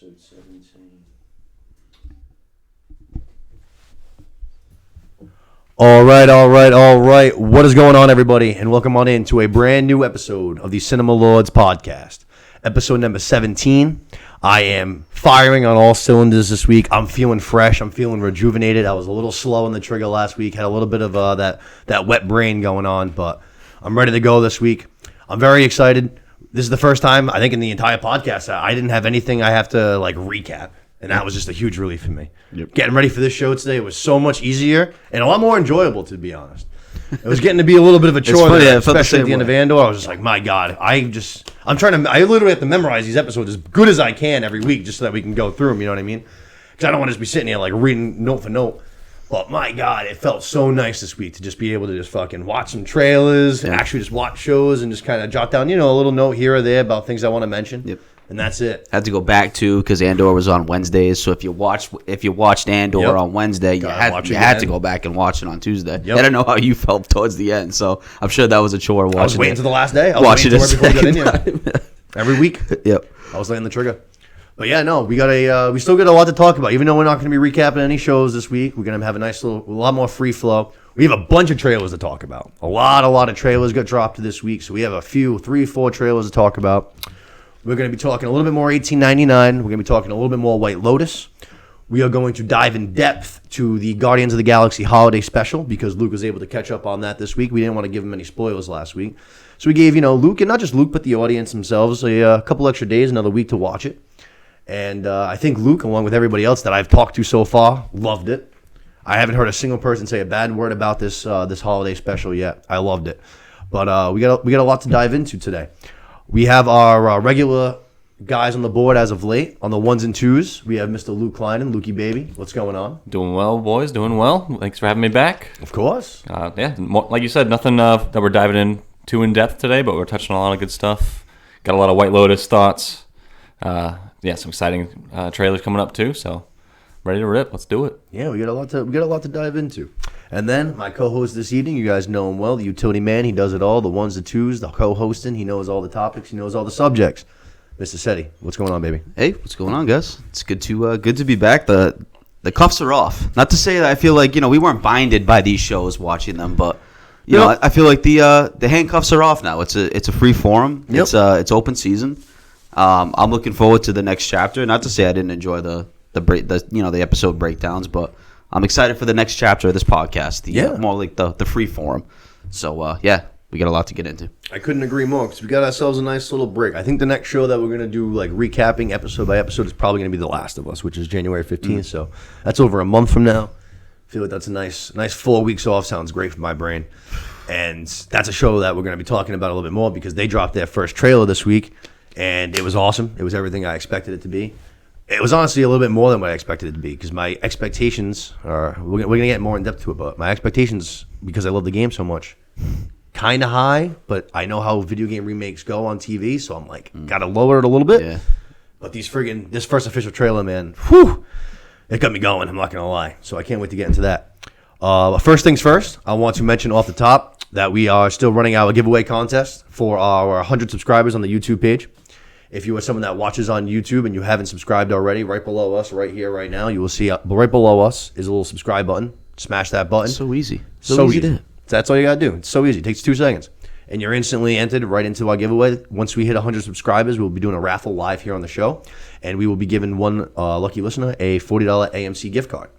episode 17. All right. What is going on, everybody? And welcome on in to a brand new episode of the Cinema Lords podcast. Episode number 17. I am firing on all cylinders this week. I'm feeling fresh. I'm feeling rejuvenated. I was a little slow on the trigger last week. Had a little bit of that wet brain going on, but I'm ready to go this week. I'm very excited. This is the first time, I think, in the entire podcast I didn't have anything I have to recap. And that was just a huge relief for me. Yep. Getting ready for this show today was so much easier and a lot more enjoyable, to be honest. It was getting to be a little bit of a chore, especially at the end of Andor. I was just like, my God, I literally have to memorize these episodes as good as I can every week just so that we can go through them, you know what I mean? Because I don't want to just be sitting here reading note for note. But my God, it felt so nice this week to just be able to just fucking watch some trailers and actually just watch shows and just kind of jot down, a little note here or there about things I want to mention. Yep. And that's it. I had to go back to because Andor was on Wednesdays. So if you watched Andor on Wednesday, you had to go back and watch it on Tuesday. Yep. I don't know how you felt towards the end, so I'm sure that was a chore. I was waiting until the last day. I was waiting until before we got in here. Every week. Yep. I was laying the trigger. But yeah, no, we still got a lot to talk about. Even though we're not going to be recapping any shows this week, we're going to have a lot more free flow. We have a bunch of trailers to talk about. A lot of trailers got dropped this week, so we have 3-4 trailers to talk about. We're going to be talking a little bit more 1899. We're going to be talking a little bit more White Lotus. We are going to dive in depth to the Guardians of the Galaxy holiday special because Luke was able to catch up on that this week. We didn't want to give him any spoilers last week. So we gave, Luke, and not just Luke, but the audience themselves, a couple extra days, another week to watch it. And I think Luke, along with everybody else that I've talked to so far, loved it. I haven't heard a single person say a bad word about this holiday special yet. I loved it. But we got a lot to dive into today. We have our regular guys on the board as of late. On the ones and twos, we have Mr. Luke Kleinen. Lukey baby, what's going on? Doing well, boys. Doing well. Thanks for having me back. Of course. Like you said, nothing that we're diving in too in depth today, but we're touching on a lot of good stuff. Got a lot of White Lotus thoughts. Some exciting trailers coming up too. So ready to rip. Let's do it. Yeah, we got a lot to dive into. And then my co-host this evening, you guys know him well, the utility man. He does it all, the ones, the twos, the co-hosting. He knows all the topics. He knows all the subjects. Mr. Seti, what's going on, baby? Hey, what's going on, guys? It's good to be back. The cuffs are off. Not to say that I feel like we weren't binded by these shows watching them, but I feel like the handcuffs are off now. It's a free forum. Yep. It's open season. I'm looking forward to the next chapter. Not to say I didn't enjoy the episode breakdowns, but I'm excited for the next chapter of this podcast. More like the free forum. So we got a lot to get into. I couldn't agree more because we got ourselves a nice little break. I think the next show that we're gonna do recapping episode by episode is probably gonna be The Last of Us, which is January 15th. So that's over a month from now. I feel like that's a nice 4 weeks off. Sounds great for my brain. And that's a show that we're gonna be talking about a little bit more because they dropped their first trailer this week, and it was awesome. It was everything I expected it to be. It was honestly a little bit more than what I expected it to be because my expectations are, we're going to get more in depth to it, but my expectations, because I love the game so much, kind of high, but I know how video game remakes go on TV, so I'm got to lower it a little bit. Yeah. But this first official trailer, man, it got me going, I'm not going to lie. So I can't wait to get into that. First things first, I want to mention off the top that we are still running our giveaway contest for our 100 subscribers on the YouTube page. If you are someone that watches on YouTube and you haven't subscribed already, right below us, right here, right now, you will see right below us is a little subscribe button. Smash that button. So easy. So easy. That's all you got to do. It's so easy. It takes 2 seconds. And you're instantly entered right into our giveaway. Once we hit 100 subscribers, we'll be doing a raffle live here on the show. And we will be giving one lucky listener a $40 AMC gift card.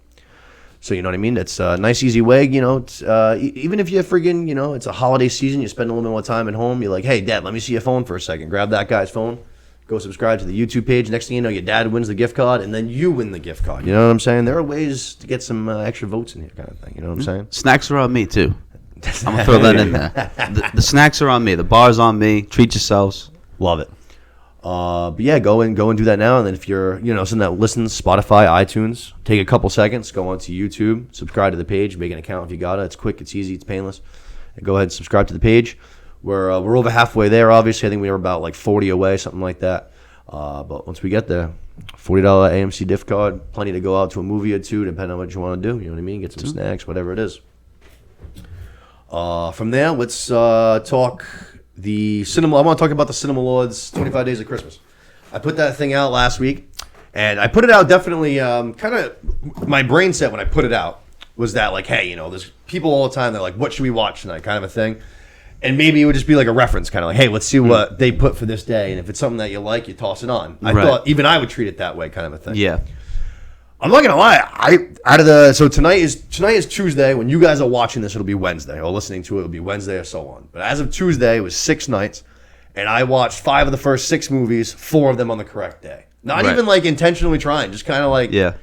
So you know what I mean? It's a nice, easy way. It's, even if you're friggin', it's a holiday season, you spend a little bit more time at home. You're like, hey, Dad, let me see your phone for a second. Grab that guy's phone. Go subscribe to the YouTube page. Next thing you know, your dad wins the gift card, and then you win the gift card. You know what I'm saying? There are ways to get some extra votes in here kind of thing. You know what I'm saying? Snacks are on me, too. I'm going to throw that in there. The snacks are on me. The bar's on me. Treat yourselves. Love it. But yeah, go and do that now. And then if you're, someone that listens, Spotify, iTunes, take a couple seconds, go onto YouTube, subscribe to the page, make an account if you got it. It's quick, it's easy, it's painless. And go ahead and subscribe to the page. We're over halfway there, obviously. I think we were about 40 away, something like that. But once we get there, $40 AMC gift card, plenty to go out to a movie or two, depending on what you want to do. You know what I mean? Get some snacks, whatever it is. From there, let's talk the cinema. I want to talk about the Cinema Lords 25 Days of Christmas. I put that thing out last week, And I put it out definitely kind of my brain set when I put it out was that like, hey, there's people all the time that are like, what should we watch tonight, kind of a thing. And maybe it would just be like a reference, kind of like, hey, let's see what they put for this day. And if it's something that you like, you toss it on. I thought even I would treat it that way, kind of a thing. Yeah. I'm not gonna lie. So tonight is Tuesday. When you guys are watching this, it'll be Wednesday. Or listening to it, it'll be Wednesday or so on. But as of Tuesday, it was 6 nights, and I watched 5 of the first 6 movies, 4 of them on the correct day. Not even like intentionally trying, just kind of like yeah.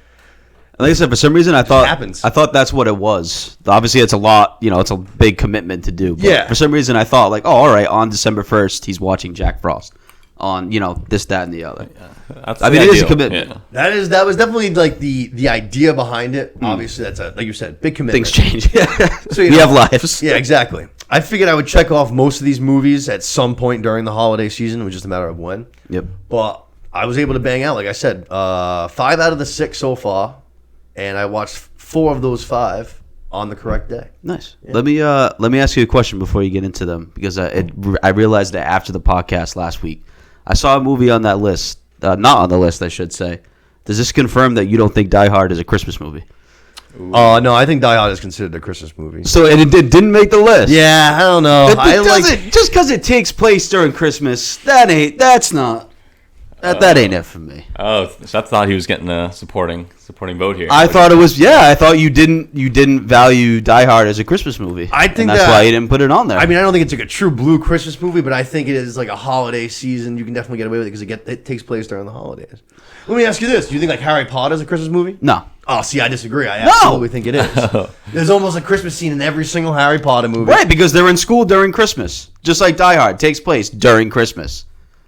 Like I said, for some reason I thought that's what it was. Obviously, it's a lot. It's a big commitment to do. But yeah. For some reason, I thought like, oh, all right, on December 1st, he's watching Jack Frost. On this, that, and the other. Yeah. I mean, it is a commitment. Yeah. That was definitely like the idea behind it. Obviously, that's like you said, big commitment. Things change. So we have lives. Yeah, exactly. I figured I would check off most of these movies at some point during the holiday season. It was just a matter of when. Yep. But I was able to bang out, like I said, 5 out of the 6 so far, and I watched 4 of those 5 on the correct day. Nice. Yeah. Let me ask you a question before you get into them, because I realized that after the podcast last week, I saw a movie on that list, not on the list, I should say. Does this confirm that you don't think Die Hard is a Christmas movie? No, I think Die Hard is considered a Christmas movie. So and it didn't make the list. Yeah, I don't know. Just because it takes place during Christmas, that ain't it for me. Oh, so I thought he was getting a supporting vote here. I thought it was. Yeah, I thought you didn't value Die Hard as a Christmas movie. I think that's why you didn't put it on there. I mean, I don't think it's like a true blue Christmas movie, but I think it is like a holiday season. You can definitely get away with it because it takes place during the holidays. Let me ask you this: do you think like Harry Potter is a Christmas movie? No. Oh, see, I disagree. I absolutely think it is. There's almost a Christmas scene in every single Harry Potter movie. Right, because they're in school during Christmas, just like Die Hard takes place during Christmas.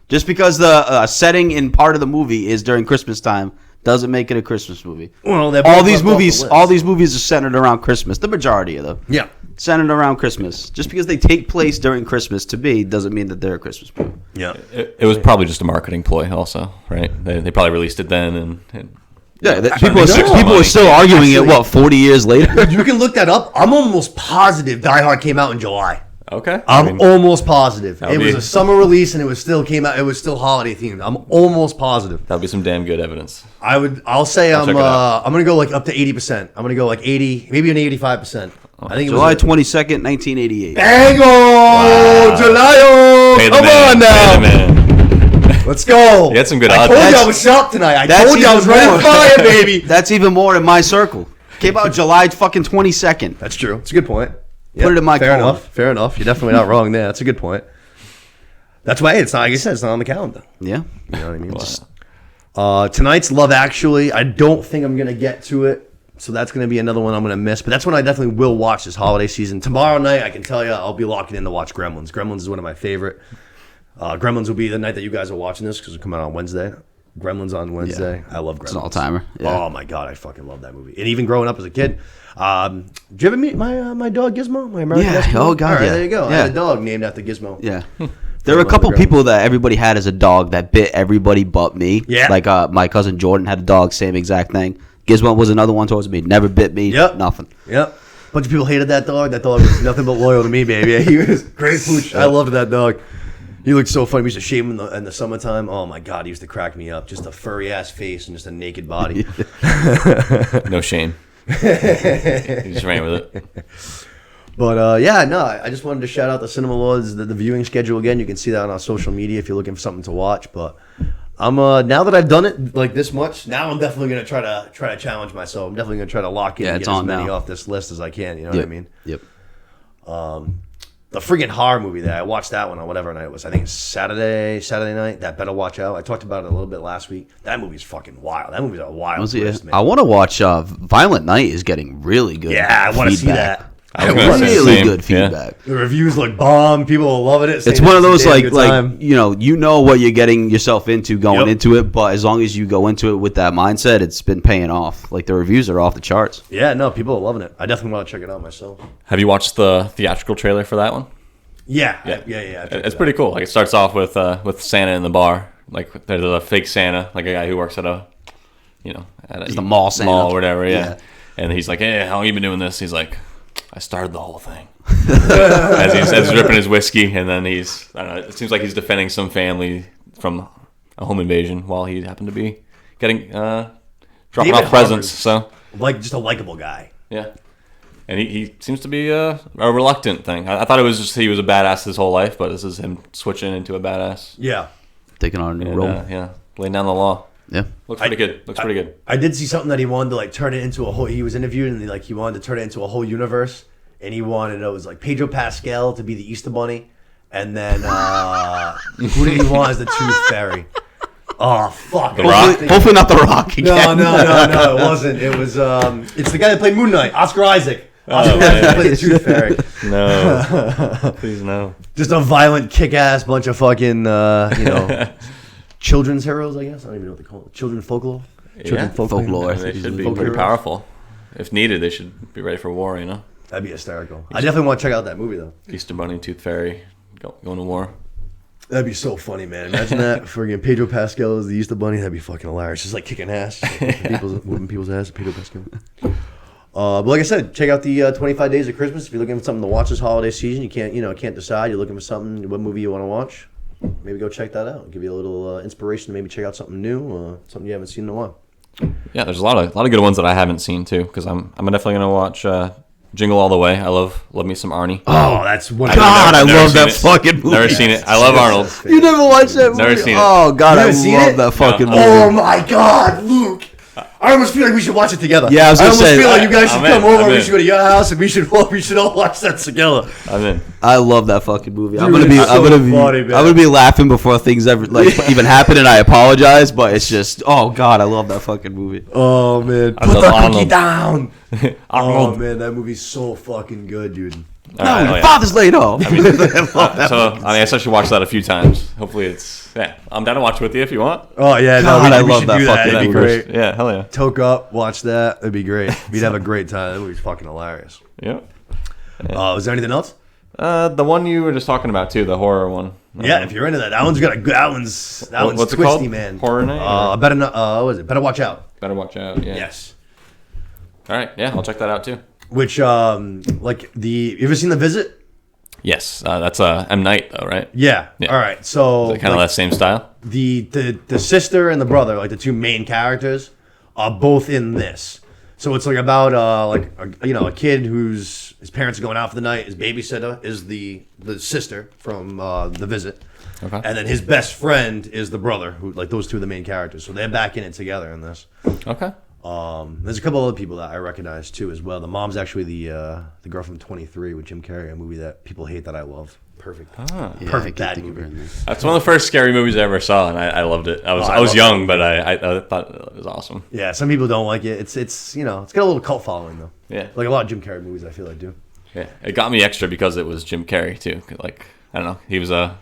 Just because the setting in part of the movie is during Christmas time doesn't make it a Christmas movie. Well, all these movies are centered around Christmas. The majority of them, yeah, centered around Christmas. Just because they take place during Christmas, to me, doesn't mean that they're a Christmas movie. Yeah, it was probably just a marketing ploy, also, right? They probably released it then, and people are still arguing it. 40 years later? You can look that up. I'm almost positive Die Hard came out in July. Okay. I'm almost positive. It was a summer release and it was still holiday themed. I'm almost positive. That'll be some damn good evidence. I'll say I'm gonna go like up to 80%. I'm gonna go like 80, maybe an 85%. I think July 22nd, 1988. Bang on! July! Come on now! Let's go. You had some good odds. I told you I was sharp tonight. I told you I was ready to fire, baby. That's even more in my circle. Came out July fucking 22nd. That's true. It's a good point. Put it in my corner. Fair enough. You're definitely not wrong there. That's a good point. That's why it's not, like you said, it's not on the calendar. Yeah. You know what I mean? Tonight's Love Actually. I don't think I'm going to get to it. So that's going to be another one I'm going to miss. But that's one I definitely will watch this holiday season. Tomorrow night, I can tell you, I'll be locking in to watch Gremlins. Gremlins is one of my favorite. Gremlins will be the night that you guys are watching this because it'll come out on Wednesday. Gremlins on Wednesday. Yeah. I love Gremlins. It's an all-timer. Yeah. Oh, my God. I fucking love that movie. And even growing up as a kid. Did you ever meet my dog Gizmo? My American Eskimo? Oh, God, right, there you go. Yeah. I had a dog named after Gizmo. Yeah. There were a couple people that everybody had as a dog that bit everybody but me. Yeah. Like my cousin Jordan had a dog, same exact thing. Gizmo was another one towards me. Never bit me. Yep. Nothing. Yep. A bunch of people hated that dog. That dog was nothing but loyal to me, baby. He was great pooch. I loved that dog. He looked so funny. We used to shave him in the summertime. Oh, my God. He used to crack me up. Just a furry-ass face and just a naked body. No shame. He just ran with it. But, I just wanted to shout out the Cinema Lords, the viewing schedule again. You can see that on our social media if you're looking for something to watch. But I'm now that I've done it like this much, now I'm definitely going to try to challenge myself. I'm definitely going to try to lock in and get as many off this list as I can. You know what I mean? Yep. The friggin' horror movie that I watched that one on whatever night it was. I think it's Saturday night. That Better Watch Out. I talked about it a little bit last week. That movie's fucking wild. That movie's a wild twist, man. I want to watch Violent Night is getting really good. Yeah, I want to see that. Really good feedback. Yeah. The reviews look bomb. People are loving it. It's one of those like you know what you're getting yourself into going into it, but as long as you go into it with that mindset, it's been paying off. Like the reviews are off the charts. Yeah, no, people are loving it. I definitely want to check it out myself. Have you watched the theatrical trailer for that one? Yeah. It's pretty cool. Like it starts off with Santa in the bar. Like there's a fake Santa, like a guy who works at the mall Santa. Mall or whatever. Yeah. And he's like, "Hey, how long you been doing this?" He's like, "I started the whole thing." as he's ripping his whiskey, and then I don't know, it seems like he's defending some family from a home invasion while he happened to be getting dropping David off presents. Harbour's So like just a likable guy. yeah, and he seems to be a reluctant thing. I thought it was just he was a badass his whole life, but this is him switching into a badass. Yeah. Taking on a new And, role. yeah, laying down the law. Yeah. Looks pretty good. Looks pretty good. I did see something that he wanted to like turn it into a whole. He was interviewed and he wanted to turn it into a whole universe, and he wanted it was like Pedro Pascal to be the Easter Bunny, and then who did he want as the Tooth Fairy? Oh fuck! The Rock? Hopefully not The Rock again. No, it wasn't. It was it's the guy that played Moon Knight, Oscar Isaac. Oscar man. Isaac played the Tooth Fairy. No, please no. Just a violent, kick-ass bunch of fucking children's heroes. I guess I don't even know what they call it. Children's folklore. Children's folklore. They should be Folklore pretty heroes. powerful. If needed, they should be ready for war. You know, That'd be hysterical. I definitely want to check out that movie though. Easter Bunny, Tooth Fairy, going to war. That'd be so funny, man. Imagine that. Friggin' Pedro Pascal is the Easter Bunny. That'd be fucking hilarious. Just like kicking ass. Just like whooping people's ass. Pedro Pascal. But like I said, check out the 25 Days of Christmas. If you're looking for something to watch this holiday season, you can't decide. You're looking for something, what movie you want to watch. Maybe go check that out. Give you a little inspiration to maybe check out something new, something you haven't seen in a while. Yeah, there's a lot of good ones that I haven't seen too. Because I'm definitely gonna watch Jingle All the Way. I love me some Arnie. Oh, that's one. God, I Never love seen that it. fucking movie. Never seen it. I love Arnold. You never watched that movie? Never seen it. Oh, God, You I haven't seen love it? that fucking movie. Oh my God, Luke! I almost feel like we should watch it together. Yeah, I was gonna almost say, feel like you guys should I'm come in, over. I'm We in. should go to your house and we should all watch that together. I'm in. I love that fucking movie. I'm Dude, gonna be, it's I'm so gonna be, funny, man. I'm gonna be laughing before things ever even happen, and I apologize, but it's just, oh God, I love that fucking movie. Oh man, I put love the cookie Arnold. down. Oh Arnold. man, that movie's so fucking good, dude. All No, right, your yeah. father's laid off. I guess I should watch that a few times. Hopefully it's I'm down to watch it with you if you want. Oh yeah, God, no, I we love should that do fucking That'd be movie. great. Yeah, hell yeah. Toke up, watch that. It'd be great. We'd have a great time. That movie's fucking hilarious. Yep. Was there anything else? The one you were just talking about too, the horror one. Yeah, if you're into that, that one's got a good. That one's What's it twisty, called? man. Horror Night, or- Better not. What is it? Better watch out. Better watch out. Yeah. Yes. All right. Yeah, I'll check that out too. Which like you ever seen The Visit? Yes, that's M Night though, right? Yeah. Yeah. All right. So Kind of like, that same style. the sister and the brother, like the two main characters, are both in this. So it's like about a kid whose his parents are going out for the night. His babysitter is the sister from The Visit, Okay. and then his best friend is the brother. Who like those two are the main characters. So they're back in it together in this. Okay. There's a couple other people that I recognize too as well. The mom's actually the girl from 23 with Jim Carrey, a movie that people hate that I love. Perfect. Perfect bad movie. That's one of the first scary movies I ever saw, and I loved it. I was love young, but I thought it was awesome. Yeah, some people don't like it. It's it's got a little cult following though. Yeah. Like a lot of Jim Carrey movies, I feel like do. Yeah, it got me extra because it was Jim Carrey too. Like I don't know, he was a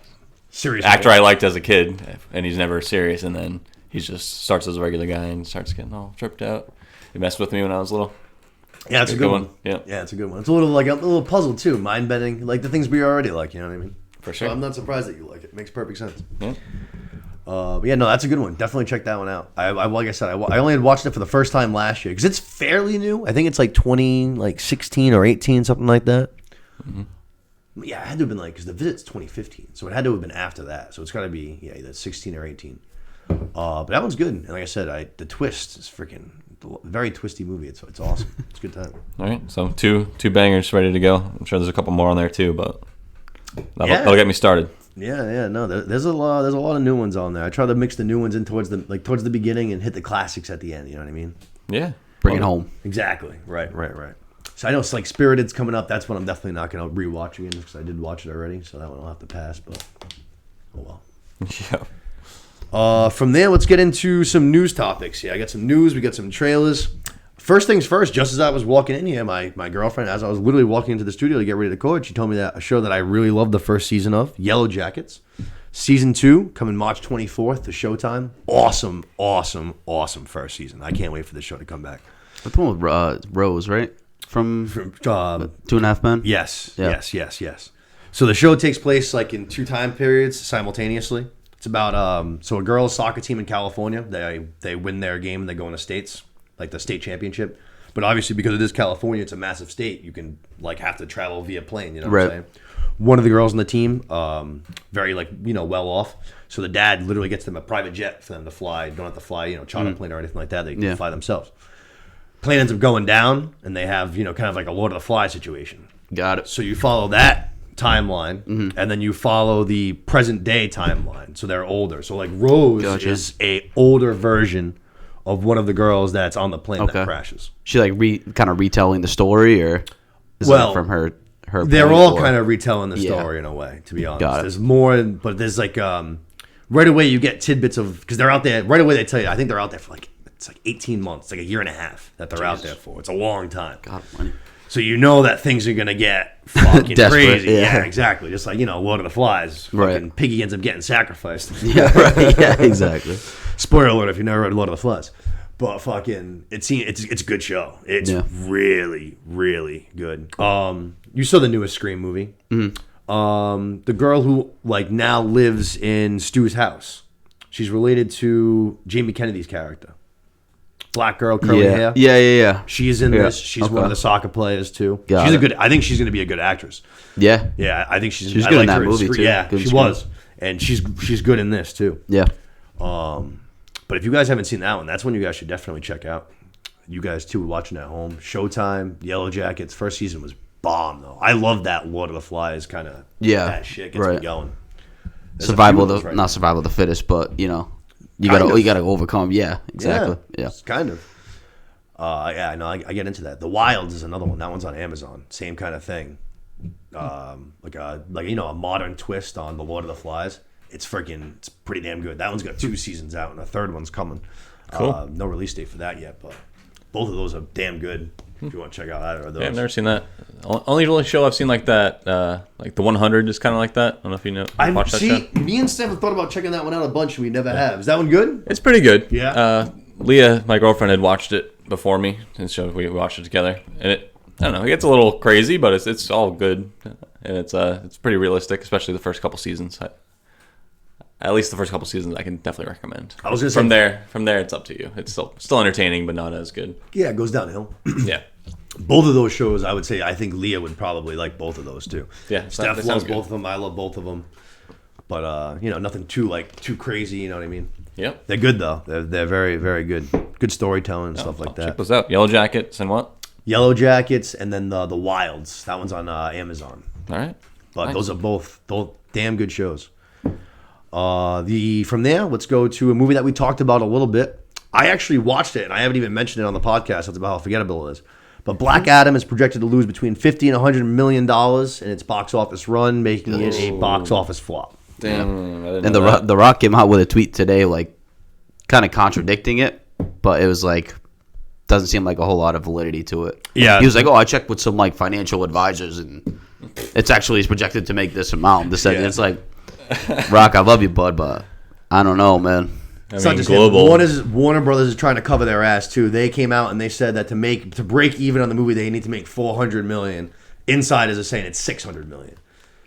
Serious actor role. I liked as a kid, and he's never serious, and then he just starts as a regular guy and starts getting all tripped out. He messed with me when I was little. Yeah, it's a good one. Yeah. Yeah, it's a good one. It's a little puzzle too, mind bending, like the things we already like. You know what I mean? For sure. So I'm not surprised that you like it. It makes perfect sense. Yeah. But yeah, no, that's a good one. Definitely check that one out. I like I said, I only had watched it for the first time last year because it's fairly new. I think it's like 16 or 18, something like that. Mm-hmm. Yeah, it had to have been like because The Visit's 2015, so it had to have been after that. So it's got to be either 16 or 18. But that one's good, and like I said, the twist is freaking very twisty movie. It's awesome. It's a good time. All right, so two bangers ready to go. I'm sure there's a couple more on there too, but that'll get me started. Yeah, no, there's a lot of new ones on there. I try to mix the new ones in towards the beginning and hit the classics at the end. You know what I mean? Yeah. Bring it home. Exactly. Right. So I know it's like Spirited's coming up. That's one I'm definitely not going to rewatch again because I did watch it already. So that one I'll have to pass. But oh well. Yeah. From there, let's get into some news topics. Yeah, I got some news. We got some trailers. First things first, just as I was walking in here, my girlfriend, as I was literally walking into the studio to get ready to record, she told me that a show that I really loved the first season of, Yellow Jackets. Season 2, coming March 24th to Showtime. Awesome first season. I can't wait for the show to come back. That's the one with Rose, right? From 2.5 Men? Yes, Yeah. yes. So the show takes place like in 2 time periods simultaneously. It's about so a girls' soccer team in California. They win their game and they go in the states, like the state championship. But obviously, because it is California, it's a massive state. You can like have to travel via plane. You know what I'm saying? one of the girls on the team, very like well off. So the dad literally gets them a private jet for them to fly. Don't have to fly charter plane or anything like that. They can fly themselves. Plane ends up going down, and they have kind of like a Lord of the Flies situation. Got it. So you follow that timeline, and then you follow the present day timeline. So they're older. So like Rose is a older version of one of the girls that's on the plane that crashes. She like kind of retelling the story, or is that from her? They're all kind of retelling the story in a way. To be honest, there's more, but there's like right away you get tidbits of because they're out there right away. They tell you, I think they're out there for it's like 18 months, it's like a year and a half that they're out there for. It's a long time. God, money. So you know that things are gonna get fucking crazy. Yeah, exactly. Just like Lord of the Flies. Fucking Piggy ends up getting sacrificed. Yeah, right. Yeah, exactly. Spoiler alert if you never read Lord of the Flies. But fucking, it's a good show. It's really, really good. You saw the newest Scream movie. Mm-hmm. The girl who now lives in Stu's house. She's related to Jamie Kennedy's character. Black girl, curly hair. Yeah. She's in this. She's one of the soccer players too. I think she's gonna be a good actress. Yeah. Yeah, I think she's good in that movie too. Yeah, she was, and she's good in this too. Yeah. But if you guys haven't seen that one, that's one you guys should definitely check out. You guys too watching at home. Showtime, Yellow Jackets. First season was bomb though. I love that Lord of the Flies kind of that shit gets me going. There's not survival of the fittest, but you gotta overcome. Yeah, exactly. Yeah. Kind of. I get into that. The Wilds is another one. That one's on Amazon. Same kind of thing. Like a modern twist on the Lord of the Flies. It's pretty damn good. That one's got 2 seasons out, and a third one's coming. Cool. No release date for that yet, but both of those are damn good. If you want to check out either of those. Yeah, I've never seen that. Only show I've seen like that, like the 100 is kind of like that. I don't know if you know. Watch that show. Me and Steph have thought about checking that one out a bunch, and we never have. Is that one good? It's pretty good. Yeah. Leah, my girlfriend, had watched it before me, and so we watched it together. And I don't know, it gets a little crazy, but it's all good, and it's pretty realistic, especially the first couple seasons. At least the first couple seasons, I can definitely recommend. I was gonna say from there, it's up to you. It's still entertaining, but not as good. Yeah, it goes downhill. Yeah. Both of those shows, I would say, I think Leah would probably like both of those too. Yeah, Steph loves both of them. I love both of them, but nothing too crazy. You know what I mean? Yep. They're good though. They're very, very good. Good storytelling and stuff like that. Check those out. Yellow Jackets and what? Yellow Jackets, and then the Wilds. That one's on Amazon. All right. But those are both damn good shows. From there, let's go to a movie that we talked about a little bit. I actually watched it, and I haven't even mentioned it on the podcast. That's about how forgettable it is. But Black Adam is projected to lose between $50 and $100 million in its box office run, making it a box office flop. Damn. And the Rock came out with a tweet today, like kind of contradicting it, but it was like doesn't seem like a whole lot of validity to it. Yeah, he was like, "Oh, I checked with some like financial advisors, and it's actually projected to make this amount." It's like, Rock, I love you, bud, but I don't know, man. It's not just global. One is Warner Brothers is trying to cover their ass too. They came out and they said that to break even on the movie, they need to make $400 million. Insiders are saying it's $600 million.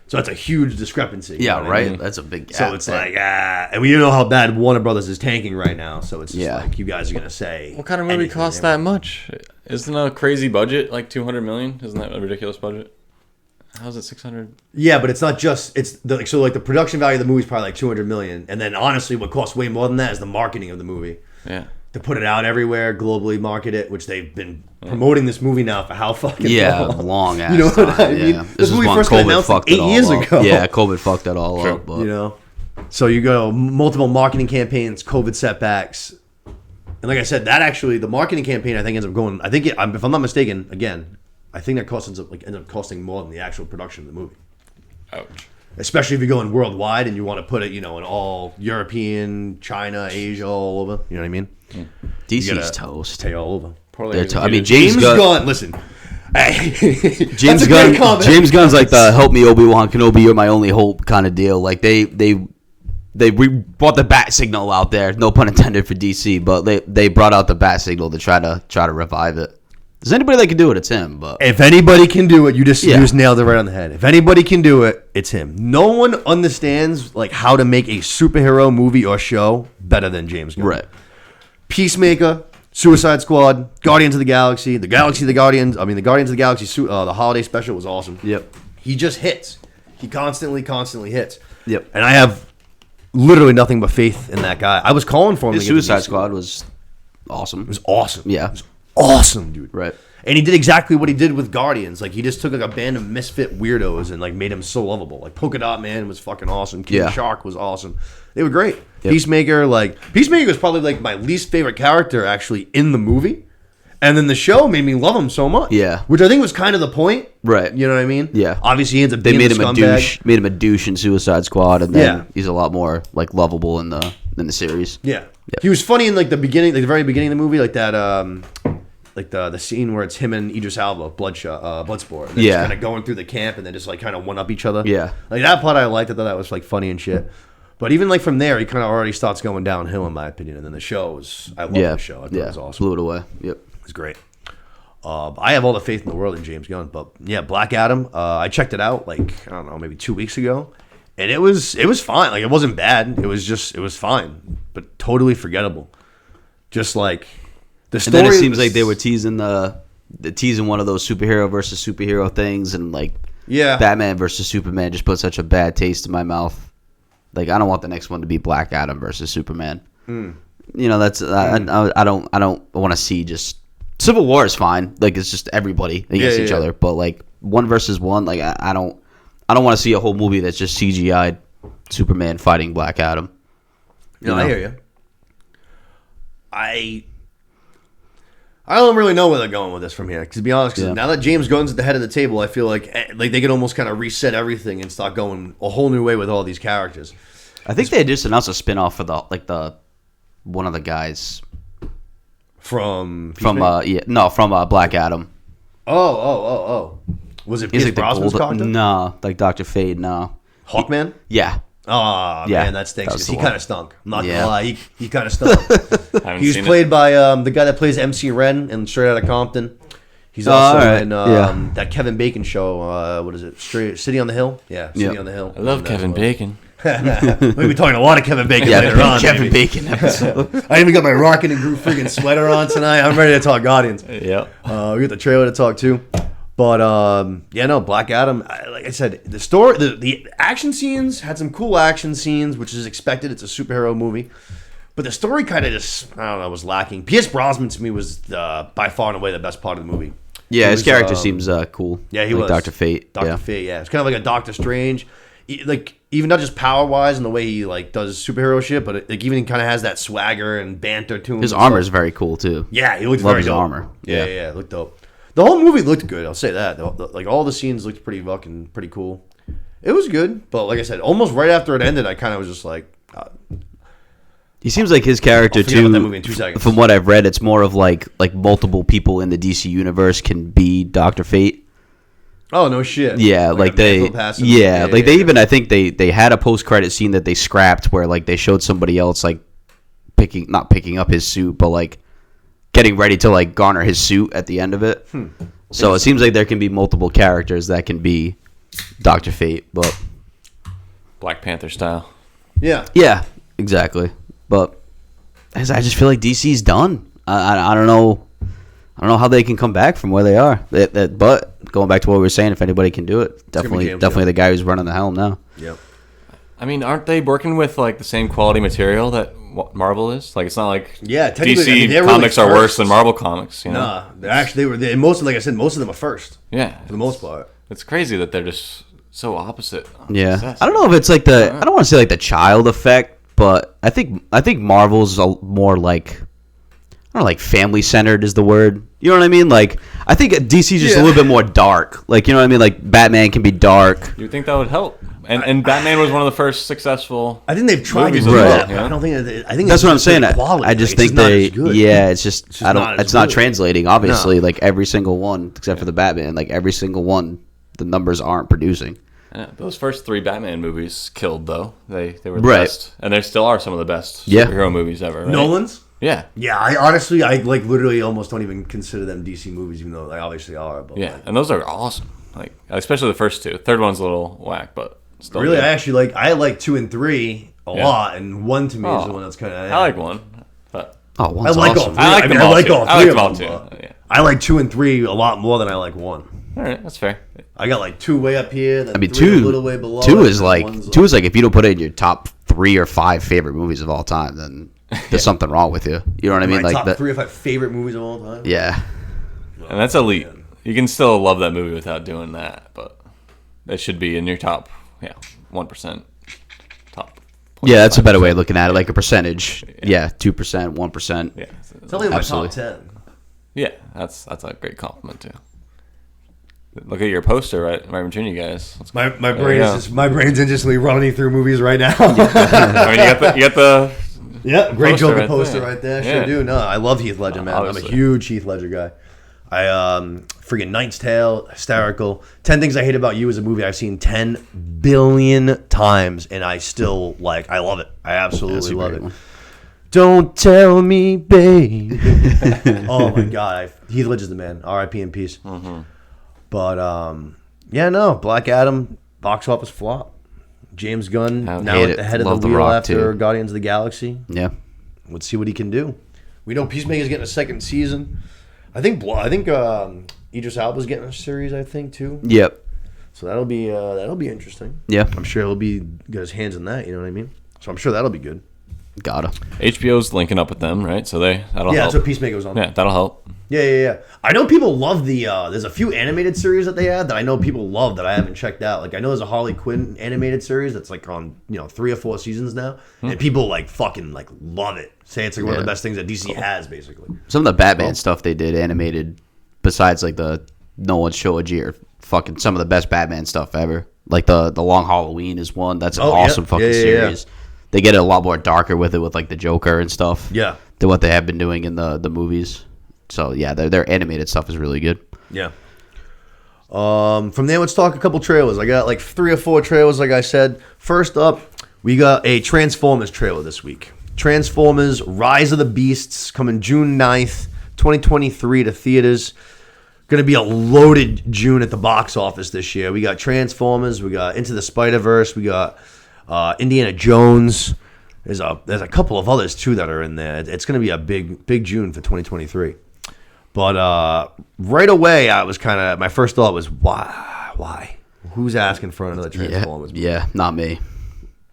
So that's a huge discrepancy. Yeah, right. I mean? That's a big gap. So it's like and we know how bad Warner Brothers is tanking right now. So it's just like you guys are gonna say. What kind of movie costs that much? Isn't a crazy budget like $200 million? Isn't that a ridiculous budget? How's it 600? Yeah, but it's not just the production value of the movie is probably like $200 million, and then honestly, what costs way more than that is the marketing of the movie. Yeah. To put it out everywhere, globally market it, which they've been promoting this movie now for how fucking long ass. You know what I mean? Yeah. This movie first got announced like 8 years ago. Yeah, COVID fucked that all up. But. So you go multiple marketing campaigns, COVID setbacks, and like I said, the marketing campaign I think ends up going. I think if I'm not mistaken, again. I think that cost ends up costing more than the actual production of the movie. Ouch. Especially if you're going worldwide and you want to put it, in all European, China, Asia, all over. You know what I mean? DC's toast. Stay all over. James Gunn. Listen. James Gunn's like the help me Obi-Wan Kenobi, you're my only hope kind of deal. Like they brought the bat signal out there. No pun intended for DC, but they brought out the bat signal to try to revive it. There's anybody that can do it, it's him. But if anybody can do it, you just nailed it right on the head. If anybody can do it, it's him. No one understands how to make a superhero movie or show better than James Gunn. Right. Peacemaker, Suicide Squad, Guardians of the Galaxy, the Guardians of the Galaxy, the holiday special was awesome. Yep. He just hits. He constantly hits. Yep. And I have literally nothing but faith in that guy. I was calling for him. His to get the Suicide DC. Squad was awesome. It was awesome. Yeah. It was awesome, dude. Right. And he did exactly what he did with Guardians. Like, he just took like a band of misfit weirdos and like made him so lovable. Like, Polka Dot Man was fucking awesome. King Shark was awesome. They were great. Yep. Peacemaker was probably like my least favorite character actually in the movie. And then the show made me love him so much. Yeah. Which I think was kind of the point. Right. You know what I mean? Yeah. Obviously, he ends up being made the him a scumbag. douche in Suicide Squad, and then he's a lot more like lovable in the series. Yeah. Yep. He was funny in like the beginning, like the very beginning of the movie, like that like the scene where it's him and Idris Elba, Bloodsport. And they're just kind of going through the camp and they just like kind of one up each other. Yeah. Like that part I liked. I thought that was like funny and shit. But even like from there, he kind of already starts going downhill in my opinion. And then the show was, I love the show. I thought it was awesome. Blew it away. Yep. It was great. I have all the faith in the world in James Gunn. But yeah, Black Adam, I checked it out like, I don't know, maybe 2 weeks ago. And it was fine. Like it wasn't bad. It was fine. But totally forgettable. Just like the story. And then it seems like they were teasing teasing one of those superhero versus superhero things, and like Batman versus Superman just put such a bad taste in my mouth. Like I don't want the next one to be Black Adam versus Superman. You know, that's I don't want to see just Civil War is fine. Like it's just everybody against each other, but like one versus one, like I don't want to see a whole movie that's just CGI'd Superman fighting Black Adam. No, I hear you. I don't really know where they're going with this from here. Because to be honest, now that James Gunn's at the head of the table, I feel like they could almost kind of reset everything and start going a whole new way with all these characters. I think they just announced a spinoff for the one of the guys from Black Adam. Oh. Was it Pierce Brosnan's character? No, like Dr. Fate. No, Hawkman. Yeah. Oh, man, that stinks. He kind of stunk. I'm not going to lie. He kind of stunk. He was played by the guy that plays MC Ren in Straight Outta Compton. He's also in that Kevin Bacon show. What is it? City on the Hill? Yeah, City on the Hill. I love Kevin Bacon. We'll be talking a lot of Kevin Bacon later on. Kevin Bacon episode. I even got my Rockin' and Groove freaking sweater on tonight. I'm ready to talk Guardians. Yeah. We got the trailer to talk too. But Black Adam. Like I said, the story, the action scenes had some cool action scenes, which is expected. It's a superhero movie, but the story kind of just was lacking. Pierce Brosnan to me was by far and away the best part of the movie. Yeah, his character seems cool. Yeah, he like was Dr. Fate. Dr. Fate. Yeah, it's kind of like a Doctor Strange. Like even not just power wise and the way he like does superhero shit, but like even kind of has that swagger and banter to him. His armor is very cool too. Yeah, he looked Love very his dope. armor. Yeah, it looked dope. The whole movie looked good. I'll say that. Like all the scenes looked pretty cool. It was good, but like I said, almost right after it ended, I kind of was just like. He seems like his character I'll forget too. about that movie in 2 seconds. From what I've read, it's more of like multiple people in the DC universe can be Dr. Fate. Oh no shit! Yeah, like they. Yeah, like they even I think they had a post credit scene that they scrapped where like they showed somebody else like not picking up his suit, but like getting ready to like garner his suit at the end of it. So it seems like there can be multiple characters that can be Dr. Fate, but Black Panther style. Yeah, exactly. But I just feel like DC's done. I don't know. I don't know how they can come back from where they are. But going back to what we were saying, if anybody can do it, definitely the guy who's running the helm now. Yep. I mean, aren't they working with like the same quality material that Marvel is? Like, it's not like DC comics are worse than Marvel comics. You know? Nah, they were most of them are first. Yeah, for the most part. It's crazy that they're just so opposite. Yeah, obsessed. I don't know if it's like I don't want to say like the child effect, but I think Marvel's more like. I don't know, like family centered is the word. You know what I mean? Like I think DC's just a little bit more dark. Like you know what I mean? Like Batman can be dark. You think that would help? And Batman was one of the first successful. I think they've tried to movies do that. yeah? I don't think. I think that's what I'm saying. Quality. I just think they. Yeah, it's it's not translating. Obviously, No. like every single one except for the Batman. Like every single one, the numbers aren't producing. Yeah, those first 3 Batman movies killed though. They were the Right. best, and they still are some of the best Yeah. superhero movies ever. Right? Nolan's. Yeah. Yeah, I honestly, like literally almost don't even consider them DC movies, even though they obviously are. But Yeah, and those are awesome. Like especially the first 2. Third one's a little whack, but still. really, good. I like 2 and 3 a lot, and 1 to me is the one that's kind of. I like 1, but Oh, I one's like awesome. all 3. I like them all too. all 3 I like of them all them, too. but Yeah. I like 2 and 3 a lot more than I like 1. All right, that's fair. I got like 2 way up here. Then I mean, 3 a little way below. two it, is and like one's two is like if you don't put it in your top 3 or 5 favorite movies of all time, then there's something wrong with you. You know what I mean? my Like top that. 3 or 5 favorite movies of all time. Yeah. And that's elite. You can still love that movie without doing that, but that should be in your top, 1%. Top. Yeah, that's a better way of looking at it, like a percentage. Yeah, 2%, 1%. Yeah. It's only my Absolutely. top 10. Yeah, that's a great compliment too. Look at your poster, right in between you guys. My There brain you is go. my brain's instantly running through movies right now. I mean, you got the Yeah, great Poster Joker right poster there. right there. Yeah. Sure do. No, I love Heath Ledger, man. I'm Obviously. a huge Heath Ledger guy. I freaking Knight's Tale, hysterical. 10 Things I Hate About You is a movie I've seen 10 billion times, and I still I love it. I absolutely a love great it. one. Don't tell me, babe. Oh my god, Heath Ledger's the man. R.I.P. in peace. Mm-hmm. But Black Adam box office flop. James Gunn I now hate at the it. head of Love the The wheel Rock, after too. Guardians of the Galaxy. Yeah. Let's see what he can do. We know Peacemaker's getting a second season. I think Idris Elba's getting a series. I think too. Yep. So that'll be interesting. Yeah. I'm sure he'll get his hands in that. You know what I mean? So I'm sure that'll be good. Gotta. HBO's linking up with them, right? So that'll Yeah, help. that's what Peacemaker was on. Yeah, that'll help. Yeah. I know people love the. There's a few animated series that they had that I know people love that I haven't checked out. Like I know there's a Harley Quinn animated series that's like on 3 or 4 seasons now, and people fucking love it. Say it's like one of the Yeah. best things that DC has, basically. Some of the Batman stuff they did animated, besides like the Nolan's trilogy, are fucking some of the best Batman stuff ever. Like the Long Halloween is one. That's an Oh, yeah. awesome fucking Yeah. series. They get it a lot more darker with it, with like the Joker and stuff. Yeah. Than what they have been doing in the movies. So yeah, their animated stuff is really good. Yeah. From there, let's talk a couple trailers. I got 3 or 4 trailers, like I said. First up, we got a Transformers trailer this week. Transformers Rise of the Beasts coming June 9th, 2023 to theaters. Going to be a loaded June at the box office this year. We got Transformers, we got Into the Spider-Verse, we got Indiana Jones. There's a couple of others too that are in there. It's going to be a big June for 2023. But right away, my first thought was, why? Who's asking for another Transformers movie? Yeah, not me.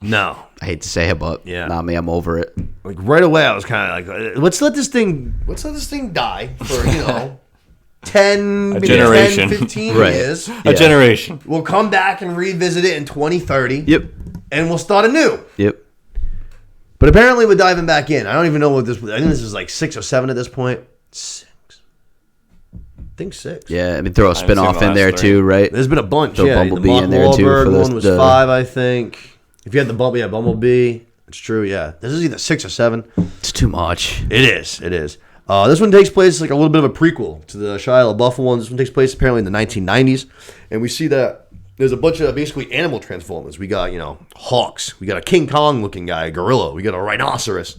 No. I hate to say it, but Yeah. not me. I'm over it. Right away, I was kind of like, let's let this thing die for 10, maybe generation. 10, 15 Right. years. A generation. We'll come back and revisit it in 2030. Yep. And we'll start anew. Yep. But apparently we're diving back in. I don't even know what this. I think this is 6 or 7 at this point. 6. I think 6. Yeah, I mean throw a seen spin-off the in there last 3. too, right? There's been a bunch. Throw Yeah, Bumblebee the Mark in there, too, Wahlberg for one was the- 5, I think. If you had the Bumblebee, it's true. Yeah, this is either 6 or 7. It's too much. It is. This one takes place like a little bit of a prequel to the Shia LaBeouf one. This one takes place apparently in the 1990s, and we see that there's a bunch of basically animal Transformers. We got hawks. We got a King Kong looking guy, a gorilla. We got a rhinoceros,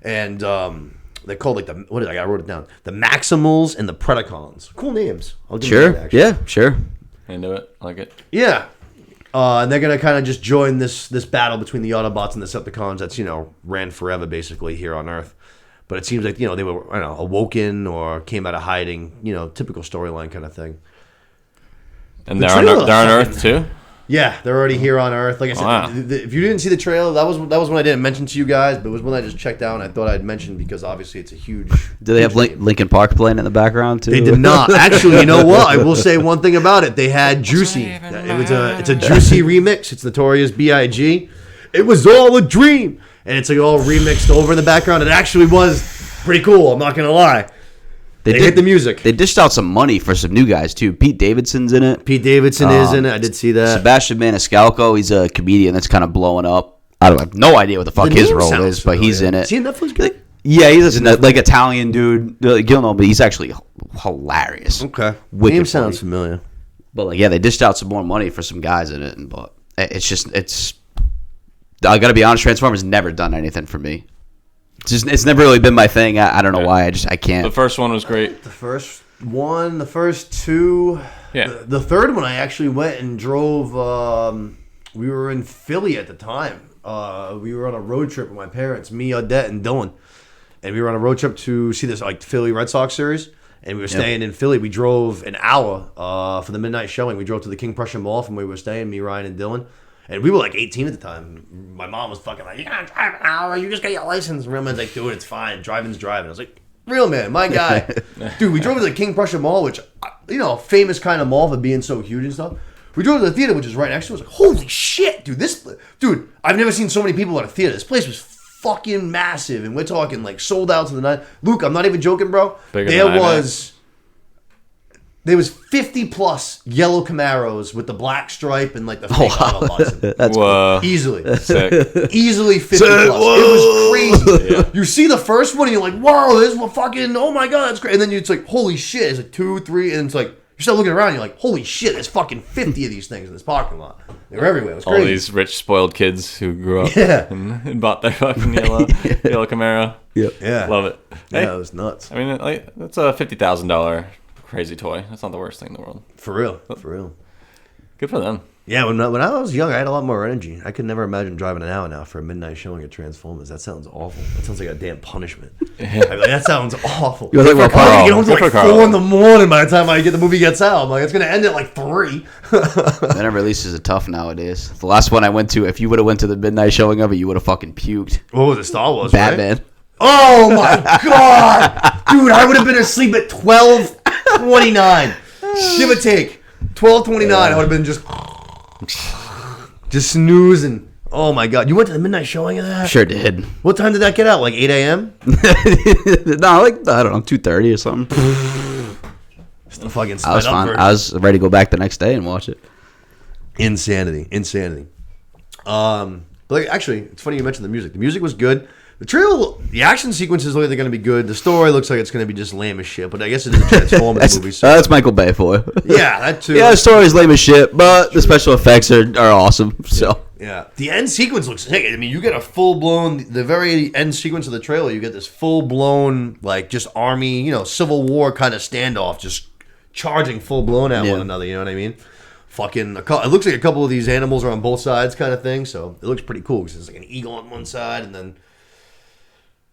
and they're called I wrote it down. The Maximals and the Predacons. Cool names. I'll give you Sure. that, actually. Yeah. Sure. Into it, like it. Yeah. And they're gonna kind of just join this battle between the Autobots and the Decepticons that's ran forever basically here on Earth. But it seems like they were awoken or came out of hiding. Typical storyline kind of thing. And The they're on trailer Earth fucking- too. Yeah, they're already here on Earth. Like I said, Wow. if you didn't see the trailer, that was one I didn't mention to you guys, but it was one I just checked out and I thought I'd mention because obviously it's a huge. Do they have huge name. Linkin Park playing in the background too? They did not. Actually, you know what? I will say one thing about it. They had Juicy. It's a Juicy remix. It's Notorious B.I.G. It was all a dream, and it's all remixed over in the background. It actually was pretty cool. I'm not gonna lie. They hit the music. They dished out some money for some new guys too. Pete Davidson's in it. Pete Davidson is in it. I did see that. Sebastian Maniscalco, he's a comedian that's kind of blowing up. I have no idea what the fuck The his name role sounds is, but he's familiar. in it. Is he a Netflix guy? Yeah, he's like Italian dude. You'll know, but he's actually hilarious. Okay. Wicked Name sounds funny. familiar. But like, yeah, they dished out some more money for some guys in it, but it's. I gotta be honest, Transformers never done anything for me. It's never really been my thing. I don't know why. I can't. The first one was great. The first one, the first 2. Yeah. The third one, I actually went and drove. We were in Philly at the time. We were on a road trip with my parents, me, Odette, and Dylan. And we were on a road trip to see this Philly Red Sox series. and we were staying in Philly. We drove an hour for the midnight showing. We drove to the King Prussia Mall from where we were staying, me, Ryan, and Dylan. And we were like 18 at the time. My mom was fucking like, "You gotta drive an hour. You just got your license." And real man's like, "Dude, it's fine. Driving's driving." I was like, "Real man, my guy." Dude, we drove to the King Prussia Mall, which, famous kind of mall for being so huge and stuff. We drove to the theater, which is right next to us. Like, holy shit, dude. Dude, I've never seen so many people at a theater. This place was fucking massive. And we're talking like sold out to the night. Luke, I'm not even joking, bro. There was 50 plus yellow Camaros with the black stripe and like the fake auto license. That's Whoa. cool. Easily. Sick. Easily 50 plus. Whoa. It was crazy. Yeah. You see the first one and you're like, whoa, this is fucking, oh my God, that's great. And then it's like, holy shit. It's like 2, 3, and it's like, you start looking around and you're like, holy shit, there's fucking 50 of these things in this parking lot. They were everywhere. It was crazy. All these rich, spoiled kids who grew up Yeah. and bought their fucking yellow Camaro. Yep. Yeah. Love it. Hey, Yeah, it was nuts. I mean, like, that's a $50,000 crazy toy. That's not the worst thing in the world. For real. For real. Good for them. Yeah, when I was young, I had a lot more energy. I could never imagine driving an hour now for a midnight showing of Transformers. That sounds awful. That sounds like a damn punishment. I'd be like, that sounds awful. You're like, well, I Carl. get home to Good like for Carl. 4 in the morning by the time the movie gets out. I'm like, it's going to end at like 3. Venom releases are tough nowadays. The last one I went to, if you would have went to the midnight showing of it, you would have fucking puked. What was it, Star Wars, Batman. right? Oh my God. Dude, I would have been asleep at 12:29. Give or take. 12:29, I would have been just snoozing. Oh my God. You went to the midnight showing of that? Sure did. What time did that get out? Like 8 a.m.? No, like, I don't know, 2:30 or something. Still fucking I was fine. I was ready to go back the next day and watch it. Insanity. But like, actually, it's funny you mentioned the music. The music was good. The action sequences look like they're going to be good. The story looks like it's going to be just lame as shit, but I guess it is a Transformers movie. So. That's Michael Bay for you. Yeah, that too. Yeah, the story's lame as shit, but the special effects are awesome. So Yeah. The end sequence looks sick. I mean, you get a full-blown, the very end sequence of the trailer, you get this full-blown, like, just army, Civil War kind of standoff, just charging full-blown at one another, you know what I mean? It looks like a couple of these animals are on both sides kind of thing, so it looks pretty cool because there's like an eagle on one side and then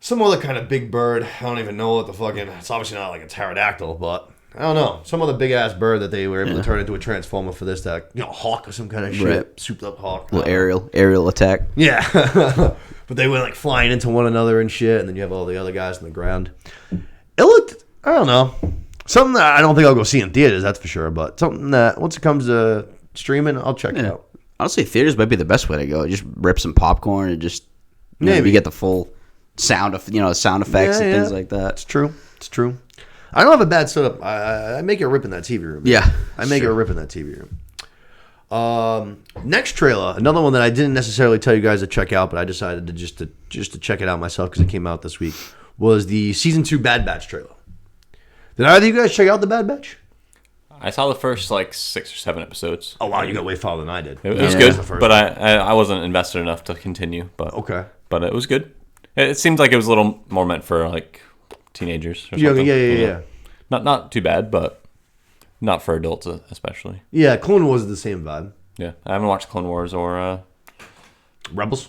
some other kind of big bird. I don't even know what it's obviously not like a pterodactyl, but I don't know. Some other big-ass bird that they were able to turn into a transformer for this, hawk or some kind of shit. Right. Souped-up hawk. little aerial attack. Yeah. But they went like flying into one another and shit, and then you have all the other guys on the ground. It looked, I don't know, something that I don't think I'll go see in theaters, that's for sure, but something that once it comes to streaming, I'll check it out. Honestly, theaters might be the best way to go. Just rip some popcorn and just Maybe. you get the full sound effects and things like that. It's true. I don't have a bad setup. I make it rip in that TV room. Yeah, I make it rip in that TV room. Next trailer, another one that I didn't necessarily tell you guys to check out, but I decided to just to check it out myself because it came out this week, was the season 2 Bad Batch trailer. Did either of you guys check out the Bad Batch? I saw the first like 6 or 7 episodes. Oh wow, you got way farther than I did. It was good, but I wasn't invested enough to continue. But Okay. But it was good. It seemed like it was a little more meant for like teenagers or something. Yeah. Not too bad, but not for adults especially. Yeah, Clone Wars is the same vibe. Yeah, I haven't watched Clone Wars or Rebels.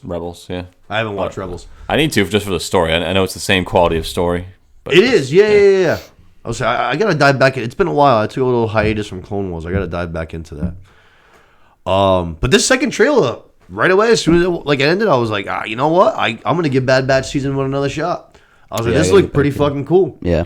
Yeah, I haven't watched Rebels. I need to just for the story. I know it's the same quality of story. But It is, yeah. I was saying, I gotta dive back in. It's been a while. I took a little hiatus from Clone Wars. I gotta dive back into that. But this second trailer, right away, as soon as it ended, I was like, you know what? I'm gonna give Bad Batch season 1 another shot. I was like, this looked pretty fucking cool. Yeah,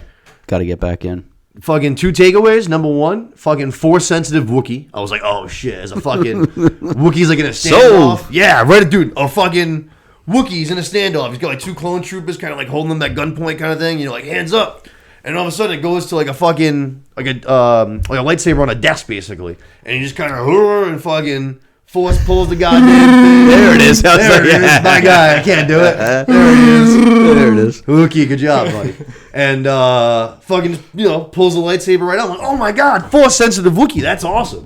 got to get back in. Fucking 2 takeaways. Number 1, fucking Force sensitive Wookiee. I was like, oh shit, as a fucking Wookiee's like in a standoff. Yeah, right, dude. A fucking Wookiee's in a standoff. He's got like 2 clone troopers, kind of like holding them at gunpoint, kind of thing. Like hands up. And all of a sudden, it goes to like a fucking like a lightsaber on a desk, basically, and he just kind of and fucking Force pulls the goddamn thing. There it is. There it is, my guy. I can't do it. There he is. There it is. Wookiee, good job, buddy. And fucking pulls the lightsaber right out. I'm like, oh my god, Force sensitive Wookiee. That's awesome.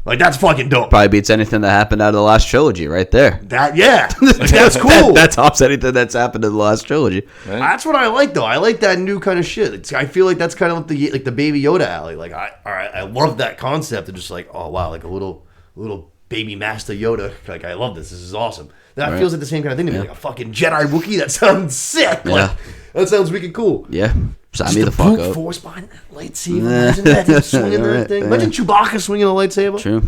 Like that's fucking dope. Probably beats anything that happened out of the last trilogy, right there. Like, that's cool. That tops anything that's happened in the last trilogy. Right? That's what I like, though. I like that new kind of shit. I feel like that's kind of like the Baby Yoda alley. Like, I love that concept of just like, oh wow, like a little baby Master Yoda. Like, I love this. This is awesome. That Right. feels like the same kind of thing to me. Like a fucking Jedi Wookiee. That sounds sick. Yeah. Like, that sounds wicked cool. Yeah. Sign Just me the fuck brute up. force behind that lightsaber. Imagine that dude swinging that thing. Imagine Chewbacca swinging a lightsaber. True.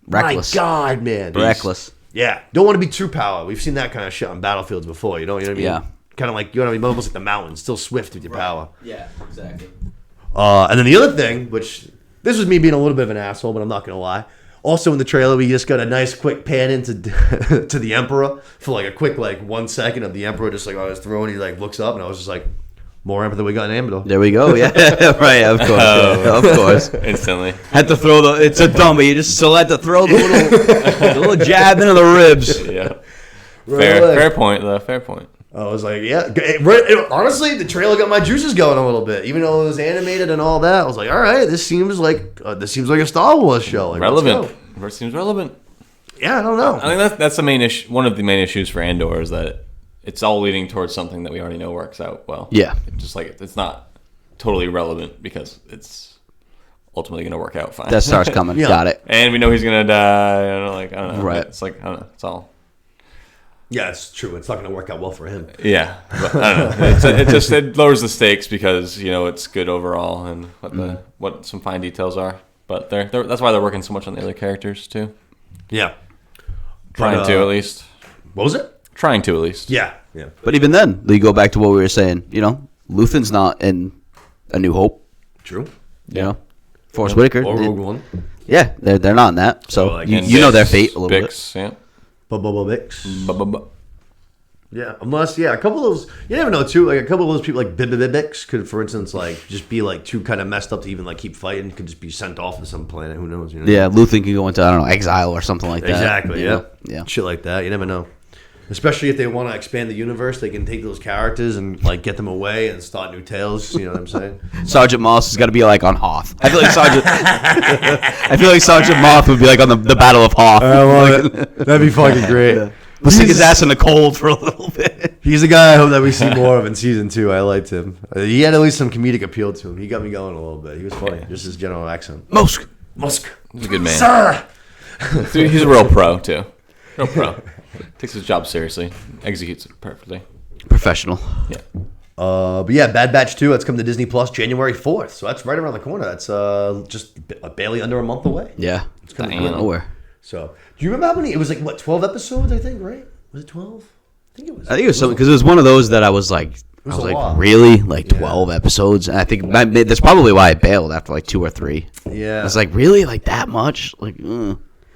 Reckless. My God, man. Reckless. Yeah. Don't want to be true power. We've seen that kind of shit on battlefields before. You know what I mean? Yeah. Kind of like, you know what I mean? Almost like the mountains. Still swift with your power. Yeah, exactly. And then the other thing, which this was me being a little bit of an asshole, but I'm not going to lie. Also in the trailer, we just got a nice quick pan into to the Emperor for like a quick like 1 second of the Emperor just like on his throne. He like looks up and I was just like, more Emperor than we got in Amidor. There we go. Yeah, right. Of course. Yeah, of course. Instantly. Had to throw the. It's a dummy. You just still had to throw the little jab into the ribs. Yeah. Right. Fair point, though. Fair point. I was like, yeah. Honestly, the trailer got my juices going a little bit. Even though it was animated and all that, I was like, all right, this seems like a Star Wars show. Like, Relevant. It seems relevant. Yeah, I don't know. I think that's the main issue. One of the main issues for Andor is that it's all leading towards something that we already know works out well. Yeah. Just like it's not totally relevant because it's ultimately going to work out fine. Death Star's coming. Yeah. Got it. And we know he's going to die. I don't know. Right. It's like, I don't know. It's all. Yeah, it's true. It's not going to work out well for him. Yeah. But I don't know. It lowers the stakes because, it's good overall and what some fine details are. But that's why they're working so much on the other characters, too. Yeah. Trying to, at least. What was it? Trying to, at least. Yeah. Yeah. But even then, you go back to what we were saying. Luthen's not in A New Hope. True. Forrest Whitaker. Or Rogue One. Yeah, they're not in that. So like, you know their fate a little Bix, bit. yeah. Bubba Bix. Bu-bu-bu. Yeah, unless a couple of those, you never know too. Like a couple of those people, like Bibibibix, could, for instance, like just be like too kind of messed up to even like keep fighting. Could just be sent off to some planet. Who knows? Yeah, Luthen can go into exile or something like that. Exactly. Yeah. Yeah. Shit like that. You never know. Especially if they want to expand the universe, they can take those characters and like get them away and start new tales. You know what I'm saying? Sergeant Moss is got to be like on Hoth. I feel like Sergeant Moss would be like on the Battle of Hoth. I love it. That'd be fucking great. Yeah. We'll stick his ass in the cold for a little bit. He's the guy I hope that we see more of in season 2. I liked him. He had at least some comedic appeal to him. He got me going a little bit. He was funny. Just his general accent. Musk. He's a good man. Sir! Dude, he's a real pro, too. Real pro. Takes his job seriously. Executes it perfectly. Professional. Yeah. But yeah, Bad Batch 2, that's coming to Disney Plus January 4th. So that's right around the corner. That's just barely under a month away. Yeah. It's coming Damn. out Nowhere. So, do you remember how many? It was like, what, 12 episodes, I think, right? Was it 12? I think it was. I think it was something because it was one of those that I was like, was a lot. really? Like 12 episodes? And I think that's probably why I bailed after like 2 or 3. Yeah. I was like, really? Like that much? Like,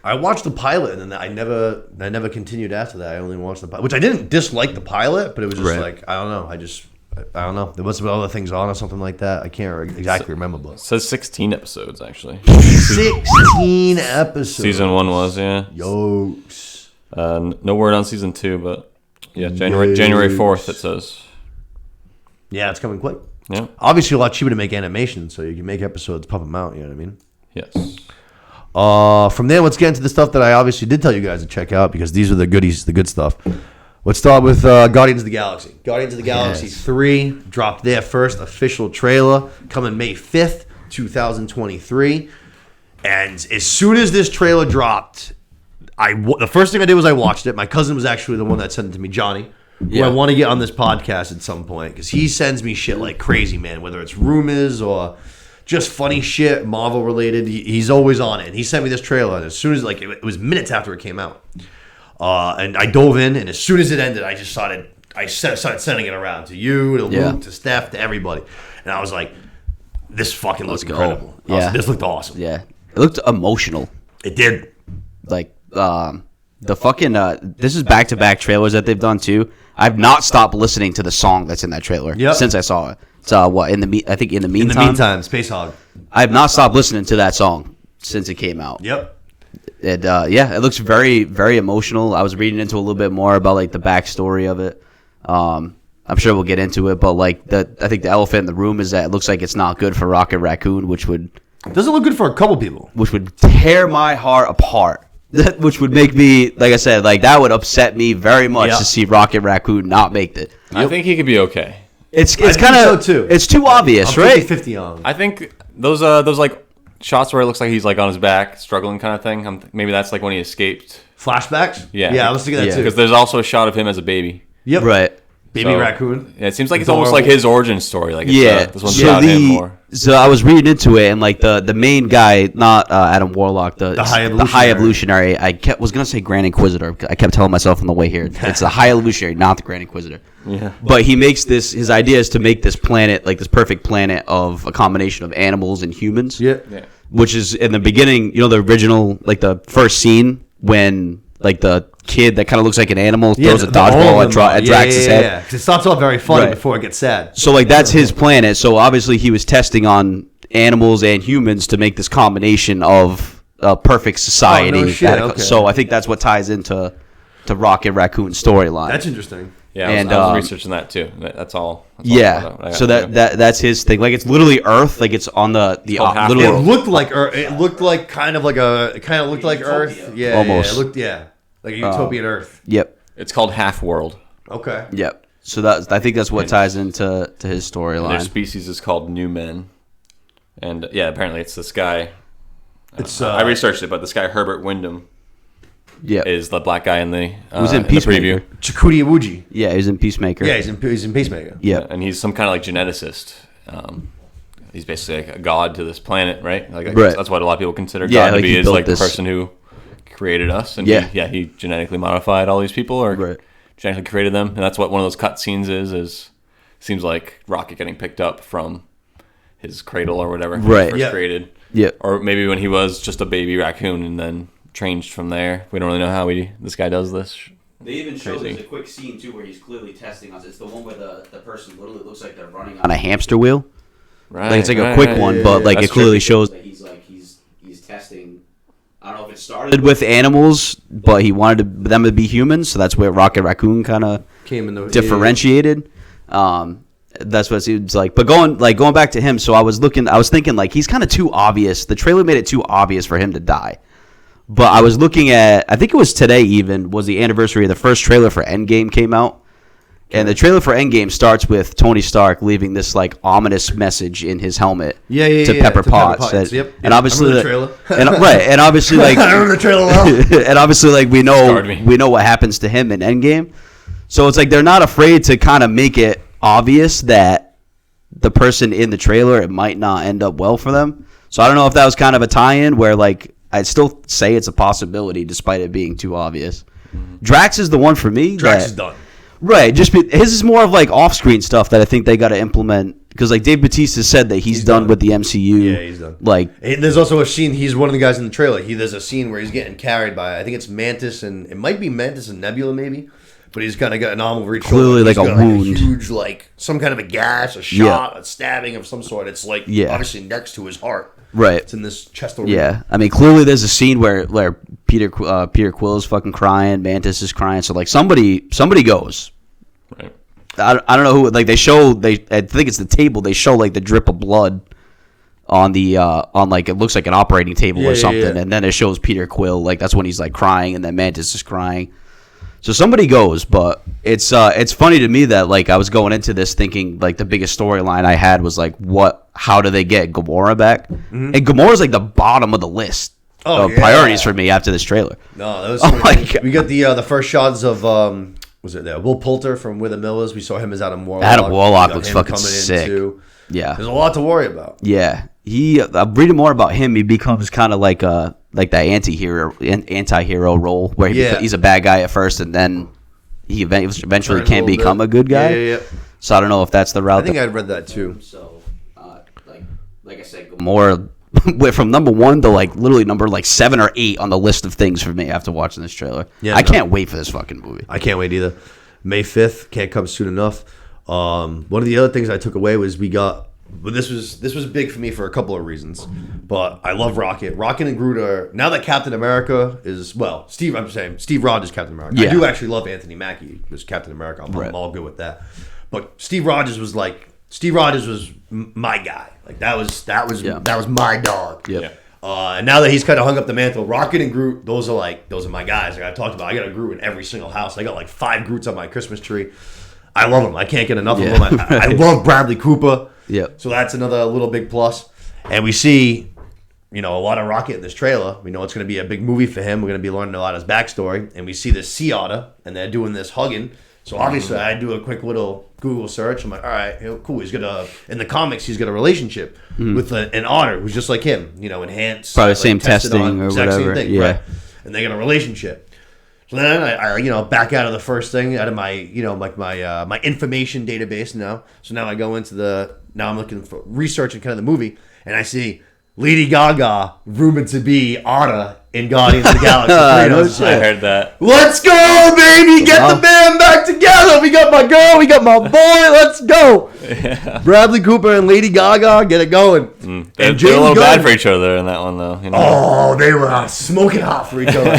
I watched the pilot, and then I never continued after that. I only watched the pilot, which I didn't dislike the pilot, but it was just Right. like, I don't know. I don't know. There must have been other things on or something like that. I can't exactly remember, but It says 16 episodes, actually. 16 episodes. Season 1 was, yeah. Yokes. No word on season 2, but yeah, January 4th, it says. Yeah, it's coming quick. Yeah. Obviously, a lot cheaper to make animation, so you can make episodes, pump them out. You know what I mean? Yes. From there, let's get into the stuff that I obviously did tell you guys to check out because these are the goodies, the good stuff. Let's start with Guardians of the Galaxy. Guardians of the Galaxy 3 dropped their first official trailer coming May 5th, 2023. And as soon as this trailer dropped, the first thing I did was I watched it. My cousin was actually the one that sent it to me, Johnny, who I want to get on this podcast at some point because he sends me shit like crazy, man, whether it's rumors or just funny shit, Marvel related. He's always on it. And he sent me this trailer, and as soon as it was minutes after it came out. And I dove in, and as soon as it ended, I started sending it around to you, to Luke, to Steph, to everybody. And I was like, this fucking looks incredible. This looked awesome. Yeah. It looked emotional. It did. Like, the fucking, this is back-to-back trailers that they've done, too. I've not stopped listening to the song that's in that trailer since I saw it. It's, I think in the meantime, Space Hog. I have not stopped listening to that song since it came out. Yep. It it looks very, very emotional. I was reading into a little bit more about like the backstory of it. I'm sure we'll get into it, but like I think the elephant in the room is that it looks like it's not good for Rocket Raccoon, which would Doesn't look good for a couple people. Which would tear my heart apart. Which would make me, like I said, like that would upset me very much to see Rocket Raccoon not make it. I think he could be okay. It's kind of so too. It's too obvious, I'm right? 50-50 on. I think those like shots where it looks like he's like on his back, struggling kind of thing. Maybe that's like when he escaped. Flashbacks? Yeah, I was thinking that too. Because there's also a shot of him as a baby. Yep. Right. Baby raccoon. Yeah, it seems like it's almost like his origin story. Like this one's so about him more. So I was reading into it, and like the main guy, not Adam Warlock, the High Evolutionary. Was gonna say Grand Inquisitor. I kept telling myself on the way here, it's the High Evolutionary, not the Grand Inquisitor. Yeah. But he makes this. His idea is to make this planet like this perfect planet of a combination of animals and humans. Yeah. Which is in the beginning, the original, like the first scene when like the kid that kind of looks like an animal throws a dodgeball at Drax's head. Yeah, because it starts off very funny before it gets sad. So like that's his planet. So obviously he was testing on animals and humans to make this combination of a perfect society. Oh, no shit. Okay. So I think that's what ties into Rocket Raccoon's storyline. That's interesting. Yeah, I was researching that too. That's all. So that's his thing. Like it's literally Earth. Like it's on the literally. It looked like Earth. It looked like kind of like Earth. Yeah, almost. It looked like a utopian Earth. Yep. It's called Half World. Okay. Yep. So I think that's what ties into his storyline. Their species is called New Men, and apparently it's this guy. I researched it, but this guy Herbert Wyndham. Yeah, is the black guy in the who's in Peacemaker. Chakudi Iwuji. Yeah, he's in Peacemaker. Yeah, he's in Peacemaker. Yeah, and he's some kind of like geneticist. He's basically like a god to this planet, right? Like that's what a lot of people consider God to be. Is like the person who created us, and he genetically modified all these people, or genetically created them, and that's what one of those cutscenes is. Seems like Rocket getting picked up from his cradle or whatever, when he first created. Yeah, or maybe when he was just a baby raccoon, and then changed from there. We don't really know how this guy does this. They even show there's a quick scene too where he's clearly testing us. It's the one where the person literally looks like they're running on a hamster wheel. Right. Like it's like a quick one, but like it clearly shows that he's testing. I don't know if it started with animals, but he wanted them to be humans, so that's where Rocket Raccoon kind of came in the differentiated. That's what it seems like. But going back to him, so I was thinking like he's kind of too obvious. The trailer made it too obvious for him to die. But I was looking at, I think it was today even, was the anniversary of the first trailer for Endgame came out. And the trailer for Endgame starts with Tony Stark leaving this like ominous message in his helmet to Pepper Potts. And obviously the trailer. And obviously like I remember the trailer well. And obviously like we know what happens to him in Endgame. So it's like they're not afraid to kind of make it obvious that the person in the trailer, it might not end up well for them. So I don't know if that was kind of a tie-in where like I'd still say it's a possibility despite it being too obvious. Drax is the one for me. Drax is done. Right. His is more of like off-screen stuff that I think they got to implement because like Dave Bautista said that he's done with the MCU. Yeah, he's done. Like there's also a scene. He's one of the guys in the trailer. There's a scene where he's getting carried by, I think it's Mantis, and it might be Mantis and Nebula maybe. But he's kind of got an arm over each shoulder. Clearly like a wound. A huge, like, some kind of a gash, a shot, a stabbing of some sort. It's like obviously next to his heart. Right. It's in this chest over. Yeah. I mean, clearly there's a scene where Peter Quill is fucking crying, Mantis is crying. So, like, somebody goes. Right. I don't know who. Like, I think it's the table. They show, like, the drip of blood on the, like, it looks like an operating table or something. Yeah. And then it shows Peter Quill. Like, that's when he's, like, crying. And then Mantis is crying. So somebody goes, but it's funny to me that like I was going into this thinking like the biggest storyline I had was like how do they get Gamora back? Mm-hmm. And Gamora's like the bottom of the list of priorities for me after this trailer. No, that was we got the first shots of was it there Will Poulter from With the Millers. We saw him as Adam Warlock. Adam Warlock looks fucking sick. Yeah, there's a lot to worry about. Yeah, I'm reading more about him. He becomes kind of like that anti-hero role where he's a bad guy at first and then he eventually can become a good guy. Yeah. So I don't know if that's the route. I think I'd read that too. So, like I said, more went from number 1 to like literally number like 7 or 8 on the list of things for me after watching this trailer. Yeah, I can't wait for this fucking movie. I can't wait either. May 5th can't come soon enough. One of the other things I took away was this was big for me for a couple of reasons, but I love Rocket. Rocket and Groot are, now that Captain America is, Steve Rogers Captain America. Yeah. I do actually love Anthony Mackie as Captain America. I'm all good with that. But Steve Rogers was my guy. Like that was my dog. Yeah. And now that he's kind of hung up the mantle, Rocket and Groot, those are my guys. Like I talked about, I got a Groot in every single house. I got like 5 Groots on my Christmas tree. I love them. I can't get enough of them. I love Bradley Cooper. Yeah. So that's another little big plus. And we see, a lot of Rocket in this trailer. We know it's going to be a big movie for him. We're going to be learning a lot of his backstory. And we see this sea otter, and they're doing this hugging. So obviously, I do a quick little Google search. I'm like, all right, cool. In the comics, he's got a relationship with an otter who's just like him. Enhanced. Probably same testing or exact whatever. Same thing, right? And they got a relationship. So then I back out of the first thing out of my, my information database now. So now I go into now I'm looking for researching kind of the movie, and I see Lady Gaga rumored to be Otter in Guardians of the Galaxy 3. I heard that. Let's go, baby! Get the band back together. We got my girl, we got my boy. Let's go. Yeah. Bradley Cooper and Lady Gaga, get it going. They're a little bad for each other in that one, though. Oh, they were smoking hot for each other.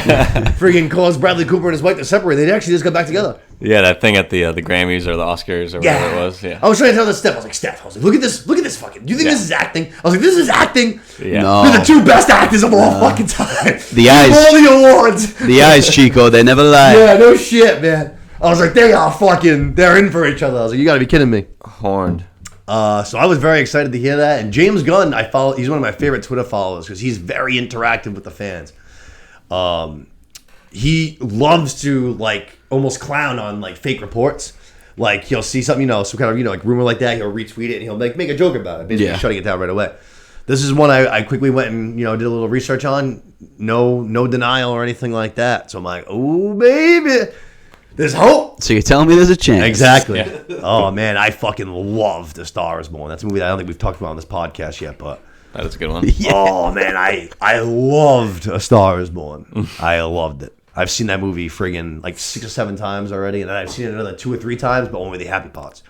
Freaking caused Bradley Cooper and his wife to separate. They actually just got back together. Yeah, that thing at the Grammys or the Oscars or whatever it was. Yeah. I was trying to tell Steph. I was like, Steph, look at this fucking. Do you think this is acting? I was like, this is acting. Yeah. No. They're the two best actors of all fucking time. The eyes. All the awards. The eyes, Chico. They never lie. Yeah, no shit, man. I was like, they're in for each other. I was like, you gotta be kidding me. Horned. So I was very excited to hear that. And James Gunn, he's one of my favorite Twitter followers because he's very interactive with the fans. He loves to almost clown on fake reports. Like he'll see something, some kind of rumor like that, he'll retweet it and he'll make a joke about it, basically shutting it down right away. This is one I quickly went and did a little research on. No denial or anything like that. So I'm like, oh baby, there's hope. So you're telling me there's a chance? Exactly. Yeah. Oh man, I fucking love The Star Is Born. That's a movie that I don't think we've talked about on this podcast yet, but that is a good one. Yeah. Oh man, I loved A Star Is Born. I loved it. I've seen that movie friggin' 6 or 7 times already, and then I've seen it another 2 or 3 times, but only the happy parts.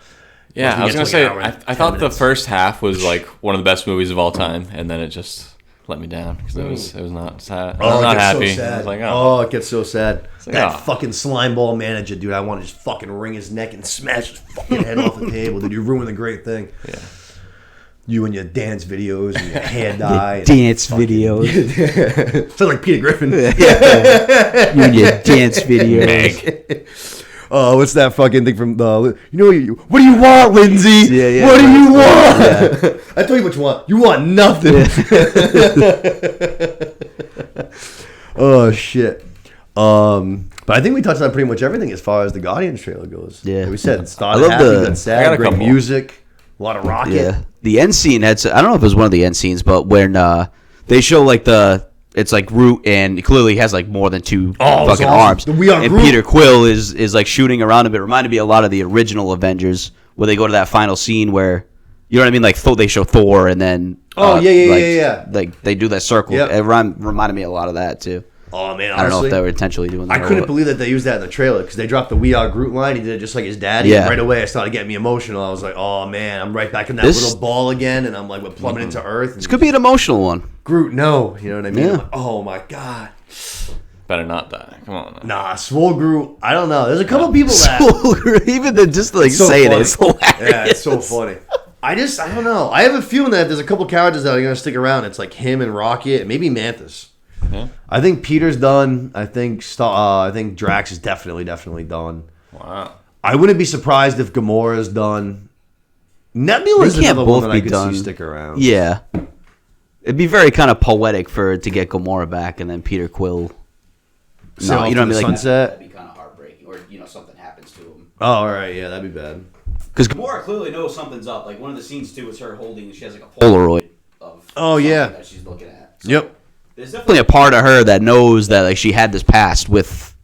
Yeah, I was gonna say I thought the first half was one of the best movies of all time, and then it just let me down because it was not sad. I was not happy. So sad. I was like, it gets so sad. That fucking slimeball manager, dude. I want to just fucking wring his neck and smash his fucking head off the table. Dude, you ruined the great thing. Yeah. You and your dance videos and your hair dye. Dance videos. Sounds like Peter Griffin. You and your dance videos. Oh, what's that fucking thing from the? What do you want, Lindsay? Yeah. What do you want? Yeah. I told you what you want. You want nothing. Oh shit. But I think we touched on pretty much everything as far as the Guardians trailer goes. Yeah. Like we said, started happy, got sad, great music, a lot of Rocket. Yeah. The end scene had. I don't know if it was one of the end scenes, but when they show it's Groot and clearly has more than 2 fucking arms. We are and Groot. Peter Quill is shooting around him. It reminded me a lot of the original Avengers where they go to that final scene where you know what I mean, they show Thor and then yeah. They do that circle. Yep. It reminded me a lot of that too. Oh man, honestly, I don't know if they were intentionally doing that. I couldn't believe that they used that in the trailer because they dropped the "We Are Groot" line. He did it just like his daddy. Yeah. And right away, I started getting me emotional. I was like, "Oh man, I'm right back in that little ball again," and I'm we're plummeting to Earth. This could be an emotional one. Groot, no, you know what I mean? Yeah. I'm like, oh my god. Better not die. Come on. Nah, Swole Groot. I don't know. There's a couple people that even the just saying it, it's hilarious. Yeah, it's so funny. I don't know. I have a feeling that there's a couple characters that are gonna stick around. It's like him and Rocket, and maybe Mantis. Yeah. I think Peter's done. I think Drax is definitely done. Wow. I wouldn't be surprised if Gamora's done. Nebula's another one that I could see stick around. Yeah. It'd be very kind of poetic to get Gamora back and then Peter Quill. No, you know what I mean? Sunset. That'd be kind of heartbreaking, or something happens to him. Oh, all right, yeah, that'd be bad. Because Gamora clearly knows something's up. One of the scenes too is her holding. She has a Polaroid of. Oh yeah. That she's looking at. So Yep. There's definitely a part of her that knows that she had this past with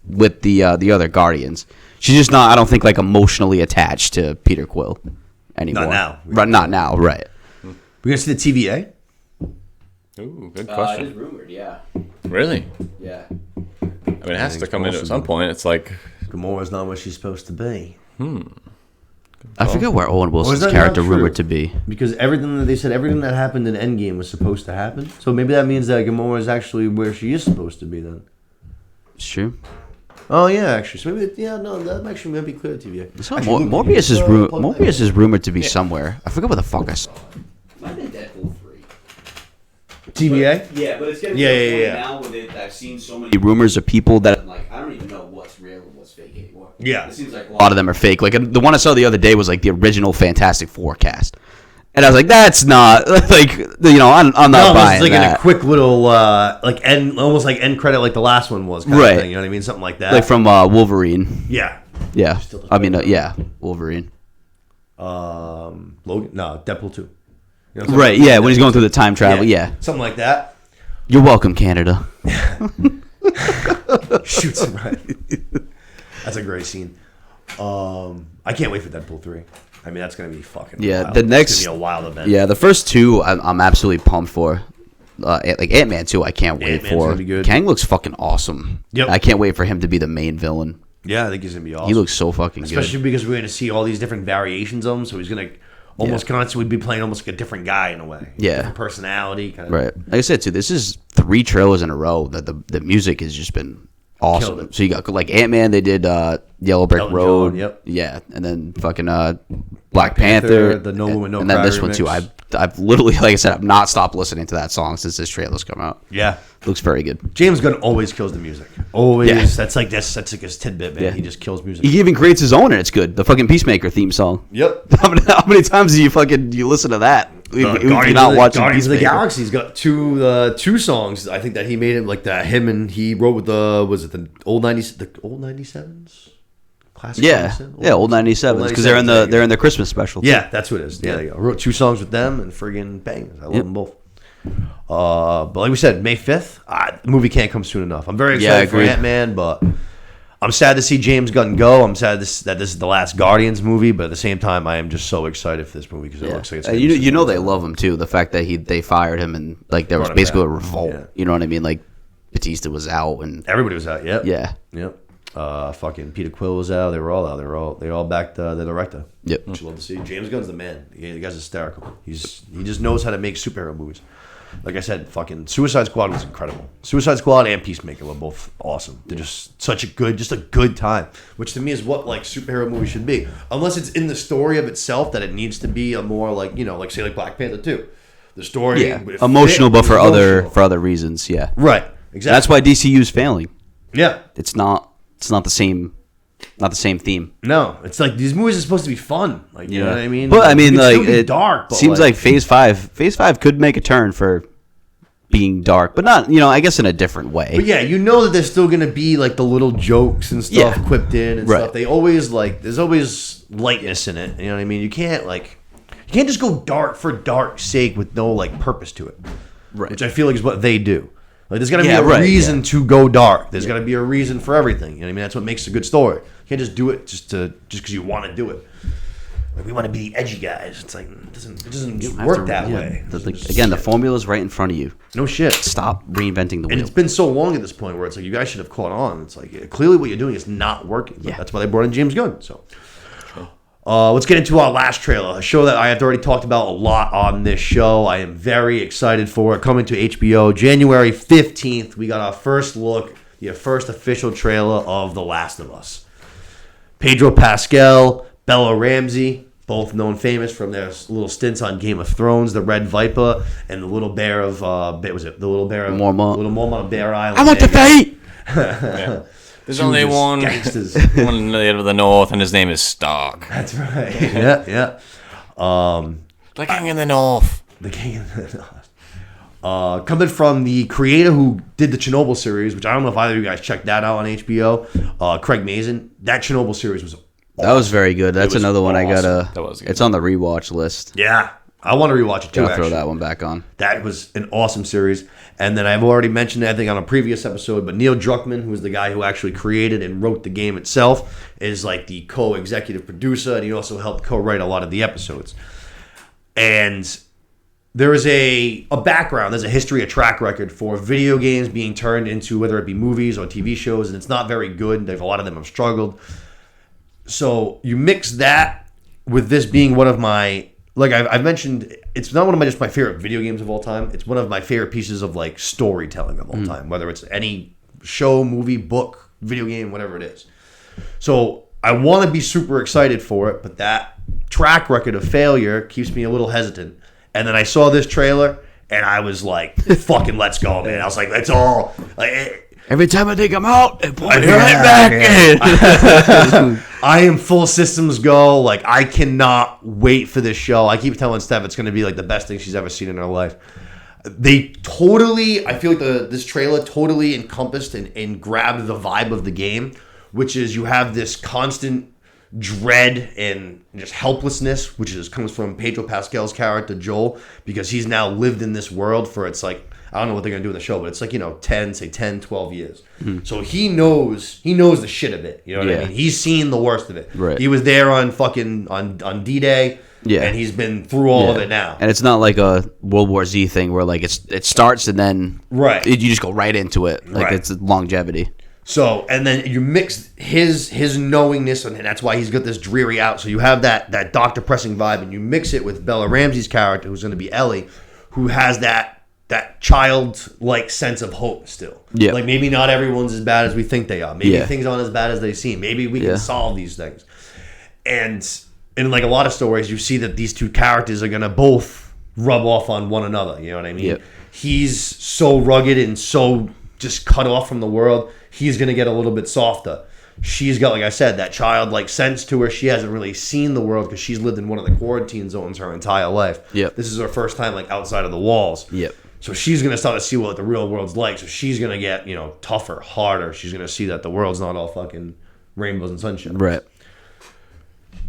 the other Guardians. She's just not. I don't think emotionally attached to Peter Quill anymore. Not now. Right. Not now. Right. We're gonna see the TVA. Ooh, good question. It is rumored. Yeah. Really? Yeah. I mean, it has to come in at some point. It's like Gamora's not what she's supposed to be. I forget where Owen Wilson's character rumored to be. Because everything that happened in Endgame was supposed to happen. So maybe that means that Gamora is actually where she is supposed to be then. It's true. Oh yeah, actually. So maybe that actually might be clear to you. So Morbius is rumored to be somewhere. I forget what the fuck I saw. Might be Deadpool 3. TVA? Yeah, but it's getting to the point now where I've seen so many rumors of people that I don't even know what's real and what's fake anymore. Yeah. It seems like a lot of them are fake. The one I saw the other day was the original Fantastic Four cast. And I was like, that's not like I'm not buying it's like that. in a quick little like end, almost like end credit, like the last one was, kind of thing, you know what I mean? Something like that. Like from Wolverine. Yeah. Yeah. I mean, yeah, Wolverine. Logan? No, Deadpool 2. Right, yeah, when he's going through the time travel, yeah. Something like that. You're welcome, Canada. Shoots him right. That's a great scene. I can't wait for Deadpool 3. I mean, that's going to be fucking wild. The next... It's going to be a wild event. Yeah, the first two I'm absolutely pumped for. Like Ant-Man 2, I can't wait Ant-Man's for. gonna be good. Kang looks fucking awesome. Yep. I can't wait for him to be the main villain. Yeah, I think he's going to be awesome. He looks so fucking Especially good. because we're going to see all these different variations of him, so he's going to almost constantly be playing almost like a different guy in a way. Yeah. Different personality. Kind of. Right. Like I said, too, this is 3 trailers in a row that the music has just been awesome. So you got like Ant-Man, they did Yellow Brick Elton Road. John, yep. Yeah, and then fucking Black Panther, the No Woman No and then Cry this one too. remix. I've literally, like I said, I've not stopped listening to that song since this trailer's come out. Yeah. Looks very good. James Gunn always kills the music. Always. Yeah. That's like his tidbit, man. Yeah. He just kills music. He even creates his own, and it's good. The fucking Peacemaker theme song. Yep. How many times do you listen to that? If you're not watching Guardians of the Peacemaker. Galaxy's got two songs. I think that he made it like that. Him and he wrote with the old 97s. Classic. Yeah, 97? yeah, old 97s because they're in the Christmas special. Too. Yeah, that's what it is. Yeah, there you go. I wrote 2 songs with them and friggin' bangers. I love them both. But like we said, May 5th, the movie can't come soon enough. I'm very excited for Ant-Man, but I'm sad to see James Gunn go. I'm sad that this is the last Guardians movie, but at the same time, I am just so excited for this movie because it looks like it's gonna be you know they super love him too. The fact that they fired him and like there was Brought him basically back. a revolt. Yeah. You know what I mean? Like Batista was out and Everybody was out. Yep. yeah. Yep. Fucking Peter Quill was out. They were all out. They all backed the director. Yep. Which I love to see. James Gunn's the man. The guy's hysterical. He just knows how to make superhero movies. Like I said, fucking Suicide Squad was incredible. Suicide Squad and Peacemaker were both awesome. They're just such a good time. Which to me is what like superhero movies should be. Unless it's in the story of itself that it needs to be a more like like say like Black Panther 2. The story emotional, but for emotional. other reasons. Yeah. Right. Exactly. That's why DCU's failing. Yeah. It's not the same theme. No, it's like these movies are supposed to be fun. Like you know what I mean? But I mean, It could like still be it dark. But seems like Phase 5 could make a turn for being dark, but not I guess in a different way. But yeah, you know that there's still gonna be like the little jokes and stuff quipped in and stuff. They always there's always lightness in it. You know what I mean? You can't just go dark for dark's sake with no like purpose to it. Right. Which I feel like is what they do. Like there's gotta be a reason to go dark. There's gotta be a reason for everything. You know what I mean? That's what makes a good story. You can't just do it just because you want to do it. Like we want to be the edgy guys. It's like it doesn't work that way. Again, the formula's right in front of you. No shit. Stop reinventing the wheel. And it's been so long at this point where it's like you guys should have caught on. It's like clearly what you're doing is not working. But that's why they brought in James Gunn. So let's get into our last trailer, a show that I have already talked about a lot on this show. I am very excited for it. Coming to HBO January 15th. We got our first look, the first official trailer of The Last of Us. Pedro Pascal, Bella Ramsey, both known famous from their little stints on Game of Thrones, the Red Viper, and the little bear of Mormont. Little Mormont of Bear Island. I want to fight. There's only one Gangsters. one native of the north, and his name is Stark. That's right. Yeah. The king in the north. The king of the north. Coming from the creator who did the Chernobyl series, which I don't know if either of you guys checked that out on HBO, Craig Mazin. That Chernobyl series was awesome. That was very good. That's another one I gotta. That was good. It's on the rewatch list. Yeah. I want to rewatch it too, Gotta throw actually. that one back on. That was an awesome series. And then I've already mentioned it, I think, on a previous episode, but Neil Druckmann, who is the guy who actually created and wrote the game itself, is like the co-executive producer, and he also helped co-write a lot of the episodes. And there is a background, there's a history, a track record for video games being turned into, whether it be movies or TV shows, and it's not very good. A lot of them have struggled. So you mix that with this being one of my, like I've mentioned, it's not one of just my favorite video games of all time. It's one of my favorite pieces of like storytelling of all time, whether it's any show, movie, book, video game, whatever it is. So I want to be super excited for it, but that track record of failure keeps me a little hesitant. And then I saw this trailer, and I was like, "Fucking let's go, man!" I was like, "Let's all." Like, Every time I think I'm out, it pulls me Yeah, right back in. I am full systems go. Like, I cannot wait for this show. I keep telling Steph it's going to be like the best thing she's ever seen in her life. They totally, I feel like this trailer totally encompassed and grabbed the vibe of the game, which is you have this constant dread and just helplessness, which comes from Pedro Pascal's character Joel, because he's now lived in this world for, it's like, I don't know what they're gonna do in the show, but it's like, 10, 12 years. So he knows the shit of it. You know what I mean? He's seen the worst of it. Right. He was there on fucking on D-Day. Yeah. And he's been through all of it now. And it's not like a World War Z thing where like it starts and then you just go right into it. Like it's longevity. So, and then you mix his knowingness, and that's why he's got this dreary out. So you have that dark, depressing vibe, and you mix it with Bella Ramsey's character, who's going to be Ellie, who has that childlike sense of hope still. Yeah. Like, maybe not everyone's as bad as we think they are. Maybe things aren't as bad as they seem. Maybe we can solve these things. And in like a lot of stories, you see that these two characters are going to both rub off on one another. You know what I mean? Yep. He's so rugged and so just cut off from the world. He's going to get a little bit softer. She's got, like I said, that childlike sense to her. She hasn't really seen the world because she's lived in one of the quarantine zones her entire life. Yep. This is her first time like outside of the walls. Yep. So she's going to start to see what the real world's like. So she's going to get, tougher, harder. She's going to see that the world's not all fucking rainbows and sunshine. Right.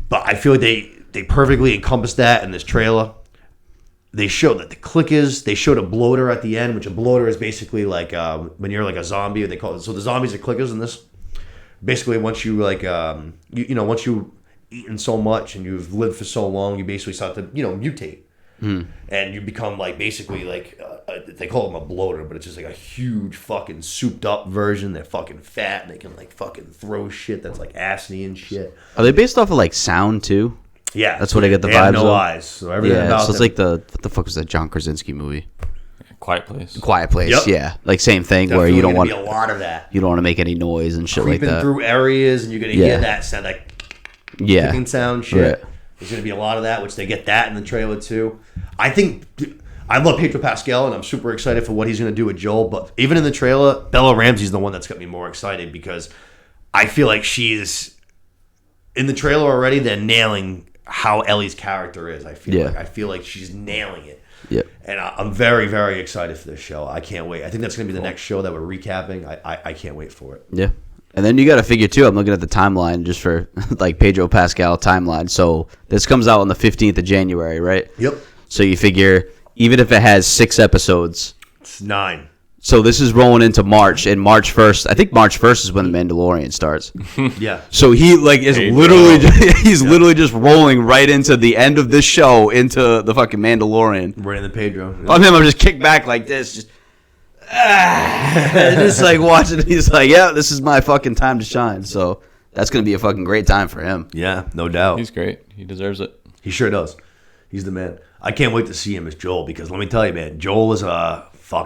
But I feel like they perfectly encompassed that in this trailer. They showed that the clickers, they showed a bloater at the end, which a bloater is basically like when you're like a zombie, they call it. So the zombies are clickers in this. Basically, once you like, once you've eaten so much and you've lived for so long, you basically start to, mutate. And you become like basically like, they call them a bloater, but it's just like a huge fucking souped up version. They're fucking fat and they can like fucking throw shit that's like acidy and shit. Are they based off of like sound too? Yeah, that's what I get the they vibes have no of. eyes, so everything about so it's them. like what the fuck was that John Krasinski movie? Quiet Place. Quiet Place. Yep. Yeah, like same thing Definitely where you don't want be a lot of that. You don't want to make any noise and shit Creeping like that. through areas, and you're gonna hear that sound like clicking sound shit. Right. There's gonna be a lot of that, which they get that in the trailer too. I love Pedro Pascal, and I'm super excited for what he's gonna do with Joel. But even in the trailer, Bella Ramsey's the one that's got me more excited because I feel like she's in the trailer already. They're nailing how Ellie's character is. I feel like she's nailing it. Yeah. And I'm very, very excited for this show. I can't wait. I think that's going to be the next show that we're recapping. I can't wait for it. Yeah. And then you got to figure, too, I'm looking at the timeline just for, like, Pedro Pascal timeline. So this comes out on the 15th of January, right? Yep. So you figure, even if it has 6 episodes. It's 9. So this is rolling into March, and March 1st, I think March 1st is when The Mandalorian starts. Yeah. So he like is literally literally just rolling right into the end of this show into the fucking Mandalorian. Right in the Pedro. I'm him. I'm just kicked back like this, just just like watching. He's like, yeah, this is my fucking time to shine. So that's gonna be a fucking great time for him. Yeah, no doubt. He's great. He deserves it. He sure does. He's the man. I can't wait to see him as Joel because let me tell you, man, Joel is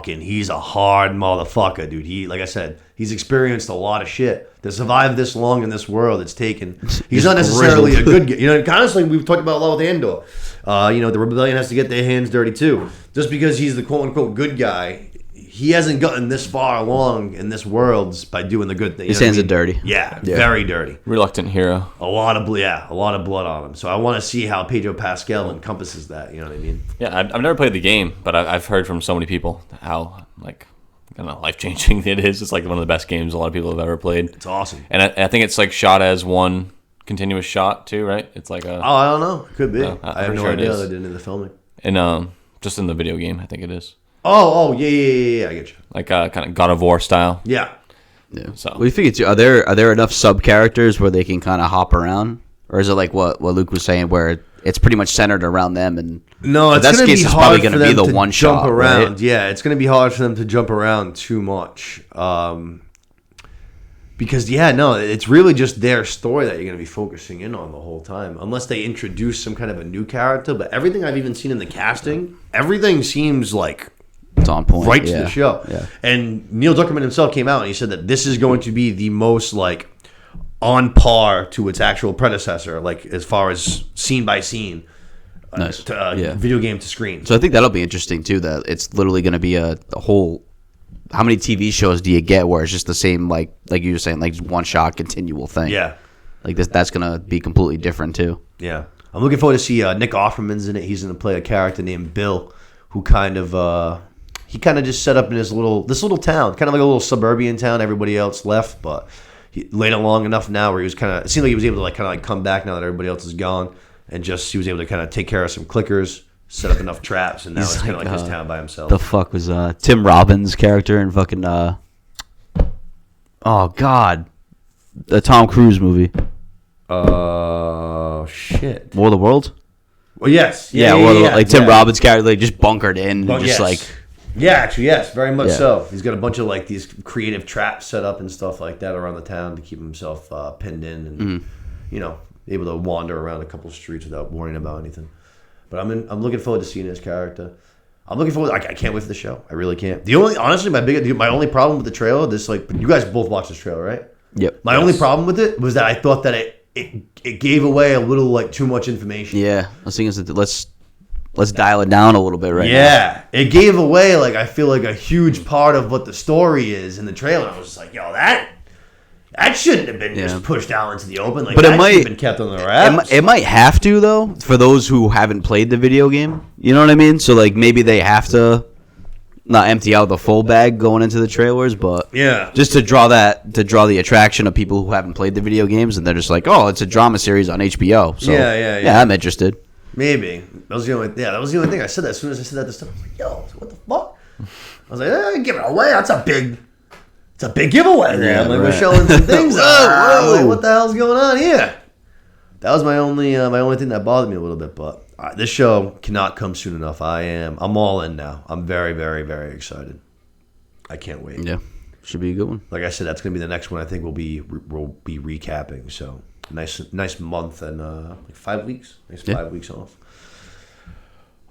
he's a hard motherfucker, dude. He, like I said, he's experienced a lot of shit. To survive this long in this world, it's taken. He's not necessarily a good guy. Honestly, we've talked about a lot with Andor. The rebellion has to get their hands dirty too. Just because he's the quote unquote good guy, he hasn't gotten this far along in this world by doing the good thing. His hands are dirty. Yeah, very dirty. Reluctant hero. A lot of blood on him. So I want to see how Pedro Pascal encompasses that. You know what I mean? Yeah, I've never played the game, but I've heard from so many people how life changing it is. It's like one of the best games a lot of people have ever played. It's awesome. And I think it's like shot as one continuous shot too, right? It's like a. Oh, I don't know. Could be. No, I have no idea. They did in the filming. And just in the video game, I think it is. Oh, yeah. I get you. Like kind of God of War style. Yeah. Yeah. So we figured too. Are there enough sub characters where they can kind of hop around, or is it like what Luke was saying, where it's pretty much centered around them? And no, it's going to be probably hard going for to be them the to one jump shot around. Right? Yeah, it's going to be hard for them to jump around too much. Because it's really just their story that you're going to be focusing in on the whole time, unless they introduce some kind of a new character. But everything I've even seen in the casting, everything seems like it's on point, right to the show. Yeah. And Neil Druckmann himself came out and he said that this is going to be the most like on par to its actual predecessor, like as far as scene by scene, Nice. video game to screen. So I think that'll be interesting too. That it's literally going to be a whole how many TV shows do you get where it's just the same, like you were saying, like just one shot continual thing? Yeah. Like that's gonna be completely different too. Yeah. I'm looking forward to see Nick Offerman's in it. He's going to play a character named Bill, who kind of just set up in this little town, kind of like a little suburban town. Everybody else left, but he laid it long enough now where he was it seemed like he was able to come back now that everybody else is gone, and he was able to kind of take care of some clickers, set up enough traps, and now it's kind of like his town by himself. The fuck was Tim Robbins' character in fucking oh god, the Tom Cruise movie? Shit. War of the Worlds? Well, yes. Tim Robbins' character, like just bunkered in, Yeah, actually, yes, very much Yeah. so. He's got a bunch of like these creative traps set up and stuff like that around the town to keep himself pinned in and able to wander around a couple of streets without worrying about anything. But I'm looking forward to seeing his character. I'm looking forward. I can't wait for the show. I really can't. Honestly, my only problem with the trailer, you guys both watched this trailer, right? Yep. My only problem with it was that I thought that it gave away a little like too much information. Yeah, I was thinking let's dial it down a little bit right now. Yeah, it gave away like I feel like a huge part of what the story is in the trailer. I was just like, yo, that shouldn't have been just pushed out into the open. Like, but that it might should have been kept on the wraps. It might have to though for those who haven't played the video game. You know what I mean? So like maybe they have to not empty out the full bag going into the trailers, but just to draw the attraction of people who haven't played the video games, and they're just like, oh, it's a drama series on HBO. So yeah, I'm interested. Maybe that was the only thing I said. That as soon as I said that, this stuff, I was like, yo, what the fuck? I was like, give it away. That's a big giveaway there. Yeah, we're showing some things. Whoa. Like, what the hell's going on here? That was my only thing that bothered me a little bit, but. This show cannot come soon enough. I'm all in now. I'm very, very, very excited. I can't wait. Yeah, should be a good one. Like I said, that's going to be the next one. I think we'll be recapping. So nice month and like 5 weeks. 5 weeks off.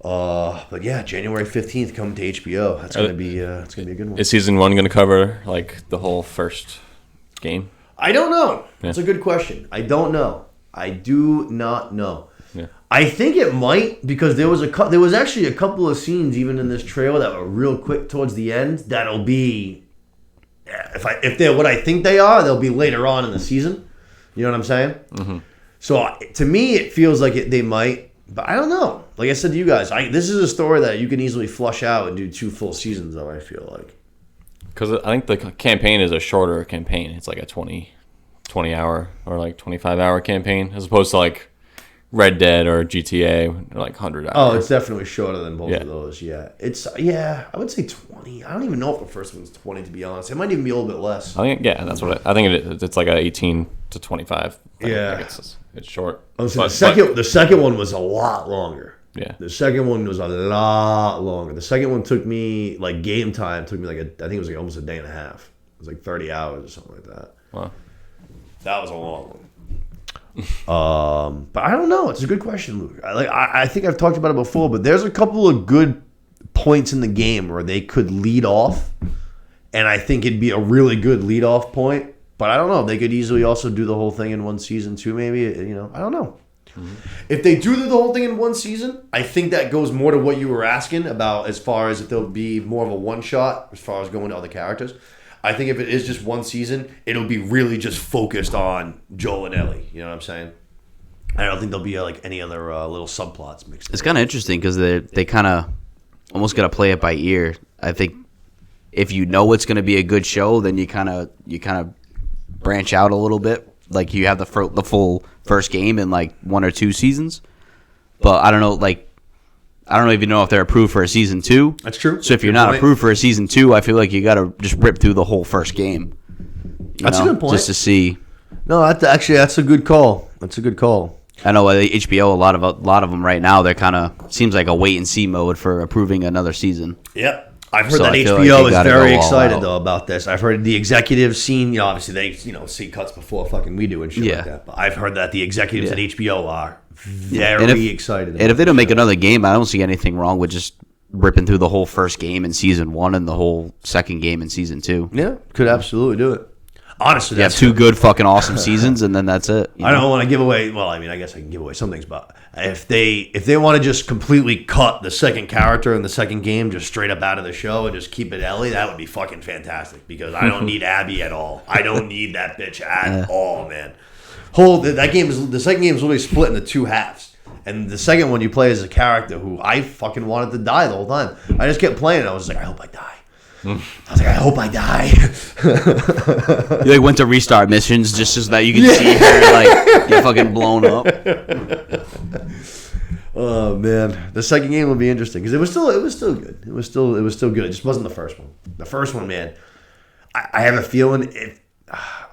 But yeah, January 15th coming to HBO. That's going to be it's going to be a good one. Is season 1 going to cover like the whole first game? I don't know. Yeah. That's a good question. I don't know. I do not know. Yeah. I think it might because there was actually a couple of scenes even in this trailer that were real quick towards the end. That'll be if they're what I think they are, they'll be later on in the season. You know what I'm saying? Mm-hmm. So to me, it feels like they might, but I don't know. Like I said to you guys, this is a story that you can easily flush out and do 2 full seasons of. I feel like because I think the campaign is a shorter campaign. It's like a 20 hour or like 25-hour campaign as opposed to like Red Dead or GTA, like 100 hours. Oh, it's definitely shorter than both of those. Yeah, I would say 20. I don't even know if the first one's 20 to be honest. It might even be a little bit less. I think that's what I think it is. It's like a 18 to 25. Yeah, like it's short. The second one was a lot longer. Yeah, the second one was a lot longer. The second one took me like game time. Took me like I think it was like almost a day and a half. It was like 30 hours or something like that. Wow, that was a long one. But I don't know. It's a good question, Luke. I think I've talked about it before, but there's a couple of good points in the game where they could lead off, and I think it'd be a really good lead off point. But I don't know. They could easily also do the whole thing in one season too. Maybe I don't know. Mm-hmm. If they do the whole thing in one season, I think that goes more to what you were asking about as far as if there'll be more of a one shot as far as going to other characters. I think if it is just one season, it'll be really just focused on Joel and Ellie. You know what I'm saying? I don't think there'll be like any other little subplots mixed in. It's kind of interesting because they kind of almost got to play it by ear. I think if you know it's going to be a good show, then you kind of branch out a little bit. Like you have the full first game in like 1 or 2 seasons. But I don't know, I don't even know if they're approved for a season 2. That's true. So if you're not approved for a season 2, I feel like you got to just rip through the whole first game. That's a good point. Just to see. No, that's a good call. That's a good call. I know HBO, a lot of them right now, they're kind of seems like a wait and see mode for approving another season. Yep. I've heard that HBO is very excited though about this. I've heard the executives seen, obviously they see cuts before fucking we do and shit like that. But I've heard that the executives at HBO are very excited. And if they don't make another game, I don't see anything wrong with just ripping through the whole first game in season 1 and the whole second game in season 2. Yeah, could absolutely do it. Honestly, You have that's two good fucking awesome seasons, and then that's it. I don't want to give away. Well, I mean, I guess I can give away some things, but if they want to just completely cut the second character in the second game just straight up out of the show and just keep it Ellie, that would be fucking fantastic. Because I don't need Abby at all. I don't need that bitch at all, man. The second game is literally split into two halves, and the second one you play as a character who I fucking wanted to die the whole time. I just kept playing, and I was like, I hope I die. I was like, I hope I die. You like went to restart missions just so that you could see her like get fucking blown up. Oh man, the second game will be interesting because it was still good. It was still good. It just wasn't the first one. The first one, man, I have a feeling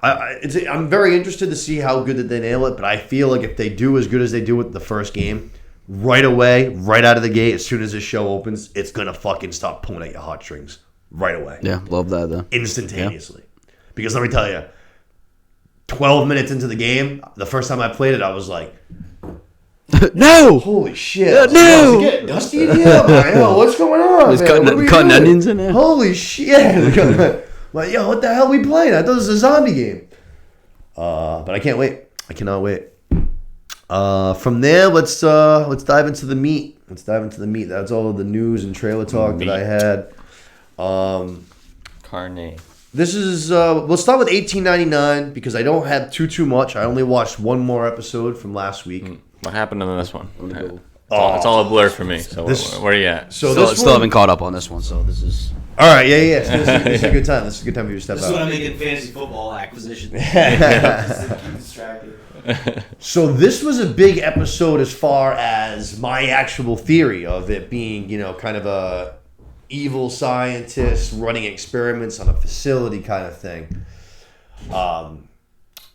I'm very interested to see how good that they nail it. But I feel like if they do as good as they do with the first game, right away, right out of the gate, as soon as this show opens, it's gonna fucking stop pulling at your heartstrings. Right away. Yeah, love that though. Instantaneously. Yeah. Because let me tell you, 12 minutes into the game, the first time I played it, I was like, no! Holy shit. No! Is it getting dusty in here? What's going on? He's man? cutting onions in there. Holy shit. Like, yo, what the hell are we playing? I thought this was a zombie game. But I can't wait. I cannot wait. From there, let's dive into the meat. That's all of the news and trailer talk that I had. Carne. This is we'll start with 1899 because I don't have too much. I only watched one more episode from last week. What happened in this one? It's all a blur for me. So where are you at? So still haven't caught up on this one. So this is all right. Yeah. So this is a good time. This is a good time for you to step out. This is when I'm making fantasy football acquisitions. Just to keep distracted. So this was a big episode as far as my actual theory of it being, kind of a evil scientist running experiments on a facility kind of thing.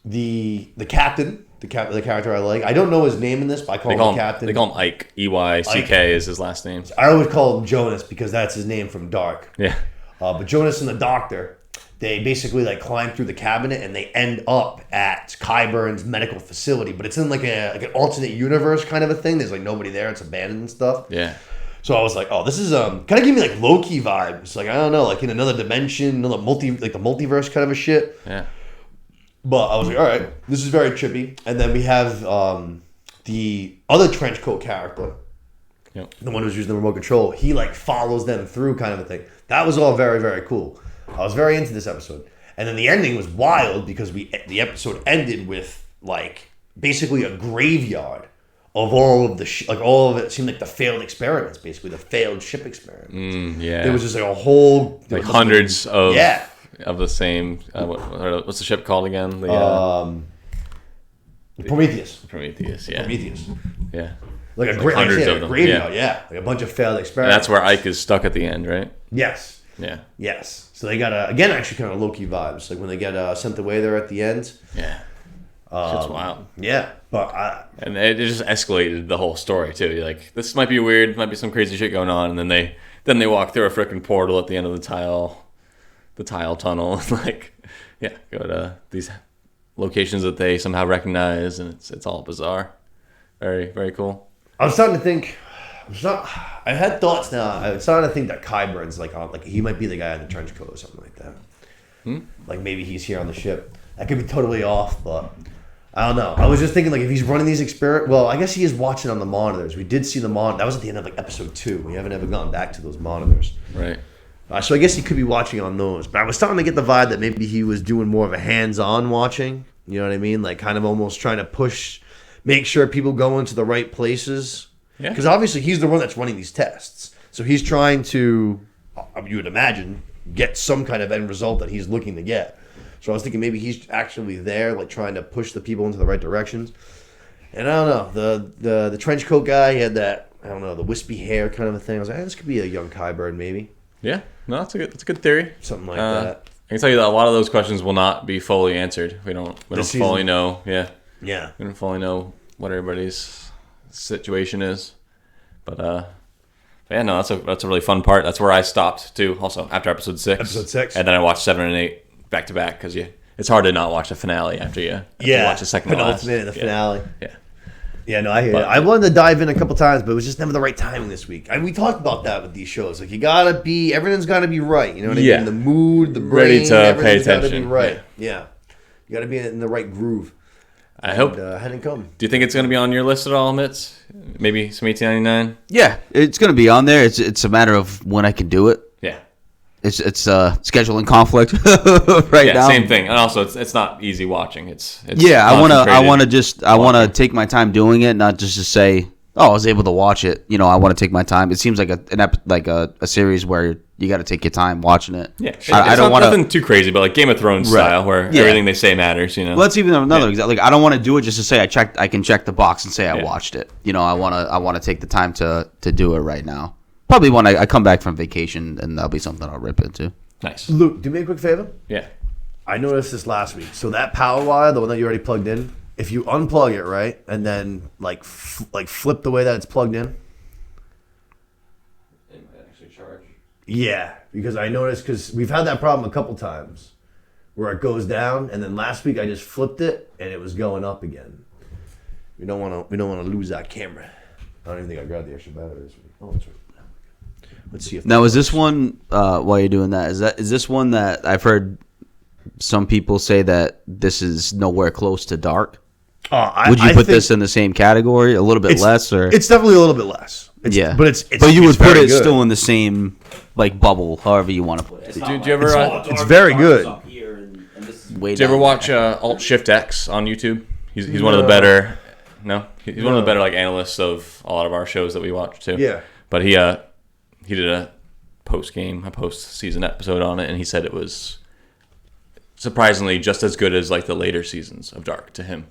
The captain, the character I like. I don't know his name in this, but I call him the captain. They call him Ike. EYCK is his last name. I always call him Jonas because that's his name from Dark. Yeah. But Jonas and the doctor, they basically climb through the cabinet and they end up at Qyburn's medical facility. But it's in like an alternate universe kind of a thing. There's nobody there. It's abandoned and stuff. Yeah. So I was like, oh, this is kind of give me Loki vibes. I don't know, in another dimension, another the multiverse kind of a shit. Yeah. But I was like, all right, this is very trippy. And then we have the other trench coat character, the one who's using the remote control. He follows them through kind of a thing. That was all very, very cool. I was very into this episode. And then the ending was wild because the episode ended with basically a graveyard of all of the all of it seemed like the failed experiments, basically the failed ship experiments. Yeah, there was just a whole hundreds of the same. What's the ship called again? Prometheus. Prometheus, yeah. Prometheus. Yeah. Hundreds of them. Graveyard, yeah. A bunch of failed experiments. And that's where Ike is stuck at the end, right? Yes. Yeah. Yes. So they got again actually kind of low-key vibes, when they get sent away there at the end. Yeah. Shit's wild. Yeah, and it just escalated the whole story too. You're like, this might be weird, might be some crazy shit going on, and then they walk through a freaking portal at the end of the tile tunnel, and go to these locations that they somehow recognize, and it's all bizarre. Very, very cool. I'm starting to think. I had thoughts now. I'm starting to think that Qyburn's he might be the guy in the trench coat or something like that. Maybe he's here on the ship. That could be totally off, but I don't know. I was just thinking if he's running these experiments. Well, I guess he is watching on the monitors. We did see the monitor. That was at the end of episode 2. We haven't ever gone back to those monitors. Right. So I guess he could be watching on those. But I was starting to get the vibe that maybe he was doing more of a hands-on watching. You know what I mean? Kind of almost trying to make sure people go into the right places. Yeah. Because obviously he's the one that's running these tests. So he's trying to, you would imagine, get some kind of end result that he's looking to get. So I was thinking maybe he's actually there, trying to push the people into the right directions. And I don't know, the trench coat guy, he had that, I don't know, the wispy hair kind of a thing. I was like, this could be a young Qyburn maybe. Yeah, no, that's a good theory. Something like that. I can tell you that a lot of those questions will not be fully answered. We don't fully know. Yeah. Yeah. We don't fully know what everybody's situation is, but yeah, no, that's a really fun part. That's where I stopped too. Also after episode 6. Episode 6. And then I watched 7 and 8 back to back because it's hard to not watch the finale after you watch the second to last. The finale. Yeah. Yeah, no, I hear you. I wanted to dive in a couple times, but it was just never the right timing this week. We talked about that with these shows. Everything's got to be right. You know what I mean? The mood, the brain, ready to pay attention. Gotta be right. Yeah. You got to be in the right groove. I hope. Hadn't come. Do you think it's going to be on your list at all, Mitz? Maybe some 1899? Yeah, it's going to be on there. It's a matter of when I can do it. Yeah. It's scheduling conflict right now. Same thing. And also, it's not easy watching. It's yeah. I want to watching. take my time doing it, not just to say, oh, I was able to watch it. You know, I want to take my time. It seems like a series where you got to take your time watching it. Yeah, I don't want nothing too crazy, but like Game of Thrones style, where everything they say matters. You know, well, that's even another example. Like, I don't want to do it just to say I can check the box and say I watched it. You know, I want to take the time to do it right now. Probably when I come back from vacation, and that'll be something I'll rip into. Nice. Luke, do me a quick favor. Yeah. I noticed this last week. So that power wire, the one that you already plugged in, if you unplug it, right, and then like flip the way that it's plugged in. It might actually charge. Yeah, because I noticed, because we've had that problem a couple times where it goes down, and then last week I just flipped it and it was going up again. We don't want to lose that camera. I don't even think I grabbed the extra batteries. Oh, that's right. Let's see if Now, is this one while you're doing that? Is this one that I've heard some people say that this is nowhere close to dark? Would you put this in the same category, a little bit less, or it's definitely a little bit less. But you would put it good. still in the same like bubble, however you want to put it. Do you ever? It's very good. Way Did you ever down watch Alt Shift X on YouTube? He's one of the better. No, he's one of the better like analysts of a lot of our shows that we watch too. Yeah, but he did a post season episode on it, and he said it was surprisingly just as good as like the later seasons of Dark to him.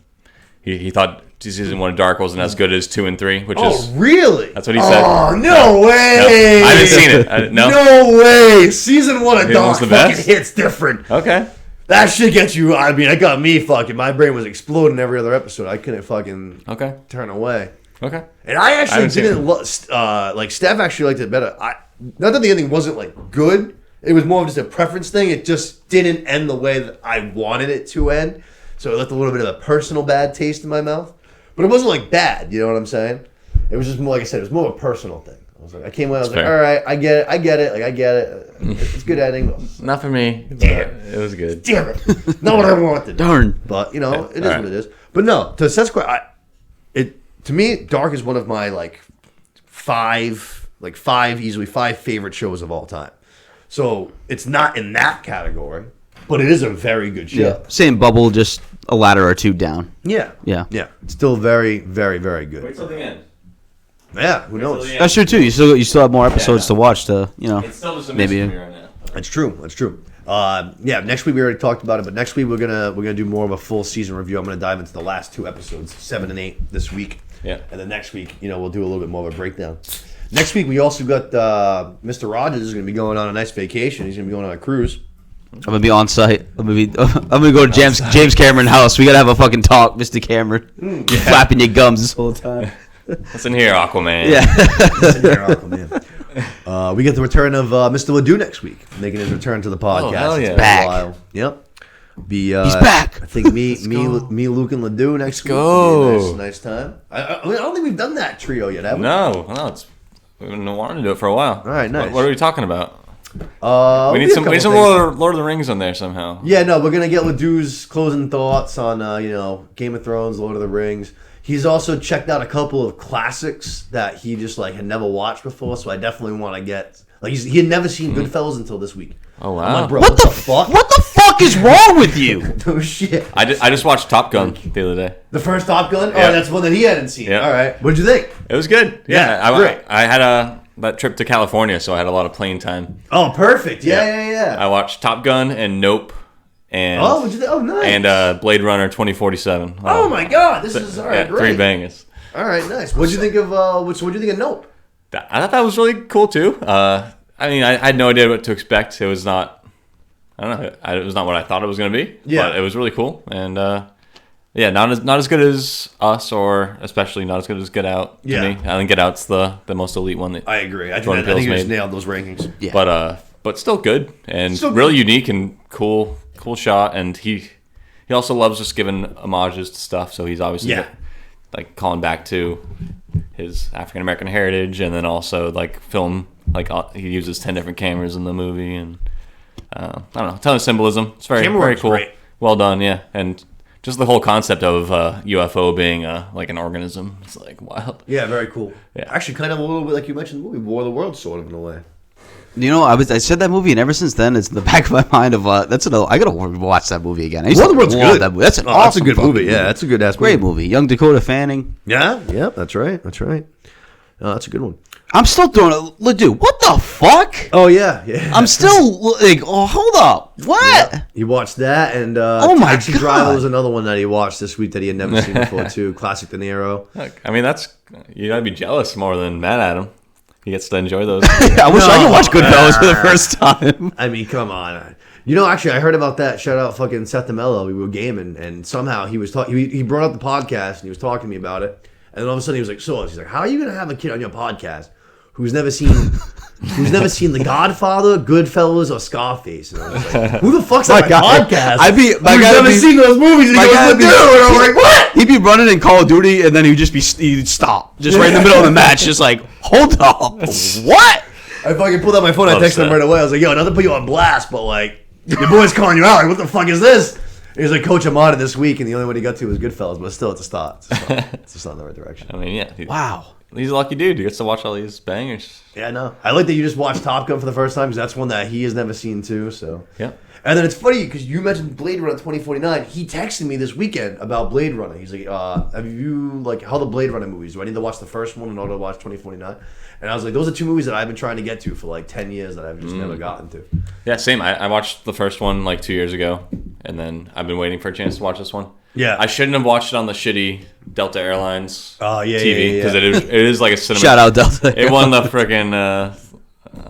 He thought season 1 of Dark wasn't as good as 2 and 3, which is really? That's what he said. Oh no way! No, I haven't seen it. No way! Season 1 of Dark the fucking best? hits different. Okay. That shit gets you. I mean, it got me fucking. My brain was exploding every other episode. I couldn't fucking turn away. Okay. And I actually haven't didn't like. Steph actually liked it better. Not that the ending wasn't like good. It was more of just a preference thing. It just didn't end the way that I wanted it to end. So it left a little bit of a personal bad taste in my mouth. But it wasn't like bad. You know what I'm saying? It was just more, like I said, it was more of a personal thing. I was like, I came away. I was like, all right, I get it. Like I get it. It's a good ending. Not for me. Damn. It was good. Damn it. Not what I wanted. Darn. But you know, it is what it is. But no, to Seth's question, to me, Dark is one of my easily five favorite shows of all time. So it's not in that category, but it is a very good show. Yeah. Same bubble, just a ladder or two down. Yeah. Yeah. It's still very, very, very good. Wait till the end. Yeah, who knows? That's true too. You still have more episodes to watch. It's still just a mystery maybe. right now. That's true. Next week we already talked about it, but next week we're gonna do more of a full season review. I'm gonna dive into the last 2 episodes, 7 and 8 this week. Yeah. And then next week, we'll do a little bit more of a breakdown. Next week we also got Mr. Rogers is gonna be going on a nice vacation. He's gonna be going on a cruise. I'm gonna be on site. I'm gonna go to James Cameron house. We gotta have a fucking talk, Mr. Cameron. Flapping your gums this whole time. Listen here, Aquaman. Yeah. Listen here, Aquaman. We get the return of Mr. Ledoux next week, making his return to the podcast. hell yeah. It's been Back. a while. Yep. He's back. I think me, Luke, and Ledoux next week. go. Be a nice time. I don't think we've done that trio yet, have we? No, we've been wanting to do it for a while. All right, nice. What are we talking about? We We need some Lord of the Rings on there somehow. Yeah, no, we're gonna get Ledoux's closing thoughts on Game of Thrones, Lord of the Rings. He's also checked out a couple of classics that he just had never watched before, so I definitely want to get he had never seen Goodfellas until this week. Oh wow! I'm like, bro, what the fuck? What the fuck is wrong with you? No shit. I just watched Top Gun the other day. The first Top Gun? Yeah. Oh, that's one that he hadn't seen. Yeah. All right. What'd you think? It was good. Yeah, great. I had that trip to California, so I had a lot of plane time. Oh, perfect. Yeah. I watched Top Gun and Nope, and What'd you think? Oh, nice. and Blade Runner 2047. Oh my God, this is all right. Great. 3 bangers. All right, nice. What'd you think of Nope? I thought that was really cool too. I mean, I had no idea what to expect. It was not. I don't know. It was not what I thought it was going to be. Yeah. But it was really cool, and not as good as Us, or especially not as good as Get Out. To Yeah. me. I think Get Out's the most elite one. That I agree. I Jordan think Peele's you just made. nailed those rankings. Yeah. But still good and Still good. really unique and cool shot. And he also loves just giving homages to stuff. So he's obviously calling back to his African American heritage, and then also film he uses 10 different cameras in the movie, and I don't know, a ton of symbolism. It's very Camera very work's cool. great. Well done, yeah. And just the whole concept of UFO being like an organism. It's like wild. Yeah, very cool. Yeah. Actually, kind of a little bit like you mentioned the movie War of the Worlds, sort of in a way. You know, I said that movie, and ever since then, it's in the back of my mind of that's another. I gotta watch that movie again. War of the World's good. That movie. That's an That's awesome a good fucking movie. Yeah, that's a good ass great movie. Young Dakota Fanning. Yeah, that's right. That's right. That's a good one. I'm still doing it, dude. What the fuck? Oh yeah. I'm still like, oh, hold up, what? Yeah. He watched that, and Oh my Taxi God. Driver was another one that he watched this week that he had never seen before too. Classic De Niro. Look, I mean, you gotta be jealous more than mad at him. He gets to enjoy those. I wish I could watch Goodfellas for the first time. I mean, come on. You know, actually, I heard about that. Shout out fucking Seth DeMello. We were gaming, and somehow he was talking. He brought up the podcast, and he was talking to me about it. And then all of a sudden, he was like, "So," he's like, "How are you gonna have a kid on your podcast who's never seen The Godfather, Goodfellas, or Scarface?" And I was like, "Who the fuck's on my podcast? Who's never seen those movies?" And he goes, "Dude," and I'm like, "What?" He'd be running in Call of Duty, and then he'd he'd stop, just right in the middle of the match, just like, hold up, what? I fucking pulled out my phone. I texted him right away. I was like, "Yo, not to put you on blast, but like, your boy's calling you out. Like, what the fuck is this?" He was like, "Coach, I'm on it this week," and the only one he got to was Goodfellas, but still, it's a start. It's just not in the right direction. I mean, yeah. Wow. He's a lucky dude. He gets to watch all these bangers. Yeah, I know. I like that you just watched Top Gun for the first time because that's one that he has never seen too. So Yeah. And then it's funny because you mentioned Blade Runner 2049. He texted me this weekend about Blade Runner. He's like, "Have you like how the Blade Runner movies? Do I need to watch the first one in order to watch 2049?" And I was like, "Those are two movies that I've been trying to get to for like 10 years that I've just never gotten to." Yeah, same. I watched the first one like 2 years ago, and then I've been waiting for a chance to watch this one. Yeah. I shouldn't have watched it on the shitty Delta Airlines Oh, yeah, TV yeah. because it is like a cinema. Shout out Delta. It won the freaking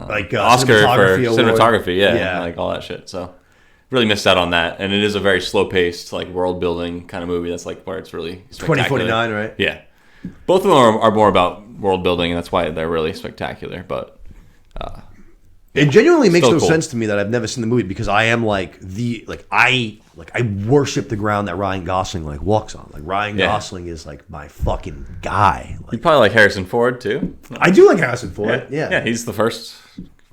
Like Oscar for cinematography award. cinematography, yeah, Yeah. like all that shit. So really missed out on that, and it is a very slow paced, like world building kind of movie. That's like where it's really spectacular. 2049, right? Yeah, both of them are more about world building, and that's why they're really spectacular. But It genuinely makes Still no cool. sense to me that I've never seen the movie because I am I worship the ground that Ryan Gosling like walks on. Like Ryan Yeah. Gosling is like my fucking guy. you Like, probably like Harrison Ford too. I do like Harrison Ford. Yeah. he's the first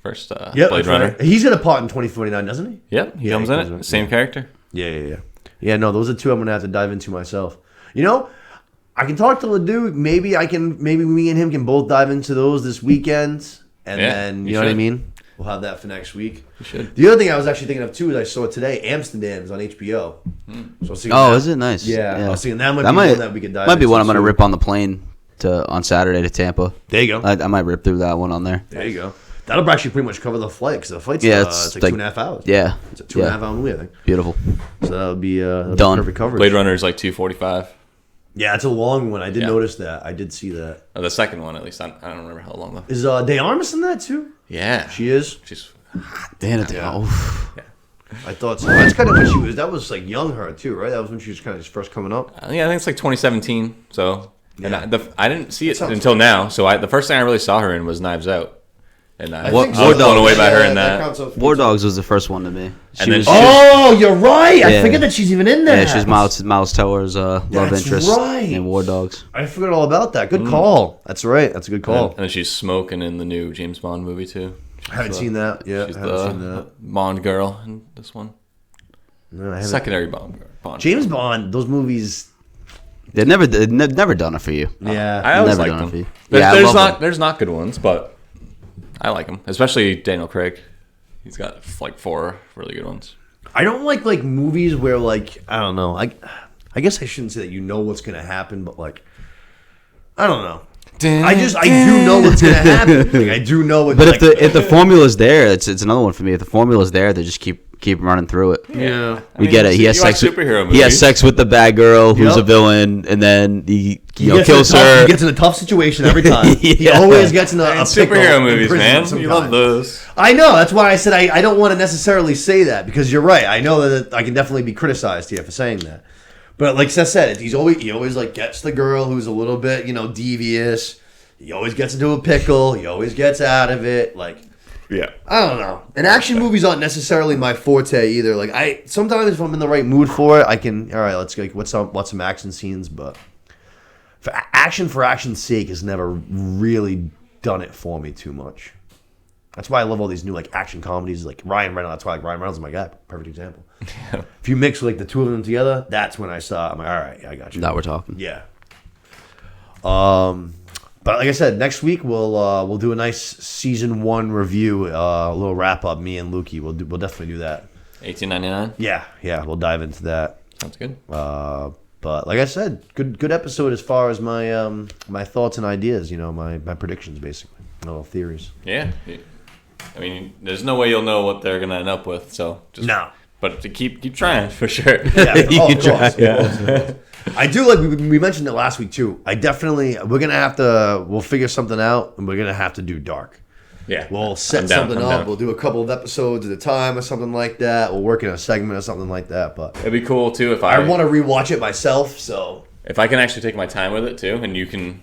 Yep, Blade that's Runner. right. He's got a part in 2049, doesn't he? Yep, he Yeah, comes he in comes it. in, Same character. Yeah. Yeah, no, those are two I'm gonna have to dive into myself. You know, I can talk to the dude. Maybe me and him can both dive into those this weekend, and Yeah, then you you know what I should. mean. We'll have that for next week. You should. The other thing I was actually thinking of too is I saw today Amsterdam is on HBO. So I was thinking Oh, that- is it nice? Yeah, I was thinking that might That be might- one that we could dive Might be into one I'm gonna soon. rip on the plane on Saturday to Tampa. There you go. I might rip through that one on there. There you go. That'll actually pretty much cover the flight because the flight's Yeah, it's like 2.5 hours. Yeah, It's a 2.5 hour movie, I think. Beautiful. So that'll be Done. perfect coverage. Blade Runner is like 2:45. Yeah, it's a long one. I did Yeah. notice that. I did see that. The second one, at least. I don't remember how long though. Is De Armas in that too? Yeah, She is. she's Damn it. Yeah. Oof. I thought so. That's kind of when she was. That was like young her too, right? That was when she was kind of just first coming up. yeah, I think it's like 2017. So, and Yeah. I didn't see it sounds until now. So the first thing I really saw her in was Knives Out, and I What- was War blown away Dogs. by her in that. War Dogs was the first one to me. And then she- Oh, you're right. I Yeah. forget that she's even in there. Yeah, she's Miles Teller's love That's interest right. in War Dogs. I forgot all about that. Good call. That's right. That's a good call. And then she's smoking in the new James Bond movie too. I haven't seen that. Yeah, She's I haven't seen that. the Bond girl in this one. No, I haven't. Secondary Bond. James Bond. Those movies. They've never done it for you. Yeah. I always Never like done it them. for you. Yeah, I love them. There's not good ones, but I like them, especially Daniel Craig. He's got like 4 really good ones. I don't like movies where like I don't know. I guess I shouldn't say that you know what's gonna happen, but like I don't know. I do know what's gonna happen. Like, I do know what. But like, if the formula's there, it's another one for me. If the formula's there, they just keep running through it. yeah. I We mean, get it. He has you watch sex. With, superhero he has movies. sex with the bad girl who's Yep. a villain, and then he Gets kills in a tough- her. He gets in a tough situation every time. He Yeah. always gets in a pickle Superhero in movies, prison man. of some You love kind. those. I know. That's why I said I don't want to necessarily say that because you're right. I know that I can definitely be criticized here for saying that. But like Seth said, he always like gets the girl who's a little bit devious. He always gets into a pickle. He always gets out of it. Like Yeah. I don't know. And action movies aren't necessarily my forte either. Like sometimes if I'm in the right mood for it, I can. All right, let's go. What's some action scenes? But for action's sake has never really done it for me too much. That's why I love all these new like action comedies, like Ryan Reynolds. That's why like Ryan Reynolds is my guy. Perfect example. If you mix like the two of them together, that's when I saw. I'm like, all right, I got you. Now we're talking. Yeah. But like I said, next week we'll do a nice season 1 review, a little wrap up. Me and Lukey, we'll definitely do that. $18.99. Yeah, we'll dive into that. Sounds good. But like I said, good episode as far as my my thoughts and ideas. You know, my predictions basically, little theories. Yeah. I mean, there's no way you'll know what they're gonna end up with. So just No. But to keep trying for sure. Yeah, You can try. of course. I do like we mentioned it last week too. We're gonna have to. We'll figure something out, and we're gonna have to do dark. Yeah. We'll set I'm down, something I'm up. down. We'll do a couple of episodes at a time or something like that. We'll work in a segment or something like that. But It'd be cool too if I want to rewatch it myself. So if I can actually take my time with it too, and you can.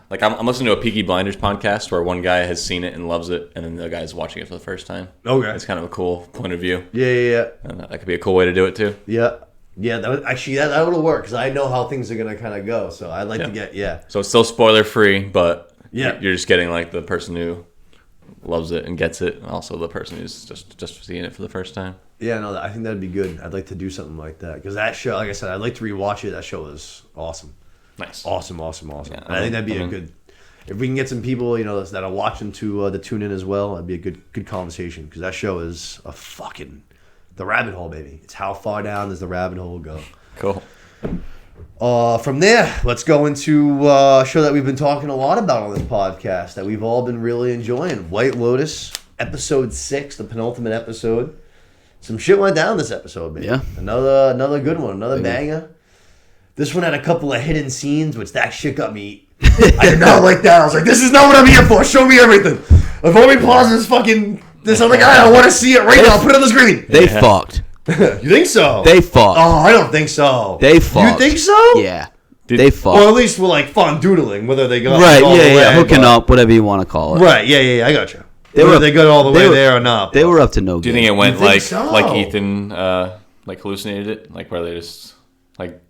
Like I'm listening to a Peaky Blinders podcast where one guy has seen it and loves it, and then the guy is watching it for the first time. Okay. It's kind of a cool point of view. yeah. And that could be a cool way to do it too. Yeah. That would, actually that would work because I know how things are gonna kind of go. So I'd like to get So it's still spoiler free, but Yeah. you're just getting like the person who loves it and gets it, and also the person who's just seeing it for the first time. Yeah, no, I think that'd be good. I'd like to do something like that because that show, like I said, I'd like to rewatch it. That show was awesome. Nice. Awesome. Yeah, And I think that'd be a good. If we can get some people, that are watching to tune in as well, that'd be a good conversation because that show is a fucking the rabbit hole, baby. It's how far down does the rabbit hole go? Cool. From there, let's go into a show that we've been talking a lot about on this podcast that we've all been really enjoying. White Lotus, episode 6, the penultimate episode. Some shit went down this episode, man. Yeah. Another good one, another banger. This one had a couple of hidden scenes, which that shit got me. I did not like that. I was like, this is not what I'm here for. Show me everything. If only pause this other guy, I want to see it right now. Put it on the screen. They fucked. You think so? They fucked. Oh, I don't think so. They fucked. You think so? Yeah. They fucked. Or at least we're like fun doodling, whether they got Right, all the way, yeah, hooking but- up, whatever you want to call it. Right, yeah, I got you. They Whether were- they got all the they way were- there or not. They were up to no good. Do you think it went think like so? like Ethan like hallucinated it, like where they just like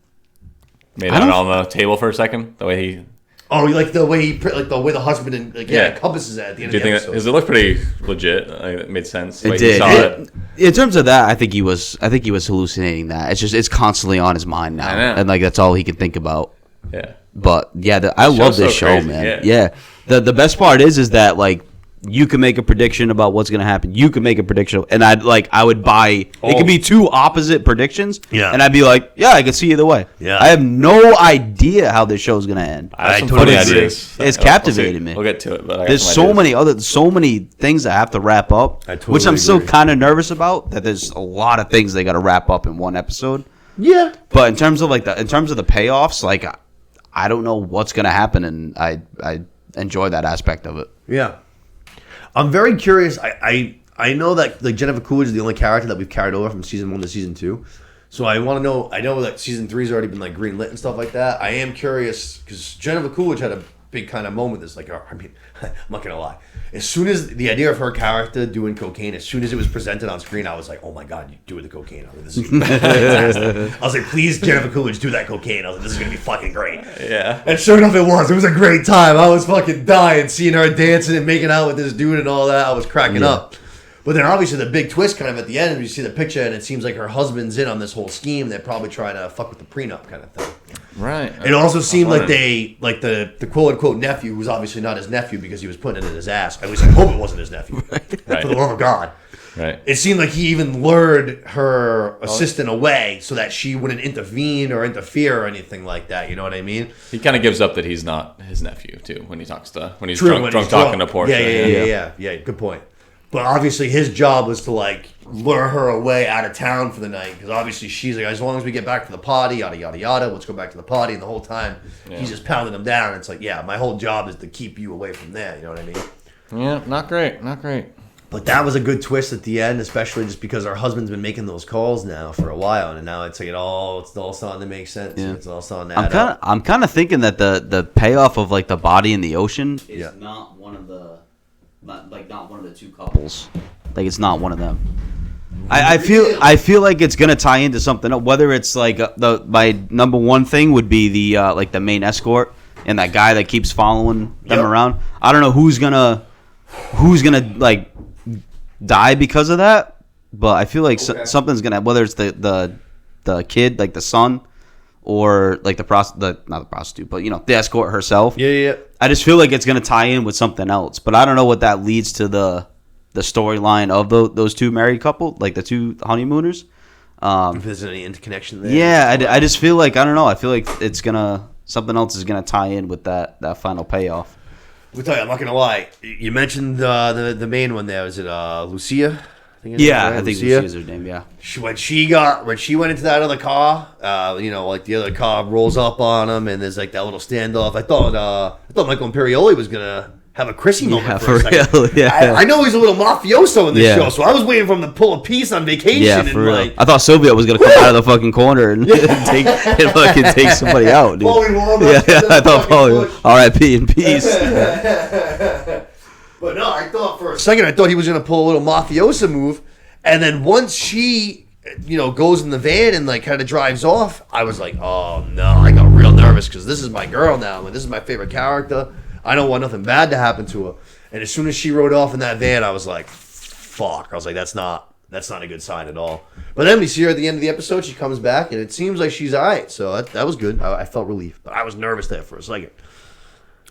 made I it don't- on the table for a second? The way he. Oh, you like the way the way the husband and Yeah. encompasses it at the end Do of you the think episode. because it looked pretty legit? Like, it made sense. the way It he did. saw it. In terms of that, I think he was hallucinating that. It's constantly on his mind now, I know. and like that's all he can think about. Yeah. But yeah, I love show's this so show, crazy, man. yeah. The best part is that like you can make a prediction about what's gonna happen. You can make a prediction, and I would buy. It could be two opposite predictions, Yeah. and I'd be like, yeah, I could see either way. Yeah. I have no idea how this show's gonna end. I have some totally funny agree. ideas. It's We'll captivating see. me. We'll get to it, but I got There's some ideas. so many things that have to wrap up, I totally which I'm still agree. kind of nervous about. That there's a lot of things they got to wrap up in one episode. Yeah. But in terms of the payoffs, like I don't know what's gonna happen, and I enjoy that aspect of it. Yeah. I'm very curious. I know that like Jennifer Coolidge is the only character that we've carried over from season 1 to season 2. So I want to know. I know that season 3's already been like green lit and stuff like that. I am curious because Jennifer Coolidge had a big kind of moment. This like, I mean, I'm not gonna lie. As soon as the idea of her character doing cocaine, as soon as it was presented on screen, I was like, oh my god, you do the cocaine. I was like, this is fantastic. I was like, please, Jennifer Coolidge, do that cocaine. I was like, this is gonna be fucking great. Yeah. And sure enough, it was. It was a great time. I was fucking dying seeing her dancing and making out with this dude and all that. I was cracking up. But then obviously the big twist kind of at the end, you see the picture and it seems like her husband's in on this whole scheme. They're probably trying to fuck with the prenup kind of thing. Right. It also seemed like wondering. the quote unquote nephew, who's obviously not his nephew because he was putting it in his ass. At least I hope it wasn't his nephew. Right. For the love of God. Right. It seemed like he even lured her assistant away so that she wouldn't intervene or interfere or anything like that. You know what I mean? He kind of gives up that he's not his nephew too when he talks to when he's True, drunk, when drunk he's talking drunk. to Portia. Yeah. Good point. But obviously his job was to like lure her away out of town for the night because obviously she's like, as long as we get back to the party, yada yada yada, let's go back to the party. And the whole time he's just pounding them down. It's like, yeah, my whole job is to keep you away from there. You know what I mean? Yeah, not great. Not great. But that was a good twist at the end, especially just because her husband's been making those calls now for a while, and now it's like it's all starting to make sense. Yeah. It's all starting to add up. I'm kind of thinking that the payoff of like the body in the ocean is Yeah. not one of the two couples. Like it's not one of them. I feel like it's gonna tie into something else. Whether it's like my number one thing would be the like the main escort and that guy that keeps following them Yep. around. I don't know who's gonna who's gonna like die because of that. But I feel like something's gonna, whether it's the kid, like the son, or like not the prostitute, but the escort herself. Yeah. I just feel like it's gonna tie in with something else, but I don't know what that leads to the storyline of those two married couple, like the two honeymooners. If there's any interconnection there. Yeah, I just feel like, I don't know. I feel like something else is gonna tie in with that final payoff. We'll tell you, I'm not gonna lie. You mentioned the main one there. Was it Lucia? I think Lucia's her name. Yeah. When she went into that other car, like the other car rolls up on him, and there's like that little standoff. I thought Michael Imperioli was gonna have a Chrissy moment for a second. Real, yeah. I know he's a little mafioso in this show, so I was waiting for him to pull a piece on vacation. Yeah, and for real. like, I thought Sylvia was gonna come out of the fucking corner and take somebody out, dude. I thought Paulie. R.I.P. in peace. But no, I thought for a second he was gonna pull a little mafiosa move, and then once she, goes in the van and like kind of drives off, I was like, oh no, I got real nervous because this is my girl now, and this is my favorite character. I don't want nothing bad to happen to her. And as soon as she rode off in that van, I was like, fuck. I was like, that's not a good sign at all. But then we see her at the end of the episode. She comes back, and it seems like she's all right. So that was good. I felt relief. But I was nervous there for a second.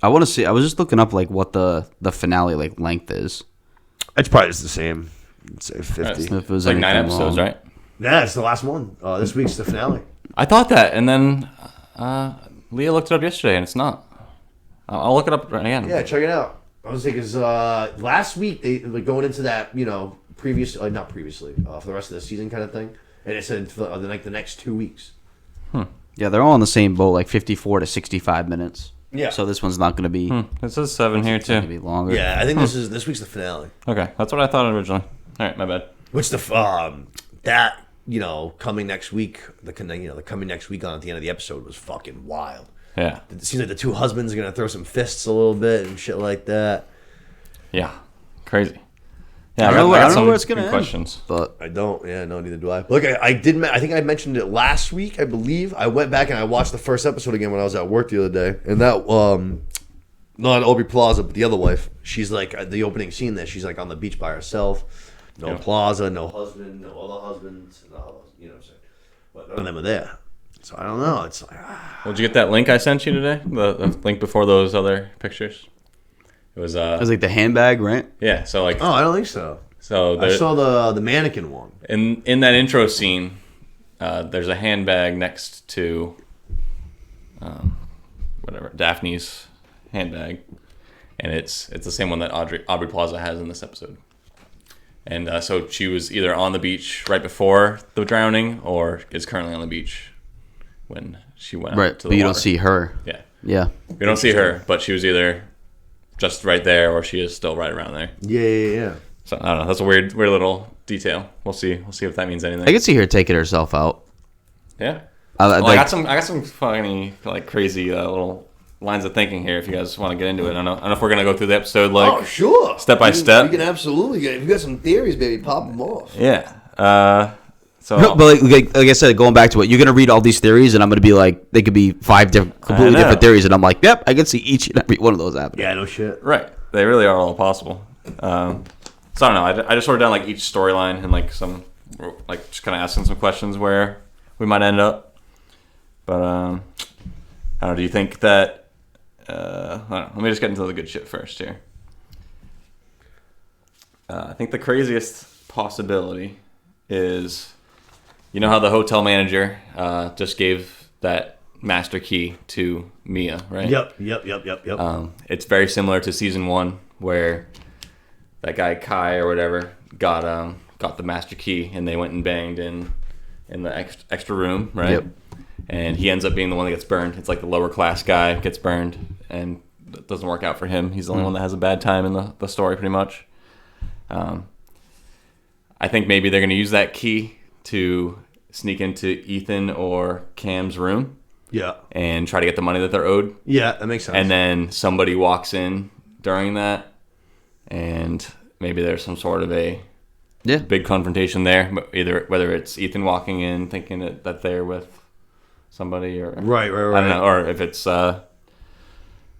I want to see. I was just looking up like what the finale like length is. It's probably just the same. I'd say 50. If it was It's like 9 episodes, right? Yeah, it's the last one. This week's the finale. I thought that, and then Leah looked it up yesterday, and it's not. I'll look it up again. Yeah, check it out. I was thinking, because last week, they were going into that, not previously, for the rest of the season kind of thing. And it said for the next 2 weeks. Yeah, they're all in the same boat, like 54 to 65 minutes. Yeah. So this one's not going to be. It says 7 here, It's going to too. be longer. Yeah, I think this week's the finale. Okay, that's what I thought originally. All right, my bad. Which coming next week, the coming next week on at the end of the episode was fucking wild. Yeah. It seems like the two husbands are gonna throw some fists a little bit and shit like that. Yeah. Crazy. Yeah, I don't know some where it's going to good end. questions. But I don't. Yeah, no, neither do I. Look, I did. I think I mentioned it last week. I believe I went back and I watched the first episode again when I was at work the other day, and that not Aubrey Plaza, but the other wife. She's like the opening scene there. She's like on the beach by herself. No Plaza, no husband, no other husbands. No, what I'm saying. But none of them are there. So I don't know. It's like, Did you get that link I sent you today? The link before those other pictures? It was like the handbag, right? yeah, so like oh, I don't think so. so I saw the mannequin one. in that intro scene, there's a handbag next to Daphne's handbag, and it's the same one that Aubrey Plaza has in this episode. And so she was either on the beach right before the drowning or is currently on the beach when she went Right, out to the but you water. don't see her. Yeah. Yeah. We don't see her, but she was either just right there or she is still right around there. Yeah. So I don't know. That's a weird little detail. We'll see if that means anything. I could see her taking herself out. Yeah. I I got some funny, like crazy little lines of thinking here. If you guys want to get into it, I don't know if we're gonna go through the episode like sure. step by step. We can absolutely get. If you got some theories, baby, pop them off. Yeah. So No, but like I said, going back to it, you're gonna read all these theories, and I'm gonna be like, they could be 5 completely know. different theories, and I'm like, yep, I can see each and every one of those happening. Yeah, no shit. right, they really are all possible. So I don't know. I just wrote down like each storyline and like some like just kind of asking some questions where we might end up. But I don't know. Do you think that? I don't know. Let me just get into the good shit first here. I think the craziest possibility is, you know how the hotel manager just gave that master key to Mia, right? Yep. It's very similar to season 1 where that guy Kai or whatever got the master key and they went and banged in the extra room, right? Yep. And he ends up being the one that gets burned. It's like the lower class guy gets burned, and it doesn't work out for him. He's the only one that has a bad time in the story, pretty much. I think maybe they're going to use that key to sneak into Ethan or Cam's room Yeah. and try to get the money that they're owed. Yeah, that makes sense. And then somebody walks in during that, and maybe there's some sort of a big confrontation there. Either whether it's Ethan walking in thinking that they're with somebody, or Right. I don't know, or if it's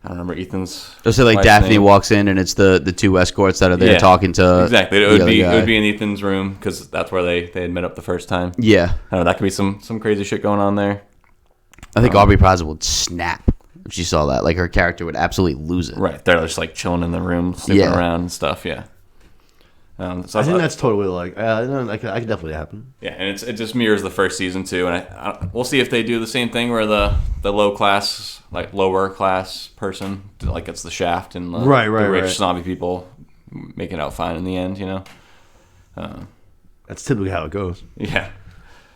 I don't remember Ethan's. Just say like wife's Daphne name. walks in and it's the two escorts that are there talking to exactly. It the would other be guy. in Ethan's room because that's where they had met up the first time. Yeah, I don't know. That could be some crazy shit going on there. I think Aubrey Plaza would snap if she saw that. Like her character would absolutely lose it. Right, they're just like chilling in the room, snooping Yeah. around and stuff. Yeah. So I think that's totally like I could definitely happen. yeah, and it just mirrors the first season too, and we'll see if they do the same thing where the lower class person like gets the shaft and the rich snobby people make it out fine in the end. You know. That's typically how it goes. Yeah.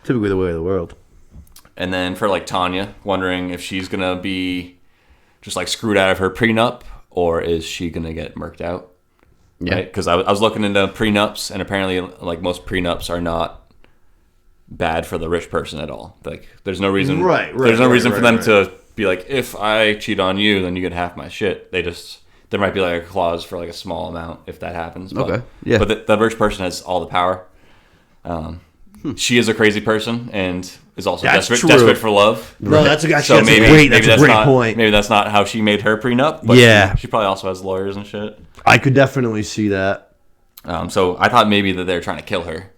Typically the way of the world. And then for like Tanya, wondering if she's gonna be just like screwed out of her prenup, or is she gonna get murked out? Yeah. Right? Because I was looking into prenups, and apparently, like most prenups are not bad for the rich person at all. Like, there's no reason. There's no reason for them to be like, if I cheat on you, then you get half my shit. There might be like a clause for like a small amount if that happens. But, Okay. Yeah. But the rich person has all the power. She is a crazy person and is also That's desperate true. for love. No, that's a So that's maybe a great, maybe that's a great not, point. Maybe that's not how she made her prenup. But Yeah. she probably also has lawyers and shit. I could definitely see that. So I thought maybe that they're trying to kill her,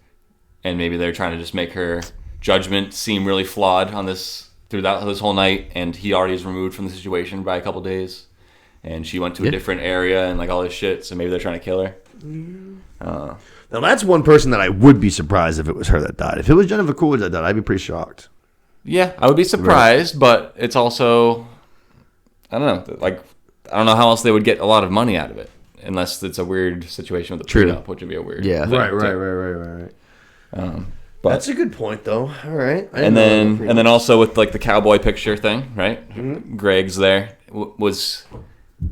and maybe they're trying to just make her judgment seem really flawed on this throughout this whole night. And he already is removed from the situation by a couple days, and she went to a different area and like all this shit. So maybe they're trying to kill her. Now that's one person that I would be surprised if it was her that died. If it was Jennifer Coolidge that died, I'd be pretty shocked. Yeah, I would be surprised, but it's also I don't know. Like I don't know how else they would get a lot of money out of it. Unless it's a weird situation with the prenup, which would be a weird thing. Right. But That's a good point, though. All right. and then also with like the cowboy picture thing, right? Mm-hmm. Greg's there. Was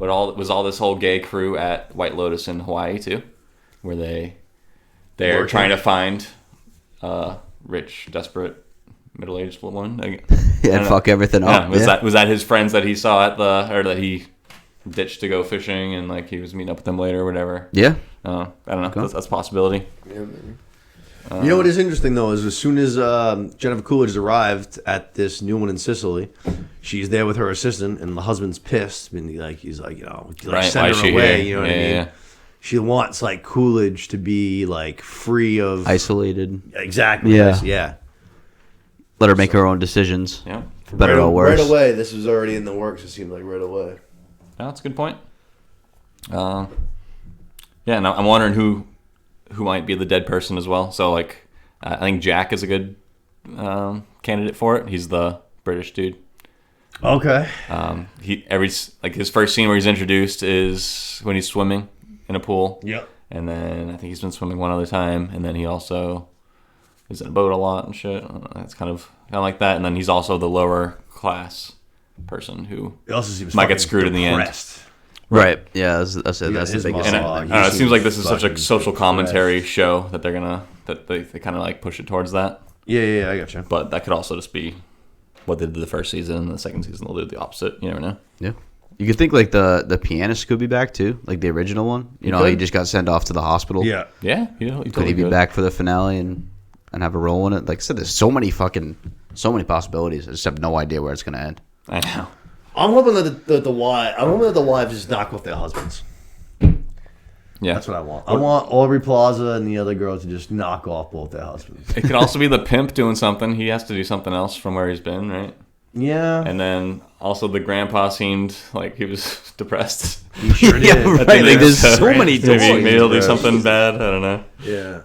all this whole gay crew at White Lotus in Hawaii too, where they're trying to find rich, desperate, middle-aged woman. Yeah, fuck everything up. Was that his friends that he saw that he ditched to go fishing and like he was meeting up with them later or whatever? Yeah. I don't know. That's a possibility. Yeah, maybe. You know what is interesting though is as soon as Jennifer Coolidge arrived at this new one in Sicily, she's there with her assistant, and the husband's pissed. I mean, he's like, Right, send why is her she away. here? You know what I mean? Yeah. She wants like Coolidge to be like free of Isolated. Exactly. Yeah. Yeah. Let her make her own decisions. Yeah. For better or worse. Right away, this was already in the works. It seemed like right away. That's a good point. Yeah, and I'm wondering who might be the dead person as well. So like, I think Jack is a good candidate for it. He's the British dude. Okay. His first scene where he's introduced is when he's swimming in a pool. Yep. And then I think he's been swimming one other time, and then he also is in a boat a lot and shit. It's kind of like that. And then he's also the lower class person who It also seems might get fucking screwed in the end. depressed. Right. Yeah, that's the his biggest monologue. And thing. I don't know, it seems like this is such a fucking social commentary depressed. show that they kind of like push it towards that. Yeah, I got you. But that could also just be what they did the first season, and the second season they'll do the opposite. You never know. Yeah. You could think like the pianist could be back too, like the original one. You know, he just got sent off to the hospital. Yeah. Yeah, he Could totally he be could. back for the finale and have a role in it? Like I said, there's so many possibilities. I just have no idea where it's gonna end. I know. I'm hoping that the wives just knock off their husbands. Yeah, That's what I want. I want Aubrey Plaza and the other girl to just knock off both their husbands. It could also be the pimp doing something. He has to do something else from where he's been, right? Yeah. And then also the grandpa seemed like he was depressed. He sure Yeah, did. right. Maybe Like, there's so so many maybe toys. he'll do something bad. I don't know. Yeah.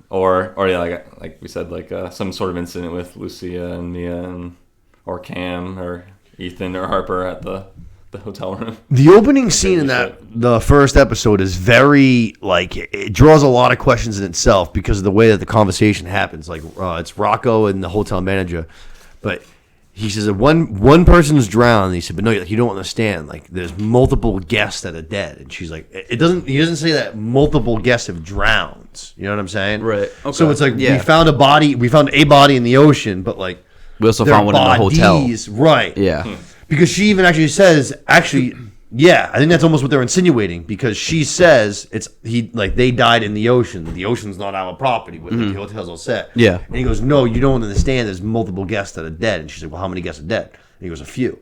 Or yeah, like we said, like some sort of incident with Lucia and Mia, or Cam or Ethan or Harper at the hotel room. The opening scene in the first episode is very, like, it draws a lot of questions in itself because of the way that the conversation happens. Like, it's Rocco and the hotel manager, but he says that one person's drowned. And he said, but no, you don't understand. Like, there's multiple guests that are dead. And she's like, he doesn't say that multiple guests have drowned. You know what I'm saying? Right. So Okay. it's like Yeah. we found a body in the ocean, but like We also there found are one in the hotel. bodies, right? Yeah. Because she even actually says, yeah, I think that's almost what they're insinuating. Because she says they died in the ocean. The ocean's not our property. With the hotel's all set. Yeah. And he goes, no, you don't understand. There's multiple guests that are dead. And she's like, well, how many guests are dead? And he goes, a few.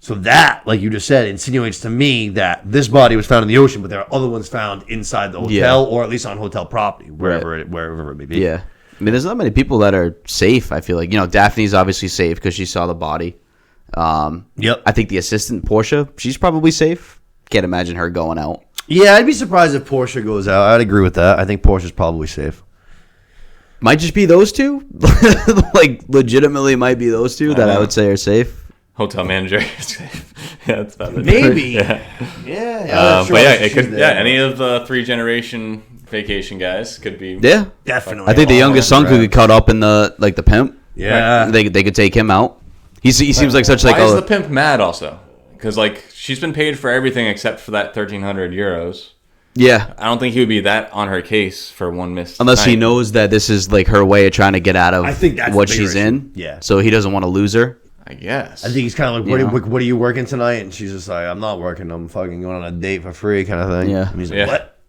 So that, like you just said, insinuates to me that this body was found in the ocean, but there are other ones found inside the hotel or at least on hotel property, wherever it may be. Yeah. I mean, there's not many people that are safe, I feel like. Daphne's obviously safe because she saw the body. Yep. I think the assistant, Portia, she's probably safe. Can't imagine her going out. Yeah, I'd be surprised if Portia goes out. I'd agree with that. I think Portia's probably safe. Might just be those two. Like, legitimately might be those two that I would say are safe. Hotel manager is safe. Yeah, that's about it. Maybe. Yeah. Sure. But yeah, it could. Yeah, any of the 3-generation vacation guys could be. Yeah. Definitely. I think the youngest son could get caught up in the pimp. Yeah. They could take him out. He seems like such Why like is the pimp mad also? Because like she's been paid for everything except for that 1,300 euros. Yeah. I don't think he would be that on her case for one missed Unless night. he knows that this is like her way of trying to get out of I think that's what the bigger she's issue. in. Yeah. So he doesn't want to lose her. I guess. I think he's kind of like, what are you working tonight? And she's just like, I'm not working. I'm fucking going on a date for free kind of thing. Yeah. And he's like, Yeah. what?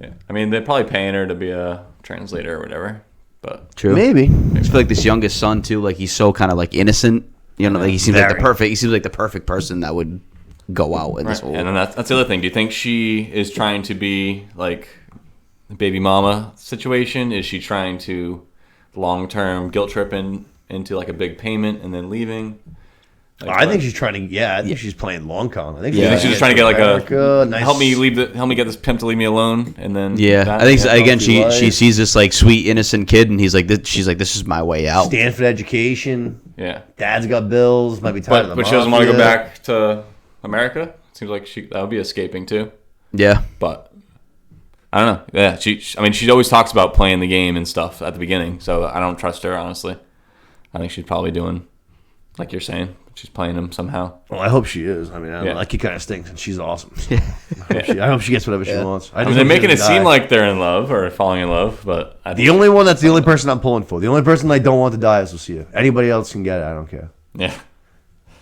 Yeah. I mean, they're probably paying her to be a translator or whatever. But True. Maybe. I just feel like this youngest son too, like he's so kind of like innocent. Like he seems like Very. he seems like the perfect person that would go out in this whole. And then that's the other thing. Do you think she is trying to be like a baby mama situation? Is she trying to long-term guilt trip into like a big payment and then leaving? Like, I think she's trying to. I think she's playing long con. I think You think she's just trying to get like a nice, help me get this pimp to leave me alone, and then I think again she life. sees this like sweet innocent kid, and she's like this is my way out. Stanford education. Yeah, Dad's got bills. Might be tired of the but she doesn't want to go mafia. back to America. Seems like that would be escaping too. Yeah, But I don't know. Yeah, she always talks about playing the game and stuff at the beginning, so I don't trust her honestly. I think she's probably doing like you're saying. She's playing him somehow. Well, I hope she is. I mean, I don't know, like he kind of stinks, and she's awesome. So I hope she gets whatever she wants. I mean, they're making it seem like they're in love or falling in love, but I think the only one that's the only person I'm pulling for. The only person I don't want to die is Lucia. Anybody else can get it. I don't care. yeah.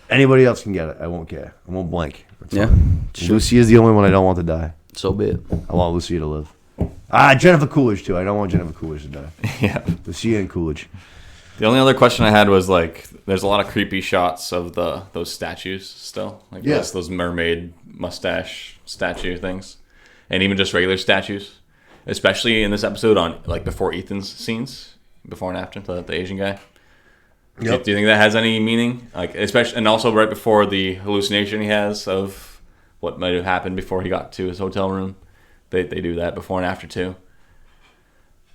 Anybody else can get it. I won't care. I won't blink. It's Yeah. fine. Lucia is the only one I don't want to die. so be it. I want Lucia to live. Jennifer Coolidge too. I don't want Jennifer Coolidge to die. Yeah. Lucia and Coolidge. The only other question I had was like, there's a lot of creepy shots of those statues still, like those mermaid mustache statue things, and even just regular statues, especially in this episode on like before Ethan's scenes, before and after the Asian guy. Yep. Do you think that has any meaning? Like, especially, and also right before the hallucination he has of what might have happened before he got to his hotel room, they do that before and after too.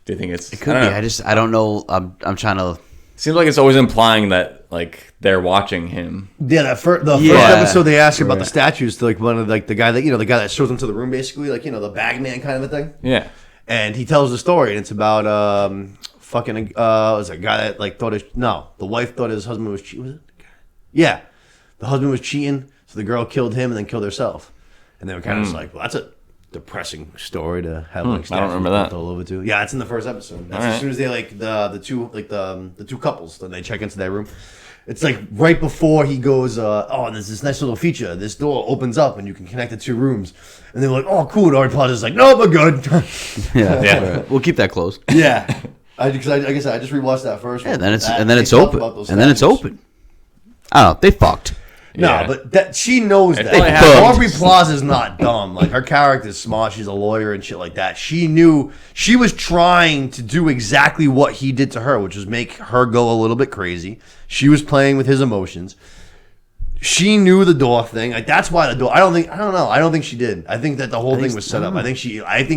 Do you think it Could be. I don't know. I'm trying to. Seems like it's always implying that like they're watching him. Yeah, the first episode they asked you about the statues to like one of like the guy that shows into the room basically, like the bag man kind of a thing. Yeah. And he tells the story, and it's about was a guy that like the wife thought his husband was cheating. Was it? Yeah, the husband was cheating, so the girl killed him and then killed herself. And they were kind of just like, well, that's a depressing story to have like I don't remember that. all over to. Yeah, it's in the first episode. That's All as right. soon as they like the two couples, then they check into their room. It's like right before he goes, and there's this nice little feature. This door opens up and you can connect the two rooms. And they're like, oh, cool. And Ari Plaza's like, no, we're good. Yeah. We'll keep that closed. Yeah. Like I said, I just rewatched that first one. And then it's They talked open. about those And then it's statues. open. I don't know. They fucked. No, Yeah. but that she knows that. probably Like, happened. Aubrey Plaza's not dumb. Like her character's smart. She's a lawyer and shit like that. She knew she was trying to do exactly what he did to her, which was make her go a little bit crazy. She was playing with his emotions. She knew the door thing. Like that's why the door. I don't know. I don't think she did. I think that the whole thing was set up. I think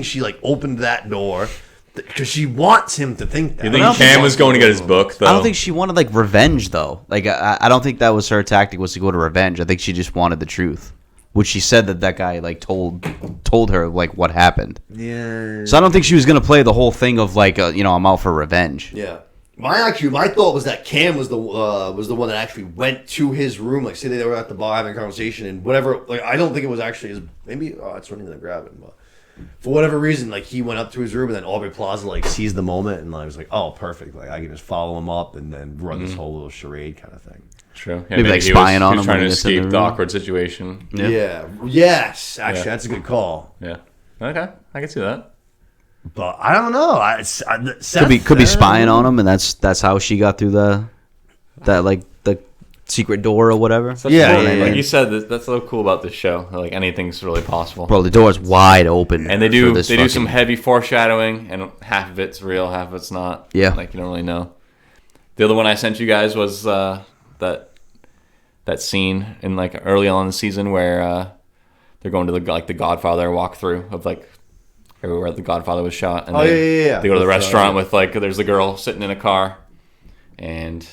she like opened that door because she wants him to think that. You think Cam was going to get his book though? I don't think she wanted like revenge though. Like I don't think that was her tactic was to go to revenge. I think she just wanted the truth, which she said that guy like told her like what happened. Yeah. So I don't think she was gonna play the whole thing of like I'm out for revenge. Yeah. My thought was that Cam was the one that actually went to his room. Like, say they were at the bar having a conversation and whatever. Like, I don't think it was actually his. Maybe it's running to grab him, but for whatever reason, like he went up to his room and then Aubrey Plaza like sees the moment and like was like, oh, perfect. Like I can just follow him up and then run this whole little charade kind of thing. True. Yeah, Maybe like he spying on he was him trying when to he gets in the escape the room. awkward situation. Yeah. Yes. Actually, Yeah. that's a good call. Yeah. Okay, I can see that. But I don't know. Could be spying on him, and that's how she got through the secret door or whatever. Like you said, that's so cool about this show. Like anything's really possible. Bro, the door is wide open. And they do some heavy foreshadowing, and half of it's real, half of it's not. Yeah. Like you don't really know. The other one I sent you guys was that scene in like early on in the season where they're going to the Godfather walkthrough of like everywhere the Godfather was shot. And They go to the restaurant with like there's the girl sitting in a car, and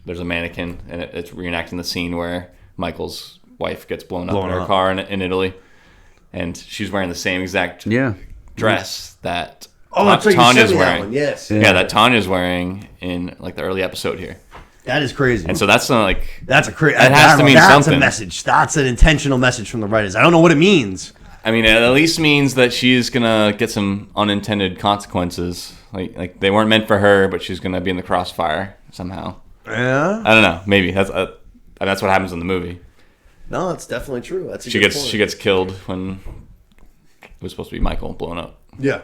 there's a mannequin, and it's reenacting the scene where Michael's wife gets blown up in her car in Italy, and she's wearing the same exact dress that Tanya's wearing. Yes. Yeah, that Tanya's wearing in like the early episode here. That is crazy. And so that's like that's a crazy. That has to mean something. That's a message. That's an intentional message from the writers. I don't know what it means. I mean, it at least means that she's gonna get some unintended consequences. Like they weren't meant for her, but she's gonna be in the crossfire somehow. Yeah. I don't know. Maybe that's what happens in the movie. No, that's definitely true. That's she gets killed when it was supposed to be Michael blown up. Yeah.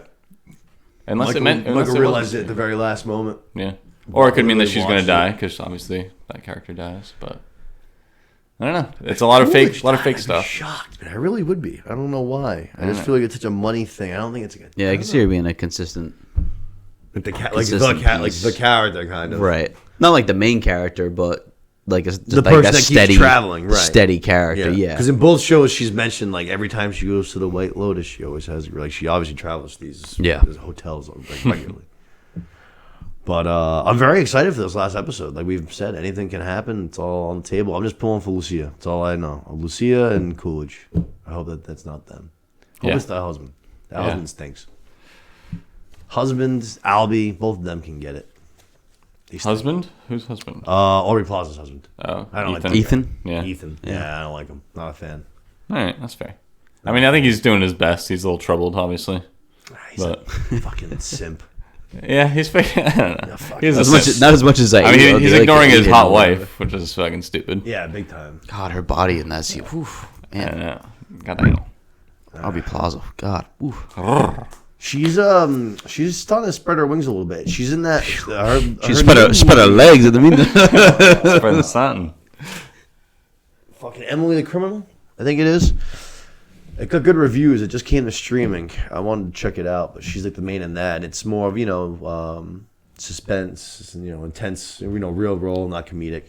Unless Michael realized it at the very last moment. Yeah. Or it could mean that she's going to die because obviously that character dies. But I don't know. It's a lot of fake stuff. I'd be shocked, man. I really would be. I don't know why. I just feel like it's such a money thing. I don't think it's a good. Yeah, I can see her being a consistent. Like the character kind of. Right. Not like the main character, but like the person that keeps traveling, right? Steady character, yeah. Because in both shows, she's mentioned like every time she goes to the White Lotus, she always has like she obviously travels to these hotels like regularly. But I'm very excited for this last episode. Like we've said, anything can happen. It's all on the table. I'm just pulling for Lucia. That's all I know. Lucia and Coolidge. I hope that's not them. I hope it's the husband. The husband stinks. Husbands, Albie, both of them can get it. Husband? Who's husband? Aubrey Plaza's husband. Oh, I don't Ethan. like Ethan? Yeah. Ethan. Yeah, I don't like him. Not a fan. All right, that's fair. I mean, I think he's doing his best. He's a little troubled, obviously. He's a fucking simp. Yeah, he's fake. I don't know. He's not as much as I mean, he's ignoring his hot wife, which is fucking stupid. Yeah, big time. God, her body in that scene. Oof, man. I don't know. God damn. Aubrey Plaza. God. Oof. She's starting to spread her wings a little bit. She's in that. She spread her legs at the meantime. Spread the satin. Fucking Emily the Criminal, I think it is. It got good reviews. It just came to streaming. I wanted to check it out, but she's like the main in that. And it's more of suspense, intense, real role, not comedic.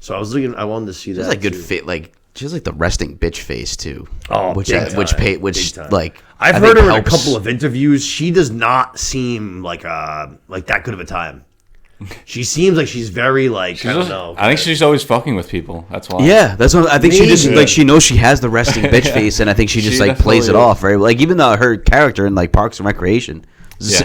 So I wanted to see that. She's like good fit, like. She has like the resting bitch face too. Oh, which big time. like I've heard her in a couple of interviews. She does not seem like that good of a time. She seems like she's very like I don't know. I think she's always fucking with people. That's why. Yeah, that's what I think. Maybe. She just like she knows she has the resting bitch face, and I think she just like plays it off, right? Like even though her character in like Parks and Recreation.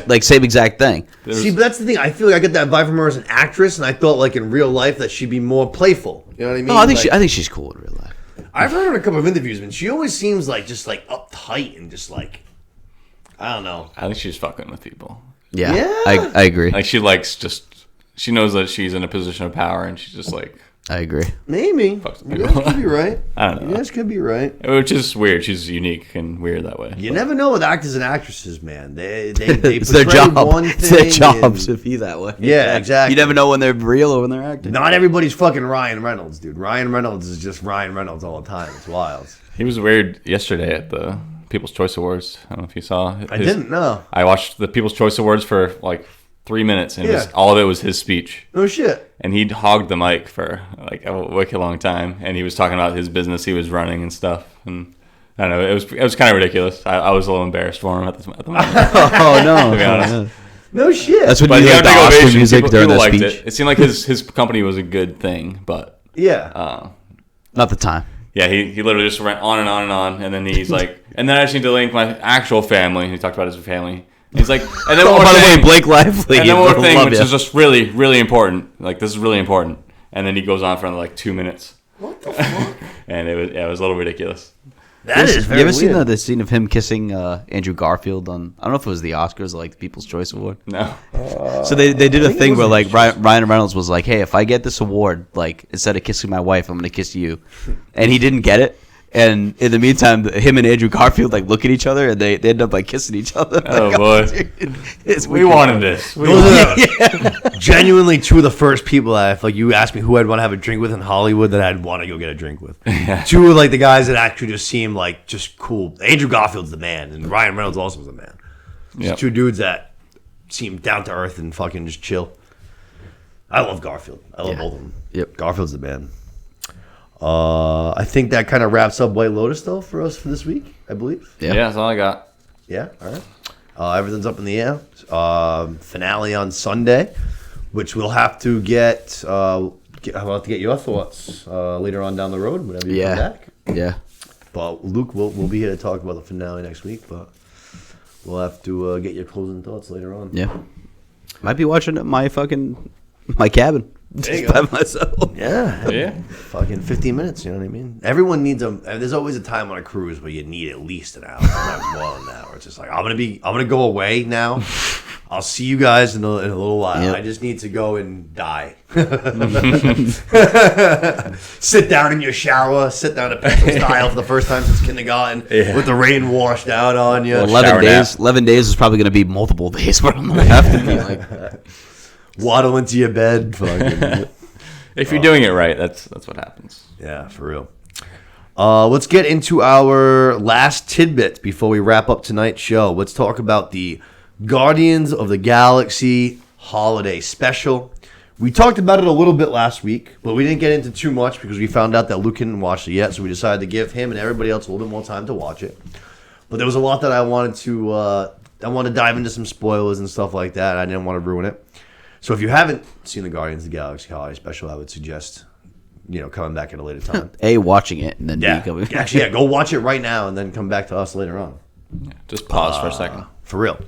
Like same exact thing. See, but that's the thing. I feel like I get that vibe from her as an actress, and I thought like in real life that she'd be more playful. You know what I mean? No, I think she's cool in real life. I've heard her in a couple of interviews, and she always seems like just like uptight and just like I don't know. I think she's fucking with people. Yeah. I agree. Like she knows that she's in a position of power, and she's just like. I agree. Maybe. You guys could be right. I don't know. You guys could be right. Which is weird. She's unique and weird that way. You never know with actors and actresses, man. They it's their job. It's their job to be that way. Yeah, exactly. You never know when they're real or when they're acting. Not everybody's fucking Ryan Reynolds, dude. Ryan Reynolds is just Ryan Reynolds all the time. It's wild. He was weird yesterday at the People's Choice Awards. I don't know if you saw. I didn't know. I watched the People's Choice Awards for like 3 minutes, and all of it was his speech. No shit. And he hogged the mic for like a wicked long time, and he was talking about his business he was running and stuff. And I don't know, it was kind of ridiculous. I was a little embarrassed for him at the moment. Oh no! To be honest. No shit. That's when you heard the Oscar music during that speech. It seemed like his company was a good thing, but not the time. Yeah, he literally just went on and on and on, and then he's like, and then I just need to link my actual family. And he talked about his family. He's like, and then by the way, Blake Lively. And then one more thing, which is just really, really important. Like, this is really important. And then he goes on for like 2 minutes. What the fuck? And it was a little ridiculous. That is very You ever weird. seen the scene of him kissing Andrew Garfield on, I don't know if it was the Oscars or like the People's Choice Award? No. So they did a thing where like Ryan Reynolds was like, hey, if I get this award, like instead of kissing my wife, I'm going to kiss you. And he didn't get it. And in the meantime, him and Andrew Garfield like look at each other, and they end up like kissing each other. Oh, Like, boy. it's We wanted this. Genuinely two of the first people that if like you asked me who I'd want to have a drink with in Hollywood that I'd want to go get a drink with. Two of like the guys that actually just seem like just cool. Andrew Garfield's the man, and Ryan Reynolds also is the man. Just Yep. two dudes that seem down to earth and fucking just chill. I love Garfield. I love both of them. Yep. Garfield's the man. I think that kind of wraps up White Lotus though for us for this week, I believe. Yeah. Yeah, that's all I got. Yeah, all right. Everything's up in the air. Finale on Sunday, which we'll have to get. I'll have to get your thoughts later on down the road whenever you come back. Yeah. But Luke, we'll be here to talk about the finale next week. But we'll have to get your closing thoughts later on. Yeah. Might be watching at my cabin. There you Just go. by myself. Yeah, Yeah. fucking 15 minutes. You know what I mean? Everyone needs there's always a time on a cruise where you need at least an hour, sometimes more than an hour. It's just like I'm gonna go away now. I'll see you guys in a little while. Yep. I just need to go and die. Sit down in your shower. Sit down at pencil style for the first time since kindergarten with the rain washed out on you. Well, 11 Shower days. nap. 11 days is probably going to be multiple days where I'm going to have to be like. Waddle into your bed. Fucking. If you're doing it right, that's what happens. Yeah, for real. Let's get into our last tidbit before we wrap up tonight's show. Let's talk about the Guardians of the Galaxy holiday special. We talked about it a little bit last week, but we didn't get into too much because we found out that Luke hadn't watched it yet, so we decided to give him and everybody else a little bit more time to watch it. But there was a lot that I wanted to dive into some spoilers and stuff like that. I didn't want to ruin it. So if you haven't seen the Guardians of the Galaxy holiday special, I would suggest coming back at a later time. A, watching it, and then B, coming. Actually, go watch it right now and then come back to us later on. Just pause for a second. For real.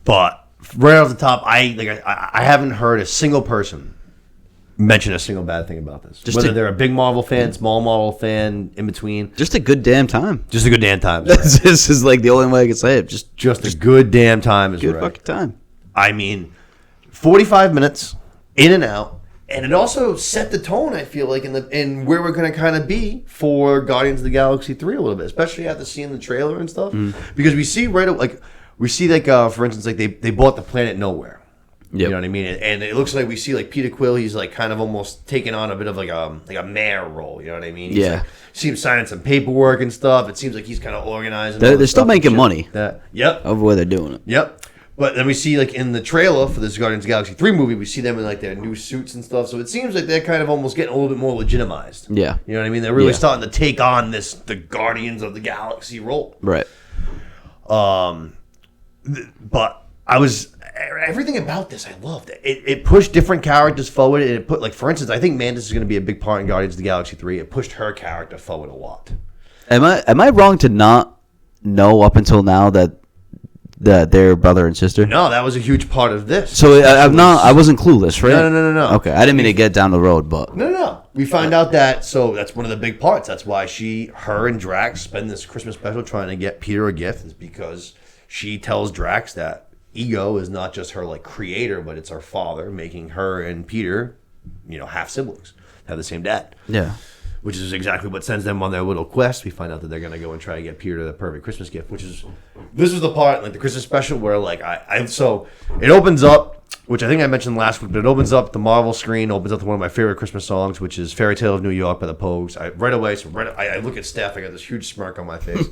But right off the top, I haven't heard a single person mention a single bad thing about this. Whether they're a big Marvel fan, small Marvel fan, in between. Just a good damn time. Just a good damn time. This is like the only way I can say it. Just a good damn time is good right. fucking time. I mean, 45 minutes, in and out. And it also set the tone, I feel like, in where we're going to kind of be for Guardians of the Galaxy 3 a little bit, especially after seeing the trailer and stuff. Because we see for instance, like they bought the planet Nowhere. Yep. You know what I mean? And it looks like we see like Peter Quill, he's like kind of almost taking on a bit of like a mayor role. You know what I mean? He's like, see him signing some paperwork and stuff. It seems like he's kind of organizing. They're still making money. Yep. Over where they're doing it. Yep. But then we see, like, in the trailer for this Guardians of the Galaxy 3 movie, we see them in, like, their new suits and stuff. So it seems like they're kind of almost getting a little bit more legitimized. Yeah. You know what I mean? They're really starting to take on the Guardians of the Galaxy role. Right. But everything about this, I loved it. It pushed different characters forward, and it put, like, for instance, I think Mantis is going to be a big part in Guardians of the Galaxy 3. It pushed her character forward a lot. Am I wrong to not know up until now that they're brother and sister? No, that was a huge part of this. So I wasn't clueless, right? No. Okay, I didn't mean to get down the road, but No. We find out that, so that's one of the big parts. That's why her and Drax spend this Christmas special trying to get Peter a gift, is because she tells Drax that Ego is not just her like creator, but it's her father, making her and Peter, half siblings, have the same dad. yeah. Which is exactly what sends them on their little quest. We find out that they're going to go and try to get Peter the perfect Christmas gift, this was the part, like the Christmas special, where like so it opens up, which I think I mentioned last week, but it opens up the Marvel screen, opens up to one of my favorite Christmas songs, which is Fairy Tale of New York by the Pogues. I look at Steph, I got this huge smirk on my face.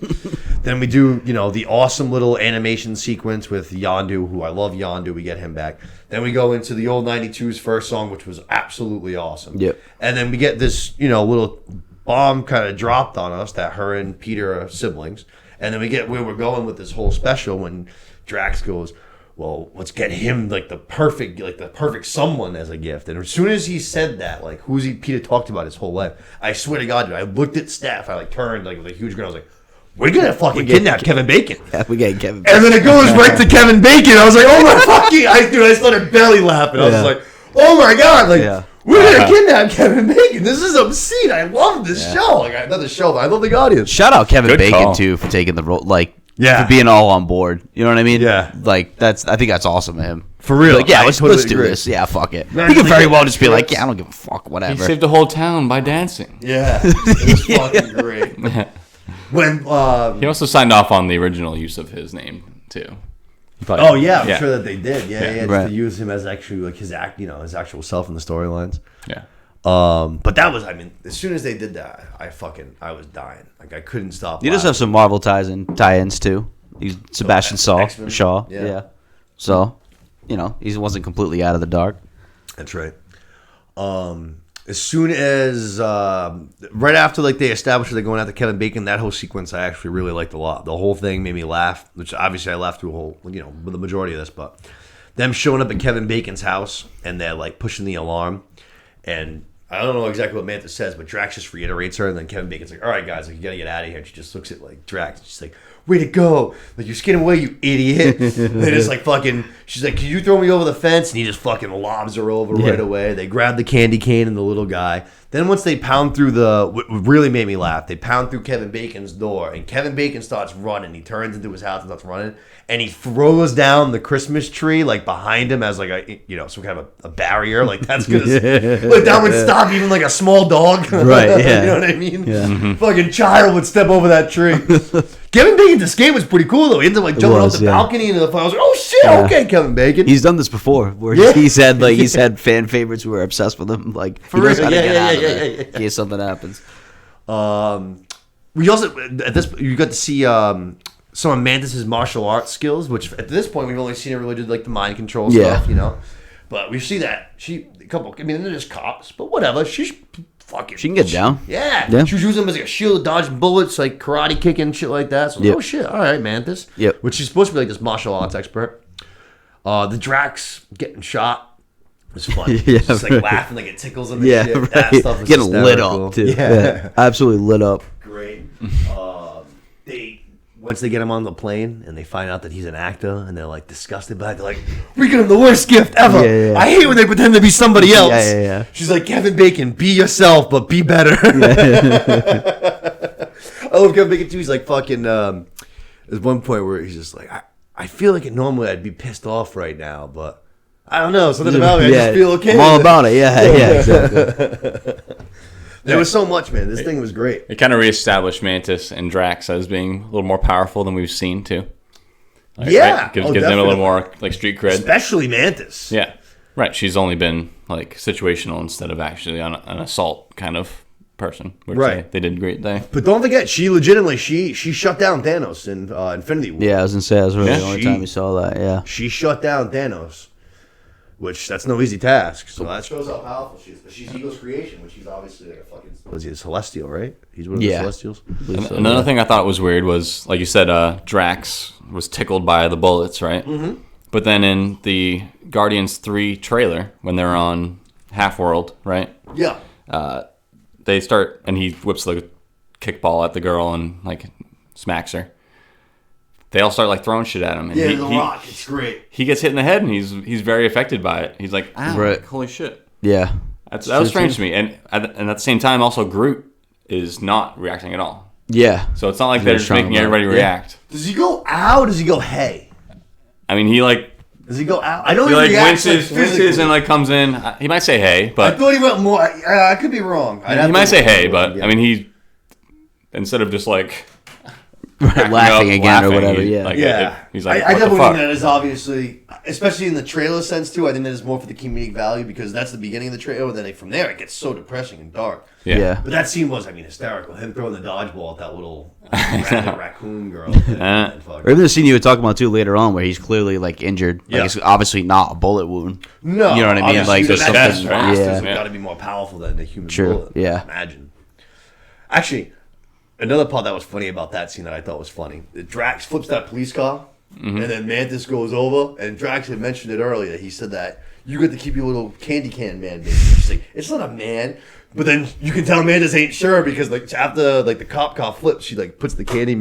Then we do, the awesome little animation sequence with Yondu, who I love Yondu, we get him back. Then we go into the old 92's first song, which was absolutely awesome. Yep. And then we get this, little bomb kind of dropped on us that her and Peter are siblings. And then we get where we're going with this whole special when Drax goes, well, let's get him like the perfect someone as a gift. And as soon as he said that, like Peter talked about his whole life, I swear to God, dude, I looked at Steph, I like turned like with a huge grin, I was like, we're gonna fucking kidnap Kevin Bacon. Yeah, we get Kevin. And then it goes right to Kevin Bacon. I was like, oh my fucking, I started belly laughing. I was like, oh my God, like, we're gonna kidnap Kevin Bacon. This is obscene. I love this show. Like, not the show, but I love the Guardians. Shout out Kevin Good Bacon call. too for taking the role. Like for being all on board. You know what I mean? Yeah. Like I think that's awesome of him. For real. Like, yeah, I let's totally do agree. this. Yeah, fuck it. Man, He could very like, well just be like, yeah, I don't give a fuck, He whatever. saved the whole town by dancing. Yeah, it was fucking great. When He also signed off on the original use of his name too. oh yeah, I'm sure that they did. Yeah, just Right. to use him as actually like his his actual self in the storylines. Yeah. But that was, I mean, as soon as they did that, I was dying. Like I couldn't stop. He does have some Marvel tie-ins too. He's Sebastian X-Men. Shaw. Yeah. Yeah. So, he wasn't completely out of the dark. That's right. As soon as right after like they established that they're going after Kevin Bacon, that whole sequence I actually really liked a lot. The whole thing made me laugh, which obviously I laughed through with the majority of this, but them showing up at Kevin Bacon's house and they're like pushing the alarm, and I don't know exactly what Mantis says, but Drax just reiterates her, and then Kevin Bacon's like, "All right, guys, like you gotta get out of here." And she just looks at like Drax, and she's like, "Way to go! Like you're skating away, you idiot!" And they just like fucking. She's like, "Can you throw me over the fence?" And he just fucking lobs her over right away. They grab the candy cane and the little guy. Then once they pound through what really made me laugh, they pound through Kevin Bacon's door, and Kevin Bacon starts running. He turns into his house and starts running, and he throws down the Christmas tree like behind him as like some kind of a barrier. Like that's gonna like that would stop even like a small dog. Right, yeah. You know what I mean? Yeah. Fucking child would step over that tree. Kevin Bacon's escape was pretty cool though. He ended up like jumping off the balcony into the fire. I was like, "Oh shit, okay, Kevin Bacon." He's done this before, where he's had fan favorites who are obsessed with him. Like he knows how to get out of it in case something happens. We also at this you got to see some of Mantis's martial arts skills, which at this point we've only seen her really do like the mind control stuff, But we see that they're just cops, but whatever. She's fucking. She can get down. Yeah. She was using them as like a shield, dodging bullets, like karate kicking shit like that. So oh shit, all right, Mantis. Yep. Which she's supposed to be like this martial arts expert. The Drax getting shot was fun. Just like laughing, like it tickles him. And shit. Right. That stuff was Getting lit hysterical. up too. Yeah. Absolutely lit up. Great. Once they get him on the plane and they find out that he's an actor and they're like disgusted by it, they're like, "We get him the worst gift ever." Yeah. I hate when they pretend to be somebody else. Yeah. She's like, "Kevin Bacon, be yourself, but be better." I love Kevin Bacon too. He's like fucking. There's one point where he's just like, I feel like normally I'd be pissed off right now, but I don't know. Something about me, I just feel okay. I'm all with it. about it. Yeah, exactly. There was so much, man. This thing was great. It kind of reestablished Mantis and Drax as being a little more powerful than we've seen too. Like, Yeah. right? Gives them a Definitely. little more like street cred. Especially Mantis. Yeah, right. She's only been like situational instead of actually on an assault kind of person. Which Right. They did great there. But don't forget, she legitimately she shut down Thanos in Infinity War. Yeah, I was gonna say that was really the only She- time you saw that. Yeah. She shut down Thanos, which that's no easy task. So that shows how powerful she is. But she's Eagle's creation, which he's obviously like a fucking. Was he a Celestial, right? He's one of the Celestials. Another thing I thought was weird was, like you said, Drax was tickled by the bullets, right? Mm-hmm. But then in the Guardians 3 trailer, when they're on Half-World, right? Yeah. They start, and he whips the kickball at the girl and, like, smacks her. They all start, like, throwing shit at him. And Yeah, the Rock. It's great. He gets hit in the head, and he's very affected by it. He's like, ow, Right. like, holy shit. Yeah. That was strange to me. And at the same time, also, Groot is not reacting at all. Yeah. So it's not like they're just making everybody react. Does he go ow? Or does he go hey? I mean, he, like... Does he go out? I know He like reacts, winces and like comes in. He might say hey, I but thought he went more. I could be wrong. he might say hey, but I mean he instead of just like Laughing again or whatever. he, Yeah. like, Yeah, he's like, I what the definitely fuck? think that is obviously, especially in the trailer sense too. I think that is more for the comedic value because that's the beginning of the trailer. And then from there, it gets so depressing and dark. Yeah. But that scene was, hysterical. Him throwing the dodgeball at that little raccoon girl. And fuck. Or even the scene you were talking about too later on, where he's clearly like injured. Like Yeah. it's obviously not a bullet wound. No, You know what I mean? obviously, Like, there's that something- chest blasters yeah. have got to be more powerful than the human Sure, bullet. yeah. Imagine. Actually, another part that was funny about that scene that I thought was funny. Drax flips that police car, and then Mantis goes over, and Drax had mentioned it earlier. He said that you get to keep your little candy can man, baby. She's like, it's not a man. But then you can tell Mantis ain't sure because like after like the cop car flips, she like puts the candy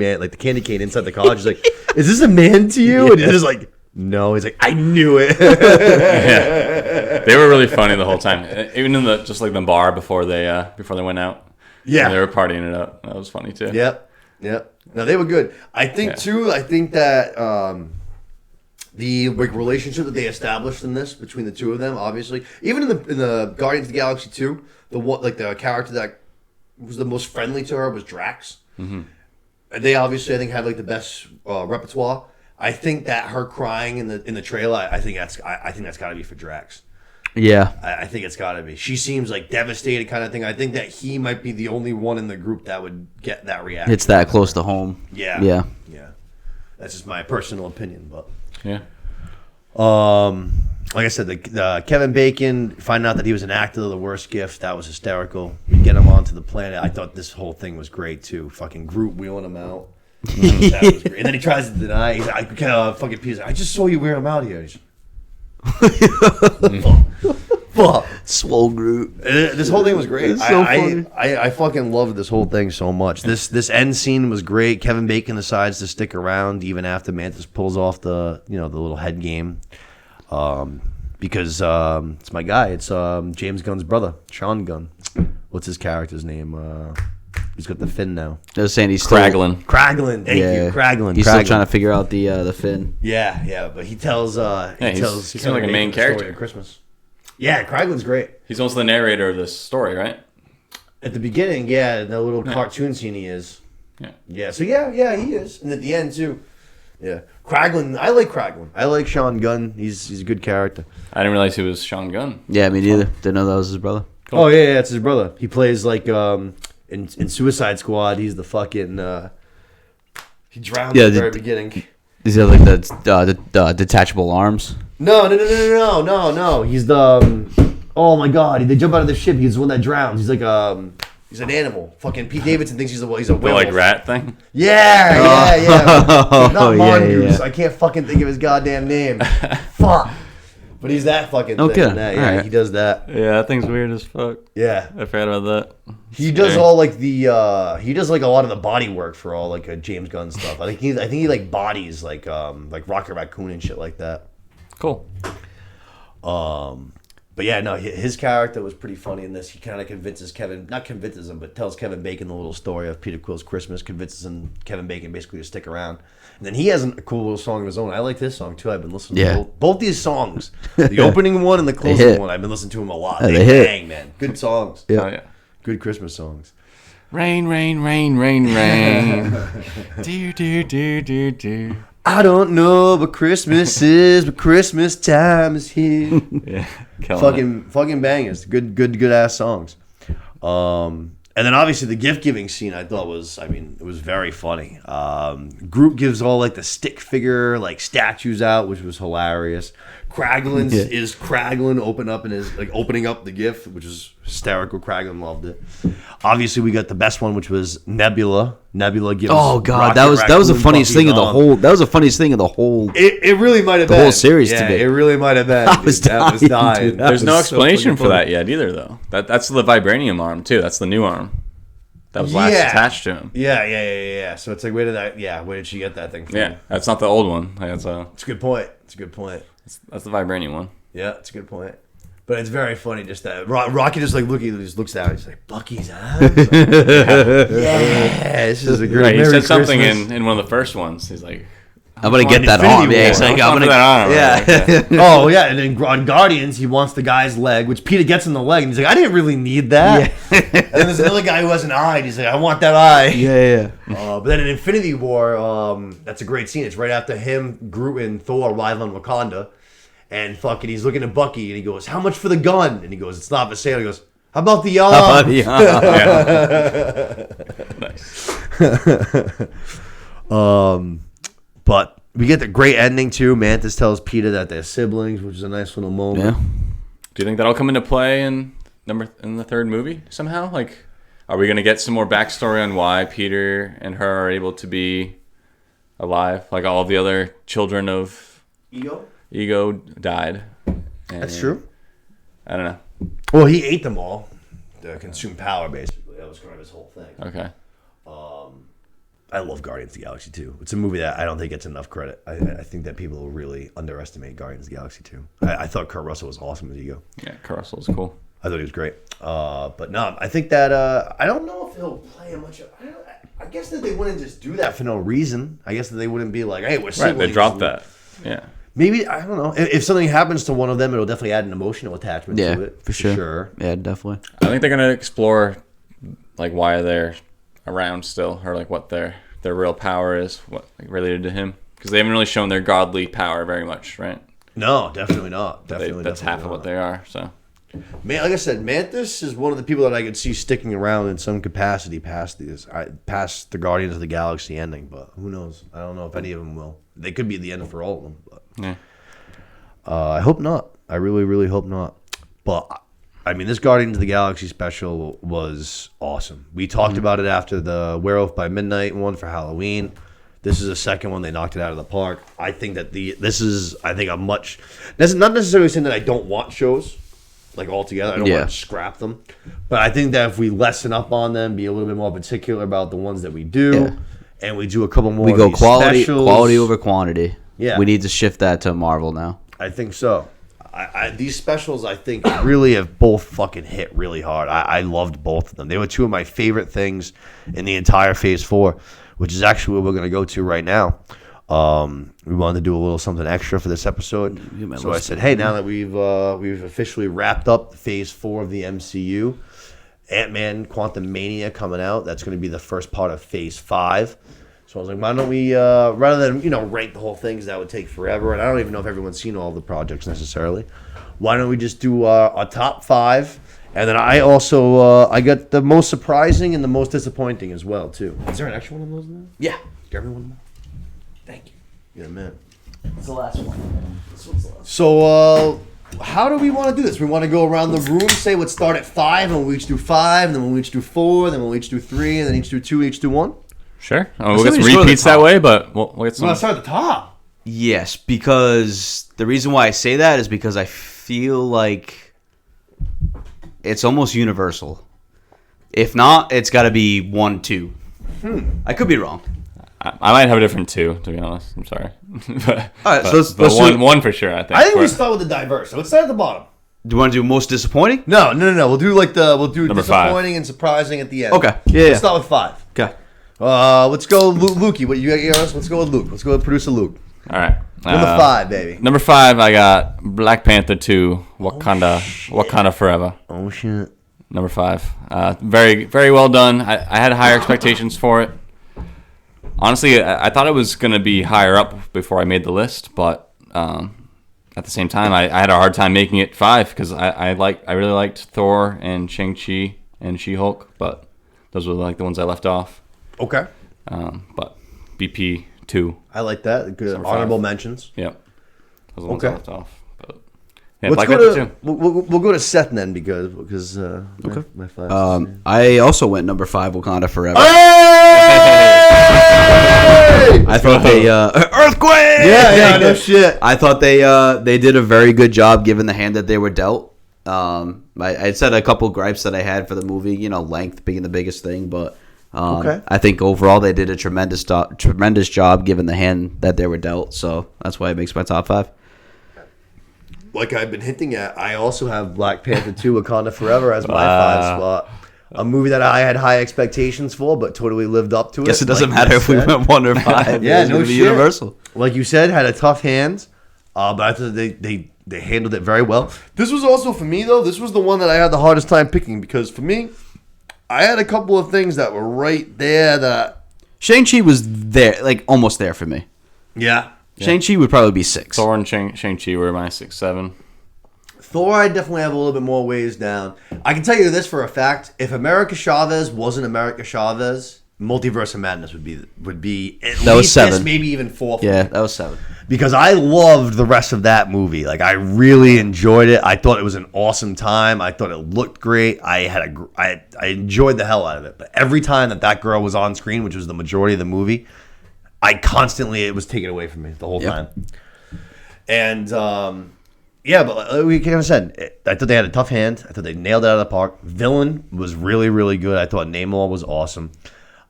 cane inside the car. She's like, "Is this a man to you?" And he's like, "No." He's like, "I knew it." Yeah. They were really funny the whole time, even in the bar before they went out. Yeah. And they were partying it up. That was funny too. Yep. Yeah. No, they were good. I think too. I think that the relationship that they established in this between the two of them, obviously, even in the Guardians of the Galaxy 2, the character that was the most friendly to her was Drax. Mm-hmm. They obviously, I think, have like the best repertoire. I think that her crying in the trailer, I think that's got to be for Drax. Yeah, I think it's got to be. She seems like devastated, kind of thing. I think that he might be the only one in the group that would get that reaction. it's that close to home. Yeah. That's just my personal opinion, but Yeah. like I said, the Kevin Bacon finding out that he was an actor of the worst gift, that was hysterical. We get him onto the planet. I thought this whole thing was great too. Fucking Groot wheeling him out. That was great. And then he tries to deny. He's like, fucking Peter's like, I just saw you wear him out here. Fuck. Swole Groot. This whole thing was great. It's so funny. I fucking loved this whole thing so much. This end scene was great. Kevin Bacon decides to stick around even after Mantis pulls off the little head game, because it's my guy. It's James Gunn's brother, Sean Gunn. What's his character's name? He's got the fin now. I was saying he's Kraglin. Kraglin, thank you, Kraglin. He's still trying to figure out the fin. Yeah, but he tells. He seems like a main character. At Christmas. Yeah, Kraglin's great. He's also the narrator of this story, right? At the beginning, the little cartoon scene he is. Yeah. So he is, and at the end too. Yeah, Kraglin. I like Kraglin. I like Sean Gunn. He's a good character. I didn't realize he was Sean Gunn. Yeah, me neither. Didn't know that was his brother. Cool. Oh yeah, it's his brother. He plays like in Suicide Squad. He's the fucking. He drowns at the very beginning. Does he have like the detachable arms? No. He's the. Oh my god! They jump out of the ship. He's the one that drowns. He's like he's an animal. Fucking Pete Davidson thinks he's a werewolf. The like rat thing. Yeah. Not Mongoose. yeah. I can't fucking think of his goddamn name. Fuck. But he's that fucking thing. Okay. Yeah, Right. he does that. Yeah, that thing's weird as fuck. Yeah. I forgot about that. He does all like he does like a lot of the body work for all like James Gunn stuff. I think he like bodies like Rocket Raccoon and shit like that. Cool. But yeah, no, his character was pretty funny in this. He kind of not convinces him, but tells Kevin Bacon the little story of Peter Quill's Christmas, convinces Kevin Bacon basically to stick around. And then he has a cool little song of his own. I like this song too. I've been listening to both these songs. The opening one and the closing one. I've been listening to them a lot. They bang, man. Good songs. Yeah. Oh, yeah. Good Christmas songs. Rain, rain, rain, rain, rain. do. I don't know what Christmas is, but Christmas time is here. Yeah. Fucking bangers. Good ass songs. And then obviously the gift giving scene I thought it was very funny. Groot gives all like the stick figure like statues out, which was hilarious. Kraglin is Kraglin opening up the gift, which was hysterical. Kraglin loved it. Obviously we got the best one, which was Nebula. Nebula gives. Oh god, Rocket that was the Raccoon funniest thing of the Bucky's whole. That was the funniest thing of the whole. It really might have the been whole series Yeah, to me. it really might have been. I was dying, dude. There's no was so explanation fucking for funny. that yet either, though. That's the vibranium arm too. That's the new arm that was last attached to him. Yeah. So it's like, where did she get that thing from? Yeah, that's not the old one. It's a good point. That's the vibranium one. Yeah, it's a good point. But it's very funny just that Rocky just like looks down. He's like, Bucky's out. Yeah, this is a great. Right, he Merry said something Christmas. in one of the first ones. He's like, I'm gonna get that Infinity arm. Yeah, War. he's like, I'm I'm gonna. that arm. Yeah. Oh yeah, and then on Guardians, he wants the guy's leg, which Peter gets in the leg, and he's like, I didn't really need that. And then there's another guy who has an eye, and he's like, I want that eye. Yeah. But then in Infinity War, that's a great scene. It's right after him, Groot, and Thor arrive on Wakanda. And fucking, he's looking at Bucky, and he goes, "How much for the gun?" And he goes, "It's not for sale." He goes, "How about the arm?" Nice. But we get the great ending too. Mantis tells Peter that they're siblings, which is a nice little moment. Yeah. Do you think that'll come into play in the third movie somehow? Like, are we gonna get some more backstory on why Peter and her are able to be alive, like all of the other children of Ego died? That's true. I don't know. Well, he ate them all to consume power, basically. That was kind of his whole thing. Okay. I love Guardians of the Galaxy 2. It's a movie that I don't think gets enough credit. I think that people really underestimate Guardians of the Galaxy 2. I thought Kurt Russell was awesome as Ego. Yeah, Kurt Russell's cool. I thought he was great. But no, I think that I don't know if he'll play much of. I guess that they wouldn't just do that for no reason. I guess that they wouldn't be like, hey, we're siblings. Right, they dropped that. Yeah. Maybe, I don't know. If something happens to one of them, it'll definitely add an emotional attachment to it. For sure. Yeah, definitely. I think they're gonna explore like why they're around still, or like what their real power is, what like related to him, because they haven't really shown their godly power very much, right? No, definitely not. That's half of what they are. So, man, like I said, Mantis is one of the people that I could see sticking around in some capacity past the Guardians of the Galaxy ending. But who knows? I don't know if any of them will. They could be the end for all of them. But yeah. I hope not. I really, really hope not. But I mean, this Guardians of the Galaxy special was awesome. We talked about it after the Werewolf by Midnight one for Halloween. This is a second one. They knocked it out of the park. I think that this is a much. That's not necessarily saying that I don't want shows like altogether. I don't want to scrap them, but I think that if we lessen up on them, be a little bit more particular about the ones that we do, and we do a couple more. We go of these quality specials, over quantity. Yeah, we need to shift that to Marvel now. I think so. These specials, I think, really have both fucking hit really hard. I loved both of them. They were two of my favorite things in the entire Phase 4, which is actually what we're going to go to right now. We wanted to do a little something extra for this episode. So I said, hey, now that we've officially wrapped up Phase 4 of the MCU, Ant-Man Quantumania coming out, that's going to be the first part of Phase 5. So I was like, why don't we, rather than, rank the whole thing, because that would take forever, and I don't even know if everyone's seen all the projects necessarily, why don't we just do our top 5, and then I also, I got the most surprising and the most disappointing as well, too. Is there an extra one of those in there? Yeah. Grab me one more. Thank you. Yeah, man. It's the last one. This one's the last. So, how do we want to do this? We want to go around the room, say let's start at 5, and we'll each do 5, and then we'll each do 4, then we'll each do 3, and then each do 2, each do 1? Sure. We'll get some repeats that way, but we'll get some. Let's start at the top. Yes, because the reason why I say that is because I feel like it's almost universal. If not, it's got to be 1, 2. I could be wrong. I might have a different 2, to be honest. I'm sorry. But, all right, but, so let's but do one for sure, I think. I think we start with the diverse. So let's start at the bottom. Do you want to do most disappointing? No. We'll do Number disappointing 5. and surprising at the end. Okay. Yeah. Let's start with 5. Okay. Let's go, Lukey. What you got? Let's go with Luke. Let's go with producer Luke. All right. Number 5, baby. Number 5, I got Black Panther 2, Wakanda Forever. Oh shit. Number 5. Very, very well done. I had higher expectations for it. Honestly, I thought it was going to be higher up before I made the list, but at the same time, I had a hard time making it 5 because I really liked Thor and Shang-Chi and She-Hulk, but those were like the ones I left off. Okay. But BP 2. I like that. Good honorable mentions. Yep. Those are the ones I left off. But yeah, Let's Black go Panther 2. We'll go to Seth then because my 5. I also went number 5, Wakanda Forever. Hey! I thought they earthquake. Yeah, no shit. I thought they did a very good job given the hand that they were dealt. I said a couple gripes that I had for the movie, length being the biggest thing, but I think overall they did a tremendous job given the hand that they were dealt. So that's why it makes my top 5. Like I've been hinting at, I also have Black Panther 2 Wakanda Forever as my 5 spot. A movie that I had high expectations for, but totally lived up to it. Guess it doesn't matter if we went 1 or 5. Yeah, it's no gonna be shit. universal. Like you said, had a tough hand, but I thought they handled it very well. This was also, for me, though, this was the one that I had the hardest time picking because for me, I had a couple of things that were right there that... Shang-Chi was there, like almost there for me. Yeah. Shang-Chi would probably be 6. Thor and Shang-Chi were my 6, 7. Thor, I definitely have a little bit more ways down. I can tell you this for a fact: if America Chavez wasn't America Chavez, Multiverse of Madness would be at that least was 7. this, maybe even 4. Yeah, that was 7. Because I loved the rest of that movie. Like I really enjoyed it. I thought it was an awesome time. I thought it looked great. I enjoyed the hell out of it. But every time that girl was on screen, which was the majority of the movie, it was taken away from me the whole time. And yeah, but like we kind of said, I thought they had a tough hand. I thought they nailed it out of the park. Villain was really, really good. I thought Namor was awesome.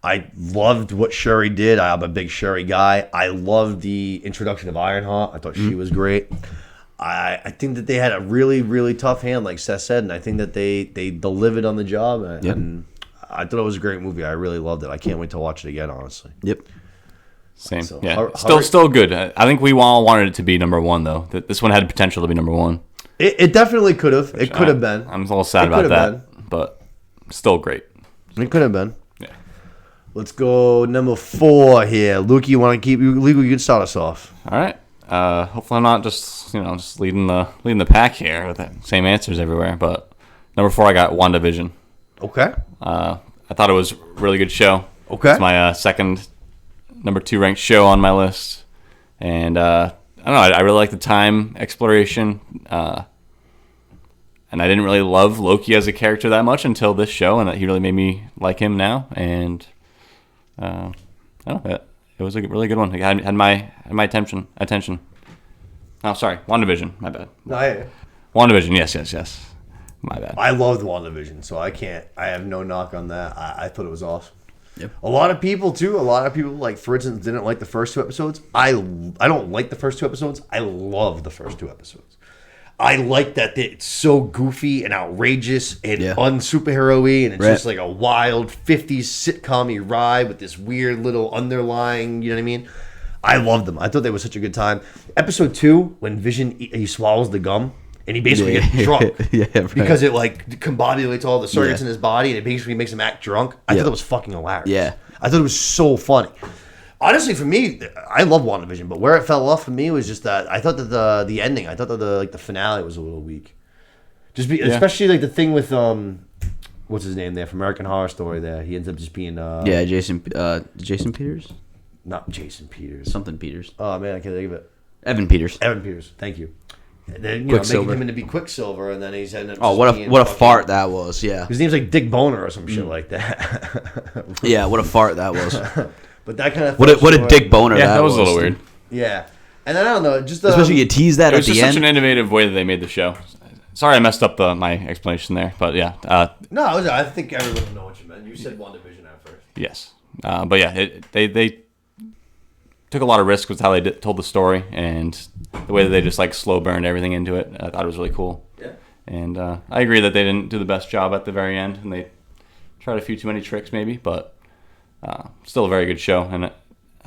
I loved what Shuri did. I'm a big Shuri guy. I loved the introduction of Ironheart. I thought she was great. I think that they had a really, really tough hand, like Seth said, and I think that they delivered on the job. And I thought it was a great movie. I really loved it. I can't wait to watch it again. Honestly. Yep. Same. So, Yeah. Har- Still good. I think we all wanted it to be number one, though. This one had potential to be number one. It definitely could have. It could have been. I'm a little sad It about could that, have but still great. It could have been. Yeah. Let's go number 4 here. Luke, you want to keep? Luke, you can start us off. All right. Hopefully, I'm not just leading the pack here with the same answers everywhere. But number 4, I got WandaVision. Okay. I thought it was a really good show. Okay. It's my second number 2 ranked show on my list, and I don't know. I really like the time exploration. And I didn't really love Loki as a character that much until this show, and he really made me like him now. And I don't know, it was a really good one. It had my attention. Oh, sorry, WandaVision. My bad. WandaVision. Yes. My bad. I loved WandaVision, so I have no knock on that. I thought it was awesome. Yep. A lot of people too. A lot of people, like for instance, didn't like the first 2 episodes. I don't like the first 2 episodes. I love the first 2 episodes. I like that it's so goofy and outrageous and unsuperhero-y, and it's just like a wild 50s sitcom-y ride with this weird little underlying, you know what I mean? I loved them. I thought they were such a good time. Episode 2, when Vision, he swallows the gum, and he basically gets drunk. Right. Because it like combobulates all the circuits in his body, and it basically makes him act drunk. I thought that was fucking hilarious. Yeah. I thought it was so funny. Honestly, for me, I love WandaVision, but where it fell off for me was just that I thought that the ending, I thought that the finale was a little weak. Especially like the thing with what's his name there from American Horror Story. There, he ends up just being Jason Peters, not Jason Peters, something Peters. Oh man, I can't think of it. Evan Peters. Thank you. And then Quicksilver. making him into be Quicksilver, and then he's ended up. Oh, what a fart that was! Yeah, his name's like Dick Boner or some shit like that. Yeah, what a fart that was. But that kind of what a Dick Boner that was a little weird. Yeah, and then I don't know, just especially you tease that It at was the just end. such an innovative way that they made the show. Sorry, I messed up my explanation there, but yeah. No, I think everyone will know what you meant. You said WandaVision at first. Yes, but yeah, they took a lot of risks with how they told the story and the way that they just like slow burned everything into it. I thought it was really cool. Yeah. And I agree that they didn't do the best job at the very end, and they tried a few too many tricks maybe, but still a very good show, and I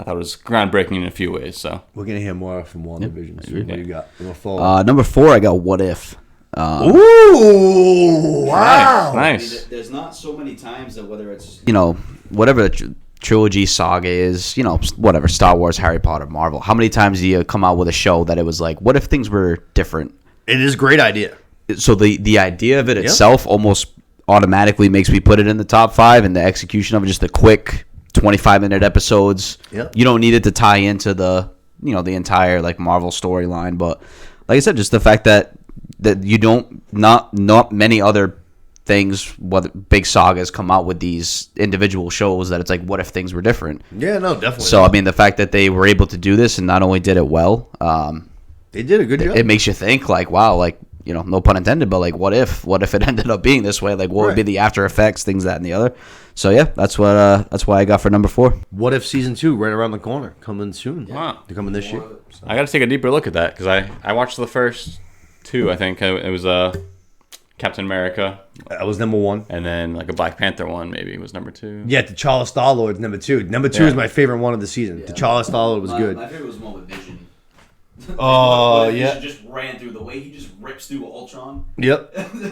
thought it was groundbreaking in a few ways. So We're gonna hear more from WandaVision. Yep, So what do you got? Number 4. Number 4, I got What If. Ooh! Wow! Nice. There's not so many times that whether it's whatever the trilogy saga is, whatever Star Wars, Harry Potter, Marvel. How many times do you come out with a show that it was like, what if things were different? It is a great idea. So the idea of it itself almost automatically makes me put it in the top 5, and the execution of it, just the quick 25-minute episodes. Yep. You don't need it to tie into the the entire like Marvel storyline, but like I said, just the fact that you not many other things, whether big sagas come out with these individual shows that it's like, what if things were different? Yeah, no, definitely. So I mean, the fact that they were able to do this and not only did it well, they did a good job. it makes you think like, wow, like no pun intended, but like, what if it ended up being this way? Like, what would be the after effects, things, that, and the other? So yeah, that's why I got for number 4. What if season 2 right around the corner, coming soon? Wow. They're coming this year. So. I got to take a deeper look at that because I watched the first 2. I think it was Captain America. That was number 1. And then like a Black Panther one maybe was number 2. Yeah, T'Challa Star-Lord's number 2. Number 2 is my favorite one of the season. Yeah. T'Challa Star-Lord was good. My favorite was one with Vision. Oh, yeah. Vision just ran through the way he just rips through Ultron. Yep.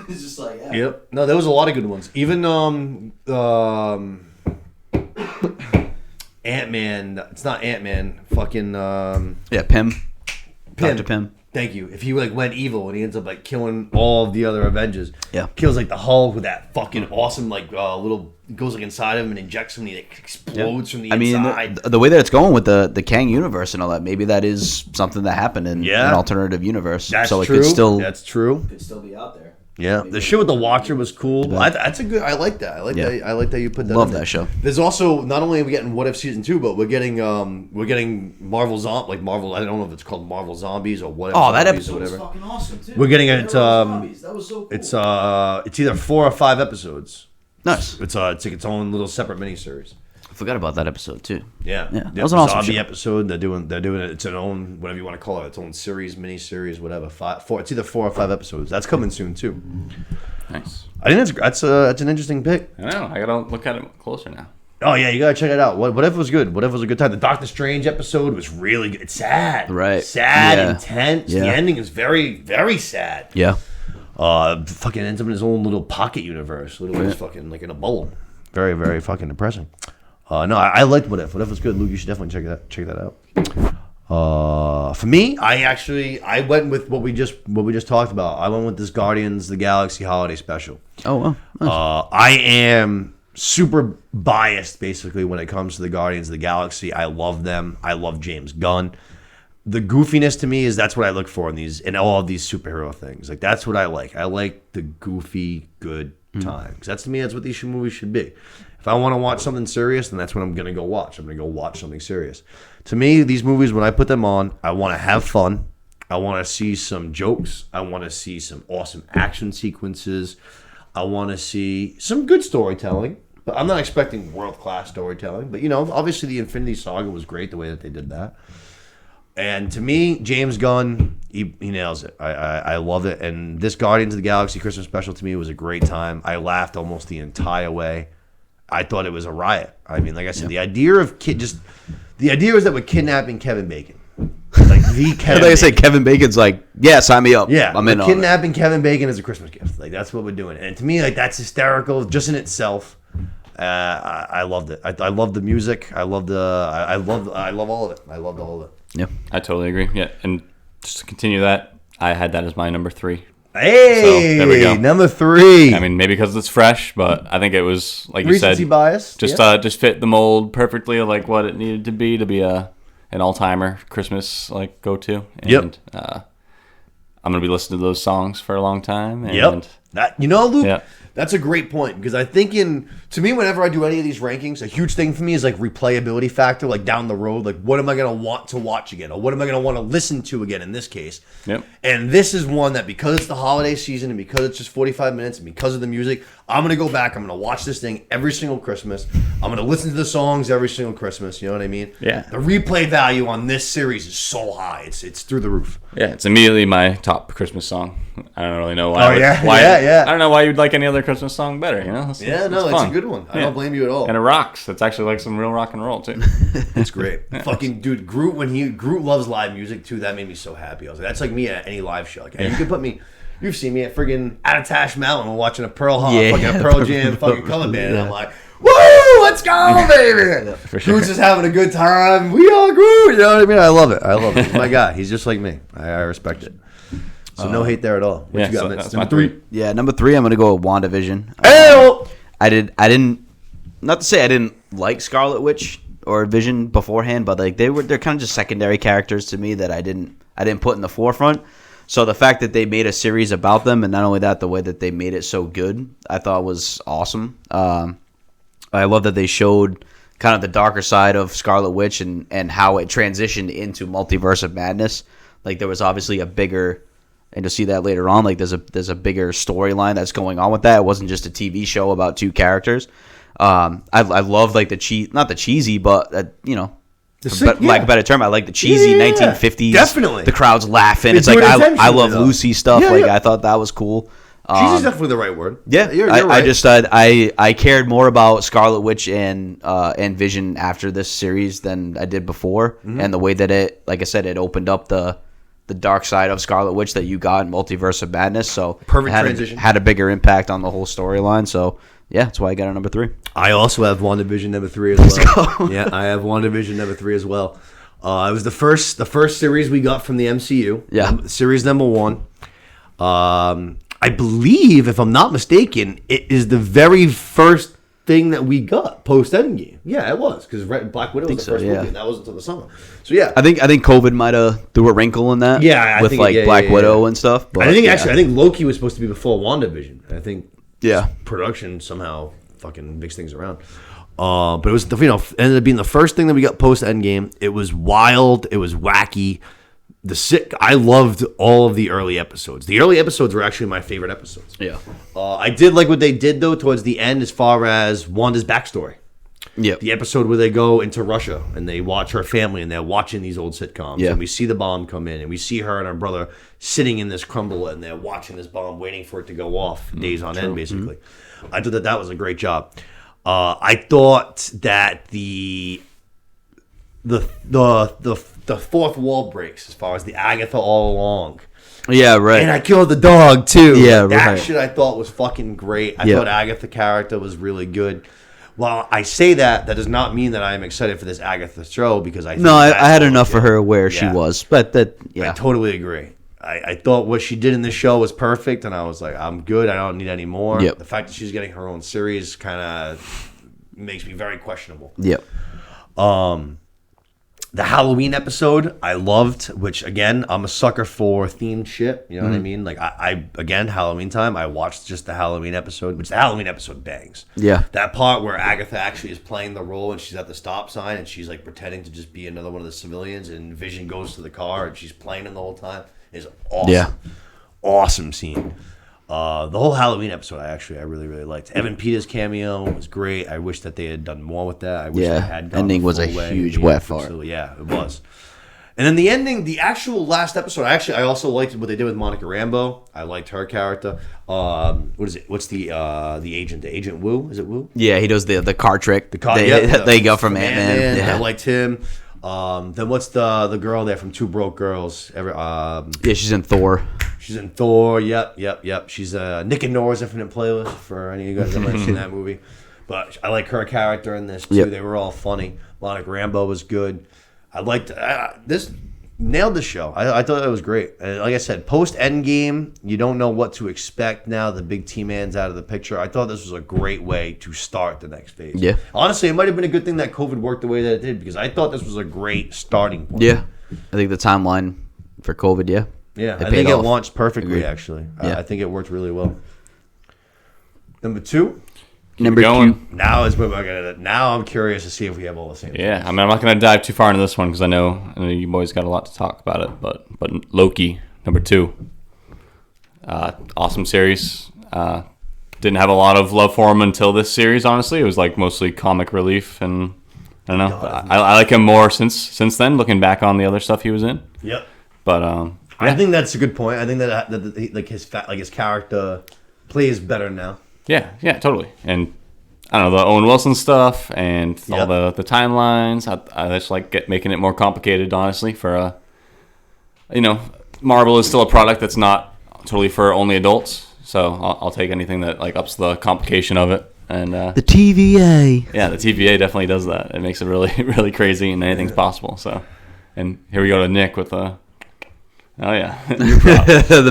It's just like, yeah. Yep. No, there was a lot of good ones. Even Ant-Man. It's not Ant-Man. Fucking Pym. Dr. Pym. Thank you. If he like went evil and he ends up like killing all of the other Avengers, Yeah. kills like the Hulk with that fucking awesome like little goes like inside of him and injects him and he like, explodes from the inside. The way that it's going with the Kang universe and all that, maybe that is something that happened in an alternative universe. That's so it true. could still That's true. Could still be out there. Yeah, the shit with the Watcher was cool. That's a good. I like that. I like that. I like that you put that. Love in that there. show. There's also not only are we getting What If season 2, but we're getting Marvel Marvel. I don't know if it's called Marvel Zombies or What If. Oh, that Zombies episode or was whatever. fucking awesome too. We're getting it. That was so cool. It's either 4 or 5 episodes. Nice. It's like its own little separate miniseries. I forgot about that episode too. Yeah, that was an awesome zombie show. episode. They're doing it. It's an own whatever you want to call it. Its own series, miniseries, whatever. 4. It's either 4 or 5 episodes. That's coming soon too. Nice. I think that's an interesting pick. I know. I gotta look at it closer now. Oh yeah, you gotta check it out. What if it was good? What if it was a good time? The Doctor Strange episode was really good. It's sad, Right. Sad, Yeah. intense. Yeah. The ending is very, very sad. Yeah. Fucking ends up in his own little pocket universe, literally fucking like in a bubble. Very, very fucking depressing. No, I liked What If. What If was good, Luke. You should definitely check that out. For me, I went with what we just talked about. I went with this Guardians of the Galaxy holiday special. Oh well. Nice. I am super biased basically when it comes to the Guardians of the Galaxy. I love them. I love James Gunn. The goofiness to me is that's what I look for in all of these superhero things. Like that's what I like. I like the goofy good times. That's to me. That's what these movies should be. If I want to watch something serious, then that's what I'm gonna go watch. I'm gonna go watch something serious. To me, these movies, when I put them on, I want to have fun. I want to see some jokes. I want to see some awesome action sequences. I want to see some good storytelling. But I'm not expecting world-class storytelling. But, obviously the Infinity Saga was great the way that they did that. And to me, James Gunn, he nails it. I love it. And this Guardians of the Galaxy Christmas special to me was a great time. I laughed almost the entire way. I thought it was a riot. I mean, like I said, the idea is that we're kidnapping Kevin Bacon. Like the Kevin Like I said, Kevin Bacon's like, yeah, sign me up. Yeah, I'm in we're on it. kidnapping Kevin Bacon as a Christmas gift. Like that's what we're doing. And to me, like that's hysterical just in itself. I loved it. I love the music. I love all of it. I loved all of it. Yeah. I totally agree. Yeah, and just to continue that, I had that as my number 3. Hey, So, there we go. number 3. I mean, maybe because it's fresh, but I think it was like you said, Recency bias. just fit the mold perfectly of like what it needed to be an all-timer Christmas like go-to. And, Yep. I'm gonna be listening to those songs for a long time. And Yep. That Luke. Yeah. That's a great point because I think to me, whenever I do any of these rankings, a huge thing for me is like replayability factor, like down the road, like what am I going to want to watch again, or what am I going to want to listen to again in this case. Yep. And this is one that because it's the holiday season and because it's just 45 minutes and because of the music, I'm going to go back. I'm going to watch this thing every single Christmas. I'm going to listen to the songs every single Christmas. You know what I mean? Yeah. The replay value on this series is so high. It's through the roof. Yeah, it's immediately my top Christmas song. I don't really know why. Oh, yeah? Why, Yeah. I don't know why you'd like any other Christmas song better. It's It's fun. a good one. I Yeah. don't blame you at all. And it rocks. It's actually like some real rock and roll too. It's great. Fucking dude, Groot Groot loves live music too. That made me so happy. I was like, that's like me at any live show. Like, you could put me. You've seen me at friggin' at Tash Mountain watching a Pearl Jam fucking color band, and I'm like, woo, let's go, baby. Groot's just having a good time. We all Groot. You know what I mean? I love it. He's my guy. He's just like me. I respect it. So no hate there at all. What you got, so Mitch? that's my Number 3. 3. Yeah, number 3, I'm gonna go with WandaVision. Hey! I didn't. Not to say I didn't like Scarlet Witch or Vision beforehand, but like they're kind of just secondary characters to me that I didn't put in the forefront. So the fact that they made a series about them, and not only that, the way that they made it so good, I thought was awesome. I love that they showed kind of the darker side of Scarlet Witch and how it transitioned into Multiverse of Madness. Like there was obviously a bigger, and you'll see that later on. Like there's a bigger storyline that's going on with that. It wasn't just a TV show about 2 characters. I love like not the cheesy, but lack of a better term, I like the cheesy 1950s. Definitely. The crowd's laughing. They It's do like it I intentionally, love though. Lucy stuff. Yeah, like yeah. I thought that was cool. Cheesy's definitely the right word. Yeah, you're I right. just I cared more about Scarlet Witch and Vision after this series than I did before, and the way that it, like I said, it opened up the dark side of Scarlet Witch that you got in Multiverse of Madness. So Perfect it transition. had a bigger impact on the whole storyline. So yeah, that's why I got it number 3. I also have WandaVision number 3 as well. Yeah, I have WandaVision number 3 as well. It was the first series we got from the MCU. Yeah. Series number 1. I believe, if I'm not mistaken, it is the very first thing that we got post Endgame. Yeah, it was because Black Widow was the so, first yeah. movie, and that wasn't until the summer. So yeah, I think COVID might have threw a wrinkle in that. Yeah, I with think- like yeah, Black yeah, Widow yeah. and stuff. But I think yeah. actually, I think Loki was supposed to be before WandaVision. I think Yeah. production somehow fucking mixed things around. But it was ended up being the first thing that we got post Endgame. It was wild. It was wacky. I loved all of the early episodes. The early episodes were actually my favorite episodes. Yeah. I did like what they did though towards the end as far as Wanda's backstory. Yep. The episode where they go into Russia and they watch her family and they're watching these old sitcoms. Yeah. And we see the bomb come in and we see her and her brother sitting in this crumble and they're watching this bomb, waiting for it to go off days on end, basically. I thought that was a great job. I thought that the fourth wall breaks as far as the Agatha all along. Yeah, right. And I killed the dog too. Yeah, that right. shit I thought was fucking great. I Yeah. thought Agatha character was really good. Well, I say that does not mean that I am excited for this Agatha show because I think No, that's I had what- enough for her where she Yeah. was, but that I totally agree. I thought what she did in this show was perfect, and I was like, I'm good. I don't need any more. Yep. The fact that she's getting her own series kind of makes me very questionable. Yep. The Halloween episode I loved, which again, I'm a sucker for themed shit. You know what I mean? Like I again, Halloween time, I watched just the Halloween episode, which the Halloween episode bangs. Yeah. That part where Agatha actually is playing the role and she's at the stop sign and she's like pretending to just be another one of the civilians and Vision goes to the car and she's playing him the whole time is awesome. Yeah. Awesome scene. The whole Halloween episode, I really, really liked. Evan Peters' cameo was great. I wish that they had done more with that. I wish Yeah, they had gone ending the was a full way. huge wet fart. So, yeah, it was. And then the ending, the actual last episode, I also liked what they did with Monica Rambeau. I liked her character. What is it? What's the agent? The Agent Wu? Is it Wu? Yeah, he does the car trick. They go from Ant-Man. Yeah. I liked him. Then what's the girl there from Two Broke Girls? Yeah, she's in Thor. She's in Thor. Yep. She's Nick and Nora's Infinite Playlist for any of you guys that might have seen that movie. But I like her character in this too. Yep. They were all funny. Monica Rambeau was good. I liked this. Nailed the show. I thought it was great. And like I said, post Endgame, you don't know what to expect now. The big T-Man's out of the picture. I thought this was a great way to start the next phase. Yeah. Honestly, it might have been a good thing that COVID worked the way that it did because I thought this was a great starting point. Yeah. I think the timeline for COVID, yeah. Yeah, It I think paid it off. launched perfectly, Agreed. actually. Yeah. I think it worked really well. Number two, Number going. two. now is where we're gonna. Now I'm curious to see if we have all the same. Yeah, I mean, I'm not going to dive too far into this one because I know you boys got a lot to talk about it. But Loki, number 2, awesome series. Didn't have a lot of love for him until this series. Honestly, it was like mostly comic relief, and I don't know. I like him more since then. Looking back on the other stuff he was in, Yep. but I think that's a good point. I think that like his character plays better now. yeah, totally. And I don't know, the Owen Wilson stuff and all the timelines. I just like making it more complicated, honestly. For Marvel is still a product that's not totally for only adults. So I'll take anything that like ups the complication of it. And The TVA. yeah, the TVA definitely does that. It makes it really, really crazy, and anything's possible. So, and here we go to Nick with a. Oh yeah, The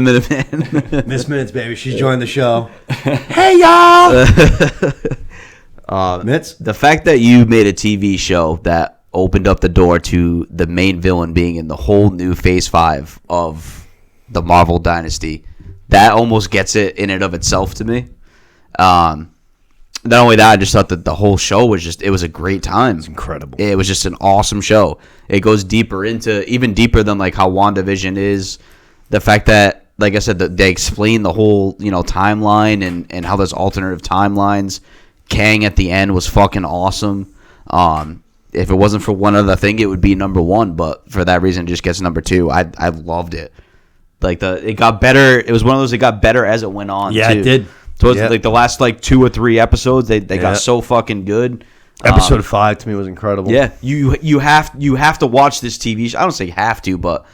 Minuteman. Miss Minutes, baby, she's joined the show. Hey y'all. Mitz, The fact that you made a TV show that opened up the door to the main villain being in the whole new Phase 5 of the Marvel Dynasty, that almost gets it in and of itself to me. Not only that, I just thought that the whole show was it was a great time. It's incredible. It was just an awesome show. It goes even deeper than like how WandaVision is. The fact that, like I said, that they explain the whole, timeline and how there's alternative timelines. Kang at the end was fucking awesome. If it wasn't for one other thing, it would be number 1. But for that reason, it just gets number 2. I loved it. Like it got better. It was one of those that got better as it went on. Yeah, too. it did. So it's Yeah. like the last 2 or 3 episodes, they got so fucking good. Episode 5 to me was incredible. Yeah, you have to watch this TV show. I don't say have to, but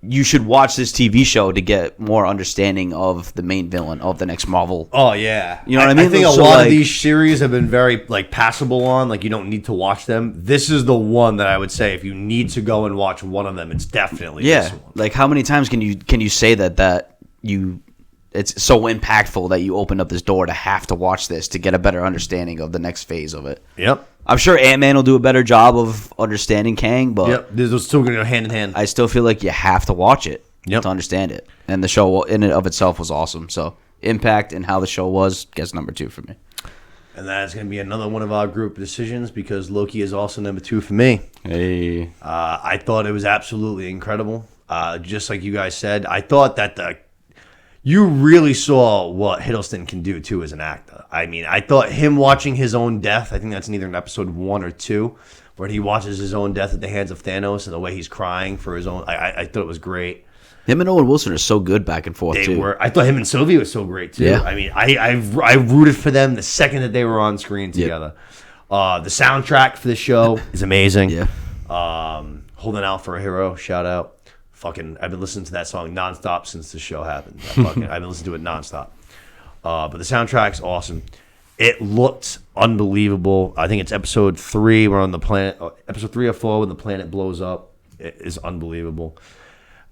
you should watch this TV show to get more understanding of the main villain of the next Marvel. Oh yeah, You know what I mean? I think a So, lot like- of these series have been very passable on. Like you don't need to watch them. This is the one that I would say if you need to go and watch one of them, it's definitely Yeah, this one. like how many times can you say that it's so impactful that you opened up this door to have to watch this to get a better understanding of the next phase of it. Yep. I'm sure Ant-Man will do a better job of understanding Kang, but Yep. Those two are going to go hand in hand. I still feel like you have to watch it Yep. to understand it. And the show in and of itself was awesome. So impact and how the show was gets number 2 for me. And that's going to be another one of our group decisions because Loki is also number 2 for me. hey, I thought it was absolutely incredible. Just like you guys said, I thought that you really saw what Hiddleston can do too as an actor. I mean, I thought him watching his own death. I think that's in either in episode 1 or 2, where he watches his own death at the hands of Thanos and the way he's crying for his own. I thought it was great. Him and Owen Wilson are so good back and forth, too. I thought him and Sylvie was so great, too. Yeah. I mean, I rooted for them the second that they were on screen together. The soundtrack for the show is amazing. Yeah. Holding Out for a Hero, shout out. Fucking, I've been listening to that song nonstop since the show happened. I've been listening to it nonstop. But the soundtrack's awesome. It looked unbelievable. I think it's episode 3. We're on the planet. Episode 3 or 4 when the planet blows up. It is unbelievable.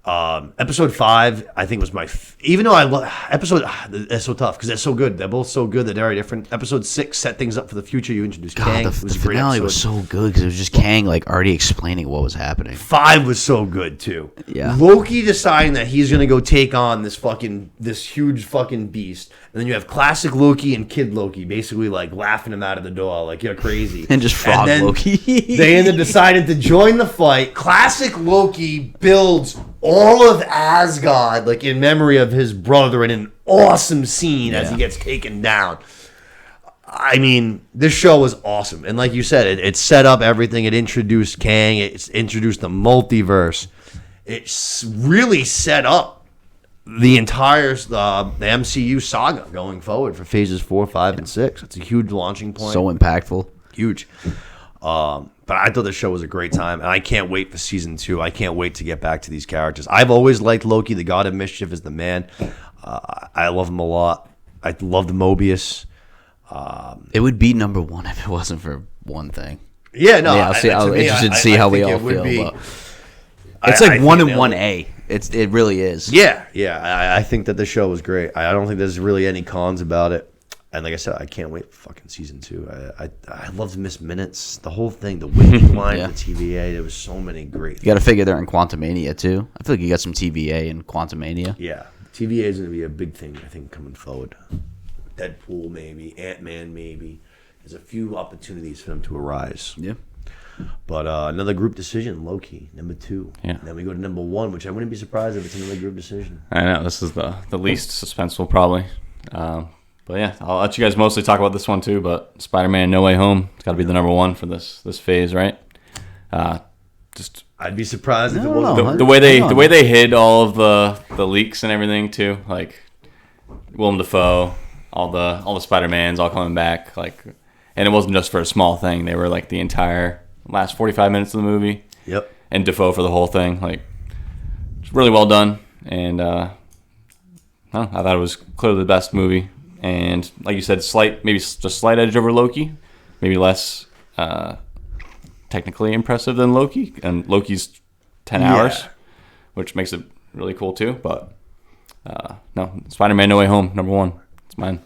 Episode 5, I think was even though I love episode. It's so tough because they're so good. They're both so good. They're very different. Episode 6 set things up for the future. You introduced Kang. The It was a great finale episode. was so good because it was just Kang like already explaining what was happening. 5 was so good too. Yeah. Loki deciding that he's gonna go take on this huge fucking beast, and then you have classic Loki and Kid Loki basically like laughing him out of the door like you're crazy, And just frog then Loki. They end up deciding to join the fight. Classic Loki builds all of Asgard like in memory of his brother in an awesome scene as he gets taken down. I mean, this show was awesome. And like you said, it set up everything. It introduced Kang. It introduced the multiverse. It really set up the entire the MCU saga going forward for phases 4, 5, and 6. It's a huge launching point. So impactful. Huge. But I thought the show was a great time, and I can't wait for season 2. I can't wait to get back to these characters. I've always liked Loki. The God of Mischief is the man. I love him a lot. I love the Mobius. It would be number 1 if it wasn't for one thing. Yeah, no. Yeah, I'm interested to see how we all feel. But it's like 1 and 1A. It really is. Yeah. I think that the show was great. I don't think there's really any cons about it. And like I said, I can't wait for fucking season 2. I loved Miss Minutes, the whole thing, the winning line, Yeah. the TVA. There was so many great You got to figure they're in Quantumania too. I feel like you got some TVA in Quantumania. Yeah, TVA is going to be a big thing, I think, coming forward. Deadpool, maybe. Ant-Man, maybe. There's a few opportunities for them to arise. Yeah. But another group decision, Loki, number 2. Yeah. And then we go to number 1, which I wouldn't be surprised if it's another group decision. I know this is the least suspenseful probably. But yeah, I'll let you guys mostly talk about this one too. But Spider-Man: No Way Home, it's got to be the number 1 for this phase, right? Just I'd be surprised if it No, wasn't. no. the way they hid all of the leaks and everything too, like Willem Dafoe, all the Spider-Mans all coming back, like, and it wasn't just for a small thing. They were like the entire last 45 minutes of the movie. Yep. And Dafoe for the whole thing, like, it's really well done. And I thought it was clearly the best movie. And like you said, maybe just slight edge over Loki, maybe less technically impressive than Loki. And Loki's 10 hours, which makes it really cool too. But no, Spider-Man: No Way Home, number 1. It's mine.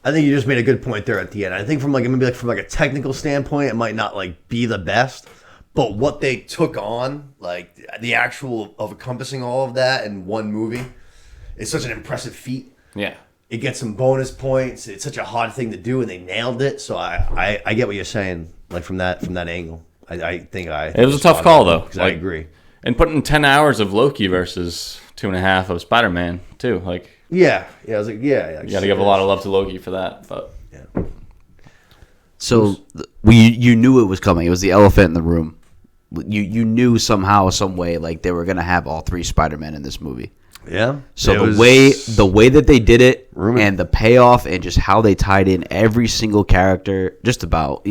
I think you just made a good point there at the end. I think from a technical standpoint, it might not like be the best, but what they took on, like the actual of encompassing all of that in one movie, is such an impressive feat. Yeah. It gets some bonus points. It's such a hard thing to do, and they nailed it. So I get what you're saying, like from that angle. I think It was a tough call though. Because I agree. And putting 10 hours of Loki versus 2.5 of Spider-Man too, like. Yeah. I was like, yeah. You got to give a lot of love to Loki for that, but Yeah. So you knew it was coming. It was the elephant in the room. You knew somehow, some way, like they were gonna have all 3 Spider-Men in this movie. Yeah. So the way that they did it and the payoff and just how they tied in every single character, just about,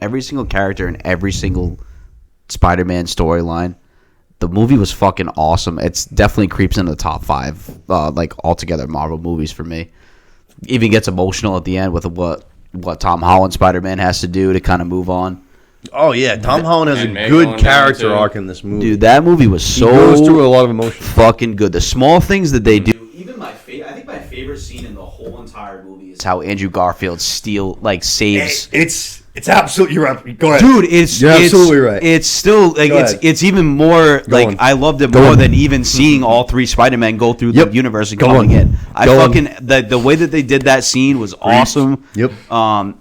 every single character in every single Spider-Man storyline, the movie was fucking awesome. It's definitely creeps into the top 5, like altogether Marvel movies for me. Even gets emotional at the end with what Tom Holland Spider-Man has to do to kind of move on. Oh yeah, Tom Holland has And a May good going character down, too. arc in this movie. Dude, that movie was he so goes through a lot of emotion. fucking good. The small things that they do. Even I think my favorite scene in the whole entire movie is It's how Andrew Garfield saves. It's absolutely right. Go ahead, Dude, You're absolutely right. It's still like Go ahead. it's even more like on. I loved it Go more on. than even seeing all 3 Spider-Men go through Yep. the universe and Go coming on. in. I Go on. fucking the way that they did that scene was awesome. Yep.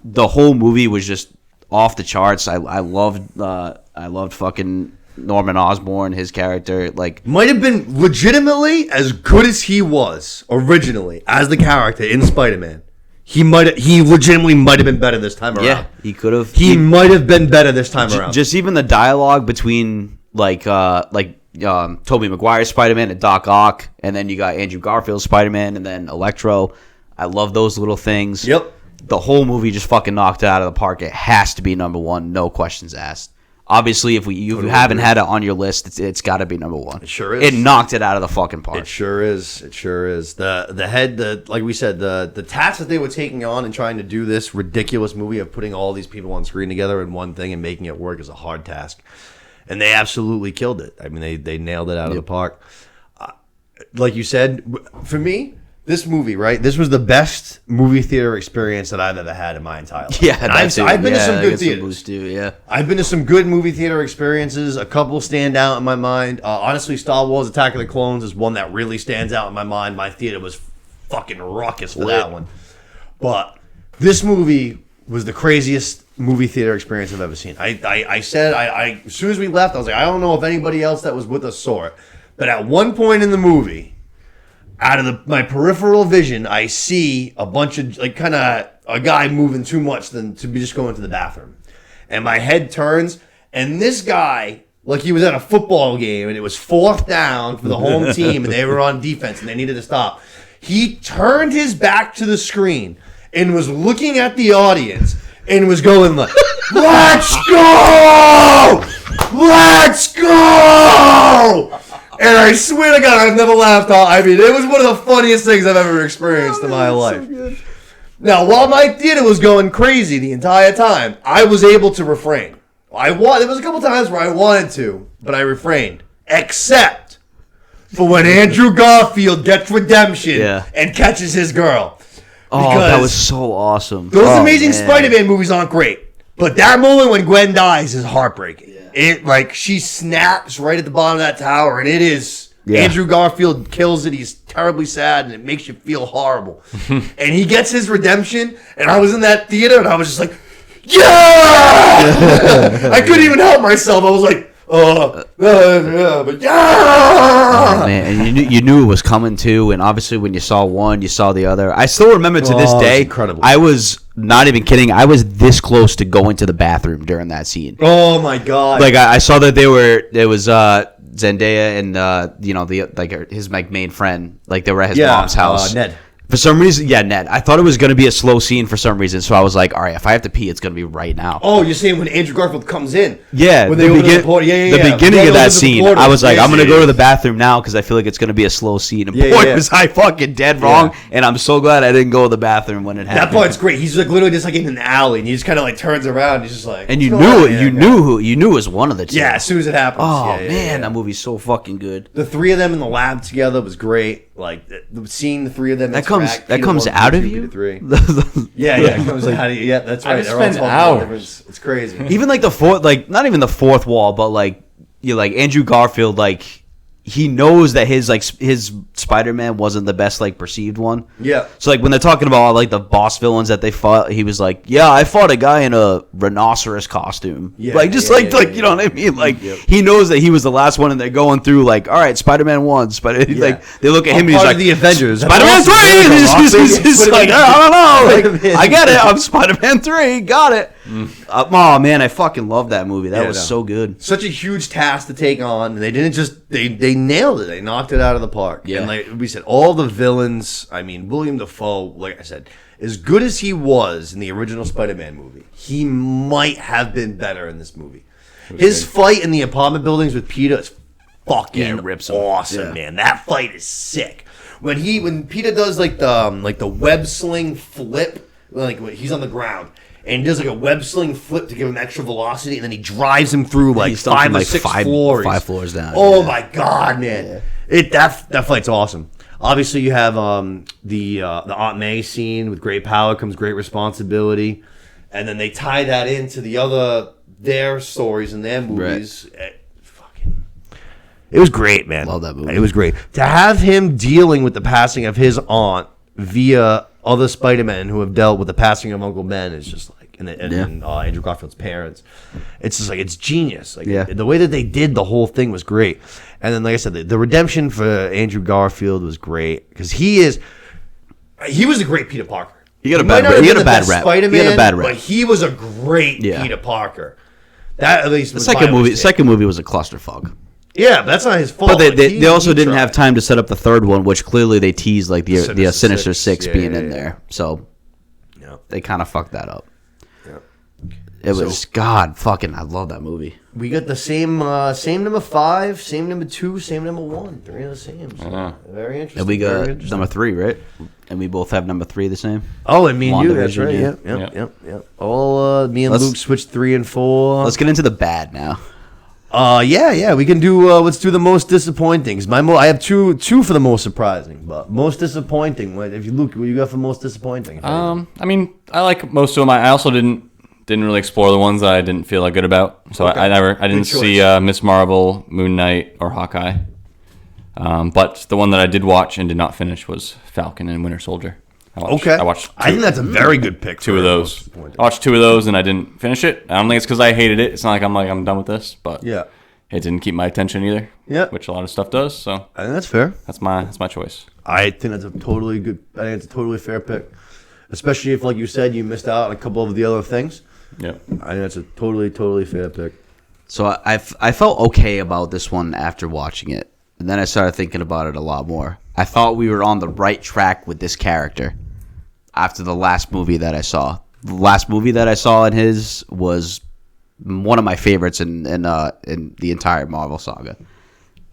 The whole movie was just off the charts. I loved fucking Norman Osborn, his character, like might have been legitimately as good as he was originally as the character in Spider-Man. He legitimately might have been better this time around. yeah, he could have. He might have been better this time around. Just even the dialogue between Tobey Maguire's Spider-Man and Doc Ock, and then you got Andrew Garfield's Spider-Man, and then Electro. I love those little things. Yep. The whole movie just fucking knocked it out of the park. It has to be number one, no questions asked. Obviously, if you haven't had it on your list, it's got to be number one. It sure is. It knocked it out of the fucking park. It sure is. It sure is. Like we said, the task that they were taking on and trying to do this ridiculous movie of putting all these people on screen together in one thing and making it work is a hard task. And they absolutely killed it. I mean, they nailed it out of the park. Like you said, for me, this movie, right? This was the best movie theater experience that I've ever had in my entire life. Yeah, I've been to some good theaters. Yeah, I've been to some good movie theater experiences. A couple stand out in my mind. Honestly, Star Wars: Attack of the Clones is one that really stands out in my mind. My theater was fucking ruckus for that one. But this movie was the craziest movie theater experience I've ever seen. I said as soon as we left, I was like, I don't know if anybody else that was with us saw it, but at one point in the movie, out of my peripheral vision, I see a bunch of kind of a guy moving too much than to be just going to the bathroom, and my head turns, and this guy, like he was at a football game, and it was 4th down for the home team, and they were on defense, and they needed to stop. He turned his back to the screen and was looking at the audience and was going like, "Let's go! Let's go!" And I swear to God, I've never laughed. I mean, it was one of the funniest things I've ever experienced in my life. So now, while my theater was going crazy the entire time, I was able to refrain. There was a couple times where I wanted to, but I refrained. Except for when Andrew Garfield gets redemption and catches his girl. Oh, that was so awesome. Those Amazing Spider-Man movies aren't great, but that moment when Gwen dies is heartbreaking. She snaps right at the bottom of that tower, and it is Andrew Garfield kills it. He's terribly sad, and it makes you feel horrible. And he gets his redemption, and I was in that theater, and I was just like, yeah! I couldn't even help myself. I was like, but yeah! Oh, man, and you knew it was coming too, and obviously when you saw one, you saw the other. I still remember to this day, incredible. I was not even kidding. I was this close to going to the bathroom during that scene. Oh my God! Like I saw that there was Zendaya and his main friend, like they were at his mom's house. Ned. For some reason, Ned. I thought it was going to be a slow scene for some reason, so I was like, all right, if I have to pee, it's going to be right now. Oh, you're saying when Andrew Garfield comes in? Yeah, when they open the portal. The beginning of that scene, I was like, I'm going to go to the bathroom now because I feel like it's going to be a slow scene. And boy, was I fucking dead wrong, and I'm so glad I didn't go to the bathroom when it happened. That part's great. He's like literally just like in an alley, and he just kind of like turns around, and he's just like, and you knew it was one of the two. Yeah, as soon as it happens. Oh man, that movie's so fucking good. The three of them in the lab together was great. Like seeing the three of them that comes out of you. It comes out of you. Yeah, that's right. I spend hours. It's crazy. Even like the fourth, like not even the fourth wall, but like Andrew Garfield, like he knows that his Spider-Man wasn't the best perceived one. Yeah. So when they're talking about the boss villains that they fought, he was like, "Yeah, I fought a guy in a rhinoceros costume." Yeah. You know what I mean? He knows that he was the last one, and they're going through all right, Spider-Man 1, they look at him, and he's like, the Avengers, Spider-Man 3. He's like, I don't know, I get it. I'm Spider-Man 3. Got it. Oh man, I fucking love that movie. That was so good. Such a huge task to take on. They didn't just they nailed it. They knocked it out of the park. Yeah. And like we said, all the villains. I mean, William Dafoe. Like I said, as good as he was in the original Spider-Man movie, he might have been better in this movie. His fight in the apartment buildings with Peter is fucking rips him. Awesome, man. That fight is sick. When Peter does the web sling flip, when he's on the ground. And he does a web sling flip to give him extra velocity, and then he drives him through 5 or 6 floors. 5 floors down. Oh my God, man! That fight's awesome. Obviously, you have the Aunt May scene with great power comes great responsibility, and then they tie that into their stories and their movies. Right. It was great, man. Love that movie. It was great to have him dealing with the passing of his aunt via other Spider-Men who have dealt with the passing of Uncle Ben is just like, and Andrew Garfield's parents. It's just like, it's genius. Like the way that they did the whole thing was great. And then, like I said, the redemption for Andrew Garfield was great because he was a great Peter Parker. He got a bad rap. He had a bad rap. But he was a great Peter Parker. That at least was the second movie was a clusterfuck. Yeah, but that's not his fault. But they also didn't have time to set up the third one, which clearly they teased like the Sinister Six being in there. So they kind of fucked that up. Yeah. It was God fucking. I love that movie. We got the same number 5, same number 2, same number 1. 3 are the same. So very interesting. And we got number 3, right? And we both have number 3 the same. Oh, and me and you. That's right. Yep. All me and Luke switched 3 and 4. Let's get into the bad now. Yeah. We can do. Let's do the most disappointing. I have two for the most surprising, but most disappointing. If you look, what you got for most disappointing? I mean, I like most of them. I also didn't really explore the ones that I didn't feel good about. So I didn't see Miss Marvel, Moon Knight, or Hawkeye. But the one that I did watch and did not finish was Falcon and Winter Soldier. I think that's a very good pick. Two of those. I watched 2 of those and I didn't finish it. I don't think it's because I hated it. It's not like I'm done with this, but it didn't keep my attention either. Yeah, which a lot of stuff does. So I think that's fair. That's my choice. I think that's a totally good. I think it's a totally fair pick, especially if, like you said, you missed out on a couple of the other things. Yeah, I think that's a totally fair pick. So I felt okay about this one after watching it, and then I started thinking about it a lot more. I thought we were on the right track with this character after the last movie that I saw. The last movie that I saw in his was one of my favorites in the entire Marvel saga.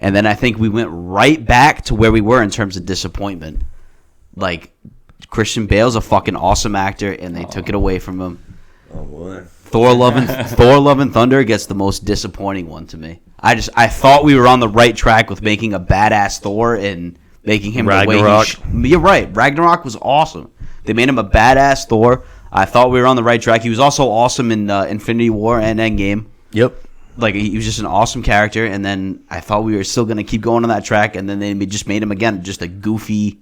And then I think we went right back to where we were in terms of disappointment. Like, Christian Bale's a fucking awesome actor, and they took it away from him. Oh, boy. Thor: Love and Thunder gets the most disappointing one to me. I thought we were on the right track with making a badass Thor and making him Ragnarok. The way you're right. Ragnarok was awesome. They made him a badass Thor. I thought we were on the right track. He was also awesome in Infinity War and Endgame. Yep. Like, he was just an awesome character, and then I thought we were still going to keep going on that track, and then they just made him, again, just a goofy,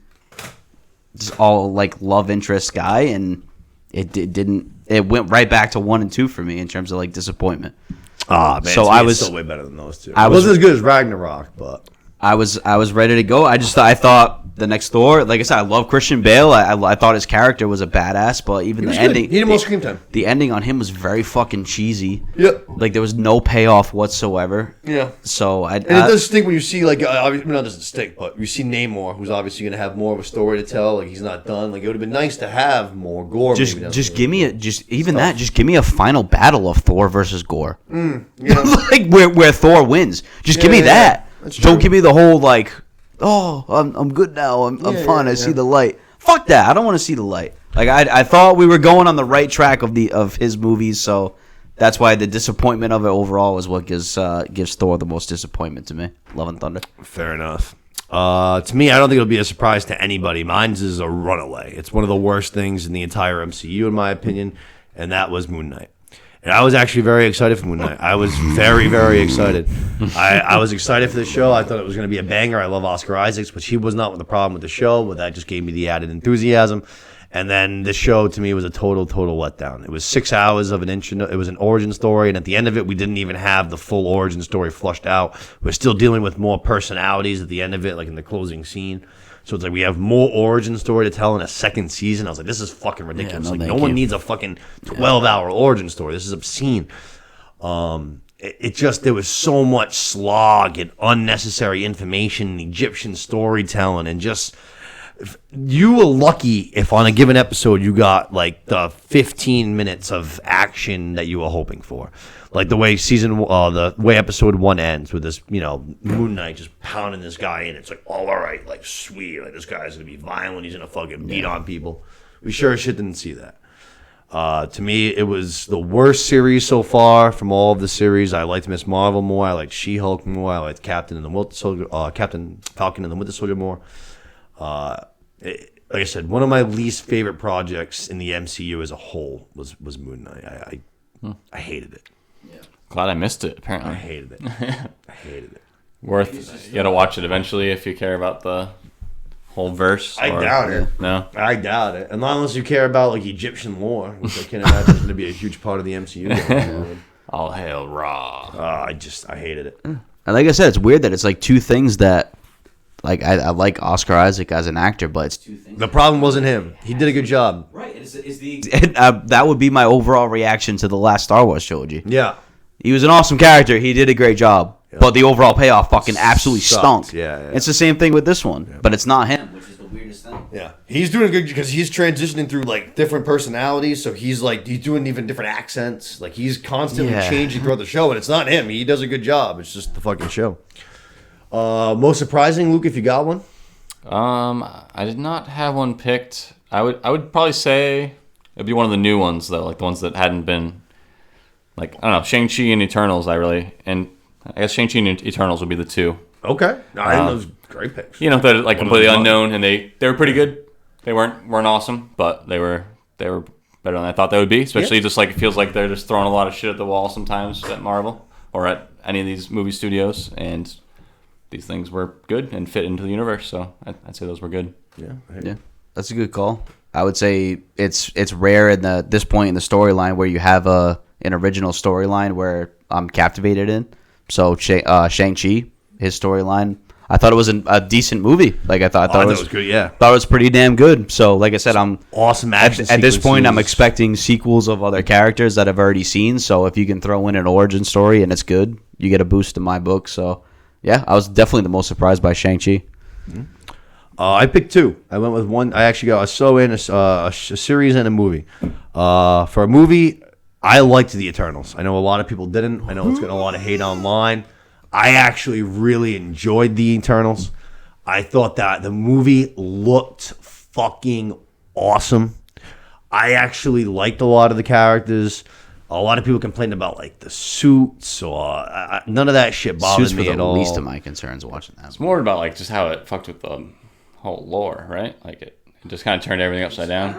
just all, like, love interest guy, and it didn't... It went right back to 1 and 2 for me in terms of, like, disappointment. Man. So it's still way better than those two. It wasn't as good as Ragnarok, but... I was ready to go. I thought the next Thor, like I said, I love Christian Bale. I thought his character was a badass, but even the ending, he needed more screen time. The ending on him was very fucking cheesy. Yep. Like, there was no payoff whatsoever. Yeah. So it does stink when you see, like, obviously, it doesn't stink, but you see Namor, who's obviously going to have more of a story to tell. Like, he's not done. Like, it would have been nice to have more gore. Just give me just give me a final battle of Thor versus Gore. Yeah. Like, where Thor wins. Just give me that. Don't give me the whole, like, oh, I'm good now. I'm fine. I see the light. Fuck that. I don't want to see the light. Like, I thought we were going on the right track of his movies, so that's why the disappointment of it overall is what gives Thor the most disappointment to me. Love and Thunder. Fair enough. To me, I don't think it'll be a surprise to anybody. Mine's is a runaway. It's one of the worst things in the entire MCU, in my opinion, and that was Moon Knight. And I was actually very excited for Moon Knight. I was very, very excited. I was excited for the show. I thought it was going to be a banger. I love Oscar Isaacs, but he was not the problem with the show. But that just gave me the added enthusiasm. And then the show, to me, was a total letdown. It was 6 hours of it was an origin story. And at the end of it, we didn't even have the full origin story flushed out. We're still dealing with more personalities at the end of it, like in the closing scene. So it's like we have more origin story to tell in a second season. I was like, this is fucking ridiculous. No one needs a fucking 12-hour origin story. This is obscene. There was so much slog and unnecessary information and Egyptian storytelling and just... You were lucky if on a given episode you got like the 15 minutes of action that you were hoping for. Like the way the way episode 1 ends with this, Moon Knight just pounding this guy in. It's like, all right, like sweet, like this guy's gonna be violent. He's gonna fucking beat on people. We sure as shit didn't see that. To me, it was the worst series so far from all of the series. I liked Miss Marvel more. I liked She-Hulk more. I liked Captain Falcon and the Winter Soldier more. Like I said, one of my least favorite projects in the MCU as a whole was Moon Knight. I hated it. Yeah. Glad I missed it, apparently. I hated it. I hated it. You gotta watch it eventually if you care about the whole verse? I doubt it. No. I doubt it. And not unless you care about like Egyptian lore, which I can't imagine is going to be a huge part of the MCU. Going forward. All hail Ra. I hated it. And like I said, it's weird that it's like two things that, like, I like Oscar Isaac as an actor, but it's Two things. The problem wasn't him. He did a good job. Right. It's the that would be my overall reaction to the last Star Wars trilogy. Yeah. He was an awesome character. He did a great job, but the overall payoff fucking absolutely Sucked. stunk. Yeah. It's the same thing with this one, but it's not him. which is the weirdest thing. Yeah, he's doing good because he's transitioning through like different personalities. So he's doing even different accents. Like he's constantly changing throughout the show, and it's not him. He does a good job. It's just the fucking show. Most surprising, Luke, if you got one. I did not have one picked. I would probably say it'd be one of the new ones though, like the ones that hadn't been. Like I don't know, Shang-Chi and Eternals. I guess Shang-Chi and Eternals would be the two. Okay, I think those great picks. You know, they're like completely unknown, and they were pretty good. They weren't awesome, but they were better than I thought they would be. Especially just like it feels like they're just throwing a lot of shit at the wall sometimes at Marvel or at any of these movie studios, and these things were good and fit into the universe. So I'd say those were good. Yeah, that's a good call. I would say it's rare at this point in the storyline where you have an original storyline where I'm captivated in. So Shang-Chi, his storyline, I thought it was a decent movie. Like I thought it was good. Yeah, thought it was pretty damn good. So like I said, I'm awesome action. At this point, I'm sequences. expecting sequels of other characters that I've already seen. So if you can throw in an origin story and it's good, you get a boost in my book. So yeah, I was definitely the most surprised by Shang-Chi. I picked two. I went with one. I actually got a series and a movie. For a movie, I liked The Eternals. I know a lot of people didn't. I know it's getting a lot of hate online. I actually really enjoyed The Eternals. I thought that the movie looked fucking awesome. I actually liked a lot of the characters. A lot of people complained about like the suits or none of that shit bothered Suits were me at the all. least of my concerns watching that. It's more about like just how it fucked with the whole lore, right? Like it just kind of turned everything upside down.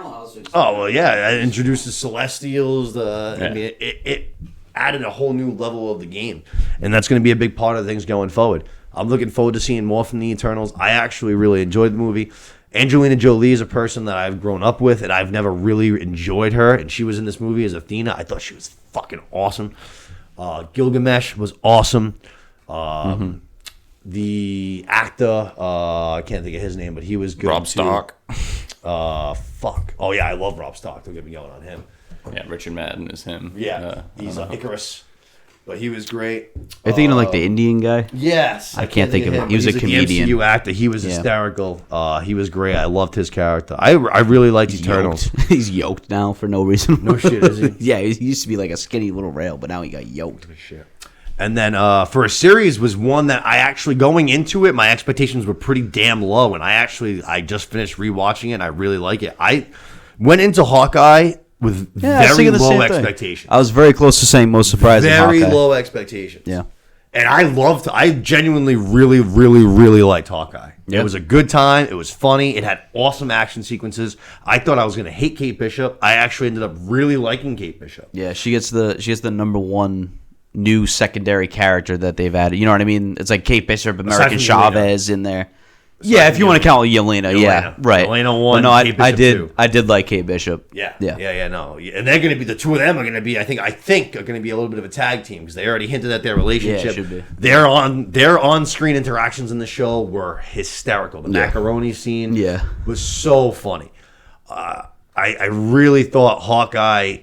Oh well, yeah. It introduced the Celestials. I mean, it added a whole new level of the game, and that's going to be a big part of things going forward. I'm looking forward to seeing more from the Eternals. I actually really enjoyed the movie. Angelina Jolie is a person that I've grown up with, and I've never really enjoyed her. And she was in this movie as Athena. I thought she was fucking awesome. Gilgamesh was awesome. The actor, I can't think of his name, but he was good. Rob too. Stark. Fuck. Oh yeah, I love Rob Stark. Don't get me going on him. Yeah, Richard Madden is him. Yeah, he's Icarus, but he was great. Are you thinking of like the Indian guy? Yes, I can't think of him. He was He's a comedian. The MCU actor. He was Yeah. hysterical. He was great. I loved his character. I really liked Eternals. He's yoked now for no reason. No shit, is he? Yeah, he used to be like a skinny little rail, but now he got yoked. Shit. And then for a series was one that I actually going into it, my expectations were pretty damn low, and I just finished rewatching it. And I really like it. I went into Hawkeye with Yeah, I was very thinking the low same thing. expectations. I was very close to saying most surprising. Very Hawkeye. low expectations. Yeah. And I genuinely really, really, really liked Hawkeye. Yeah. It was a good time. It was funny. It had awesome action sequences. I thought I was going to hate Kate Bishop. I actually ended up really liking Kate Bishop. Yeah, she gets the number one new secondary character that they've added. You know what I mean? It's like Kate Bishop, American from Chavez in there. Yeah, if you want to count Yelena, yeah, right. Yelena won, But no, Kate I Bishop did. two. I did like Kate Bishop. Yeah. Yeah. And they're going to be, the two of them are going to be, I think are going to be a little bit of a tag team because they already hinted at their relationship. Yeah, it should be. Their on-screen interactions in the show were hysterical. The macaroni scene was so funny. I really thought Hawkeye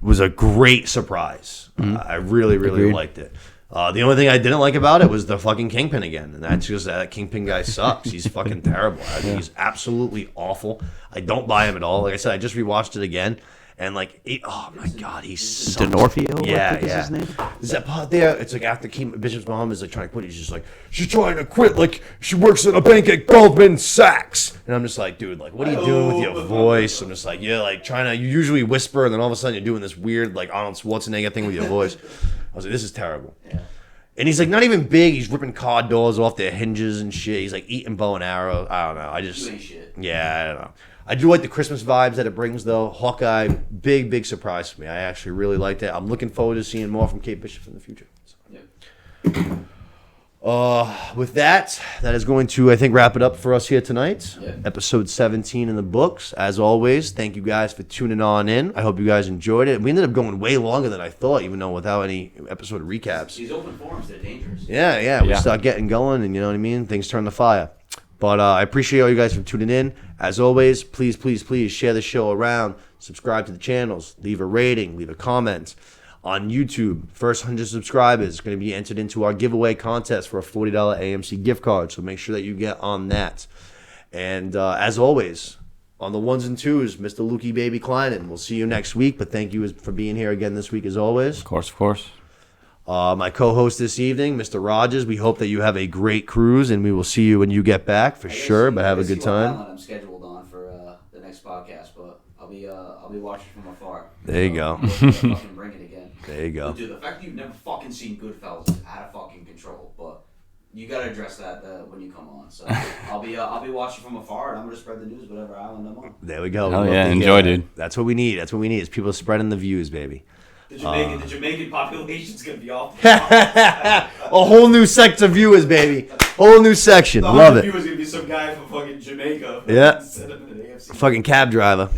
was a great surprise. I really, really Agreed. liked it. The only thing I didn't like about it was the fucking Kingpin again, and that's just that Kingpin guy sucks. He's fucking terrible. I think he's absolutely awful. I don't buy him at all. Like I said, I just rewatched it again, and oh my god, he's so D'Onofrio, Yeah, I think is his name. Is that part there? It's like after Bishop's mom is like trying to quit, he's just like, she's trying to quit, like she works at a bank at Goldman Sachs, and I'm just like, dude, like what are you doing with your voice? I'm just like, like you usually whisper, and then all of a sudden you're doing this weird like Arnold Schwarzenegger thing with your voice. I was like, this is terrible. Yeah. And he's like not even big. He's ripping car doors off their hinges and shit. He's like eating bow and arrow. I don't know. I don't know. I do like the Christmas vibes that it brings though. Hawkeye, big surprise for me. I actually really liked it. I'm looking forward to seeing more from Kate Bishop in the future. So. With that is going to, I think, wrap it up for us here tonight. Yeah. Episode 17 in the books. As always, thank you guys for tuning on in. I hope you guys enjoyed it. We ended up going way longer than I thought, even though without any episode recaps. These open forums, they're dangerous. Yeah. We Yeah. start getting going, and you know what I mean? Things turn to fire. But I appreciate all you guys for tuning in. As always, please share the show around. Subscribe to the channels. Leave a rating. Leave a comment. On YouTube, first 100 subscribers going to be entered into our giveaway contest for a $40 AMC gift card. So make sure that you get on that. And as always, on the ones and twos, Mr. Lukey Baby Kleinen. We'll see you next week. But thank you for being here again this week as always. Of course. My co-host this evening, Mr. Rogers. We hope that you have a great cruise, and we will see you when you get back for sure. But have a good time. I'm scheduled on for the next podcast, but I'll be watching from afar. There you go. Fucking bring it again. There you go. Dude, the fact that you've never fucking seen Goodfellas is out of fucking control, but you gotta address that when you come on. So I'll be watching from afar, and I'm gonna spread the news whatever island I'm on. There we go. Hell We love yeah, to hear enjoy, that. dude. That's what we need. Is people spreading the views, baby. The Jamaican population's gonna be off. A whole new sect of viewers, baby. Whole new section. Love it. Viewers gonna be some guy from fucking Jamaica. Yeah. Instead of an AFC. Fucking cab driver.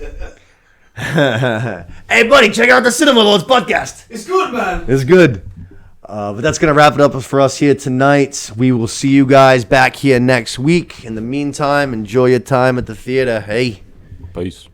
Hey, buddy, check out the Cinema Lords podcast. It's good, man. It's good. But that's going to wrap it up for us here tonight. We will see you guys back here next week. In the meantime, enjoy your time at the theater. Hey. Peace.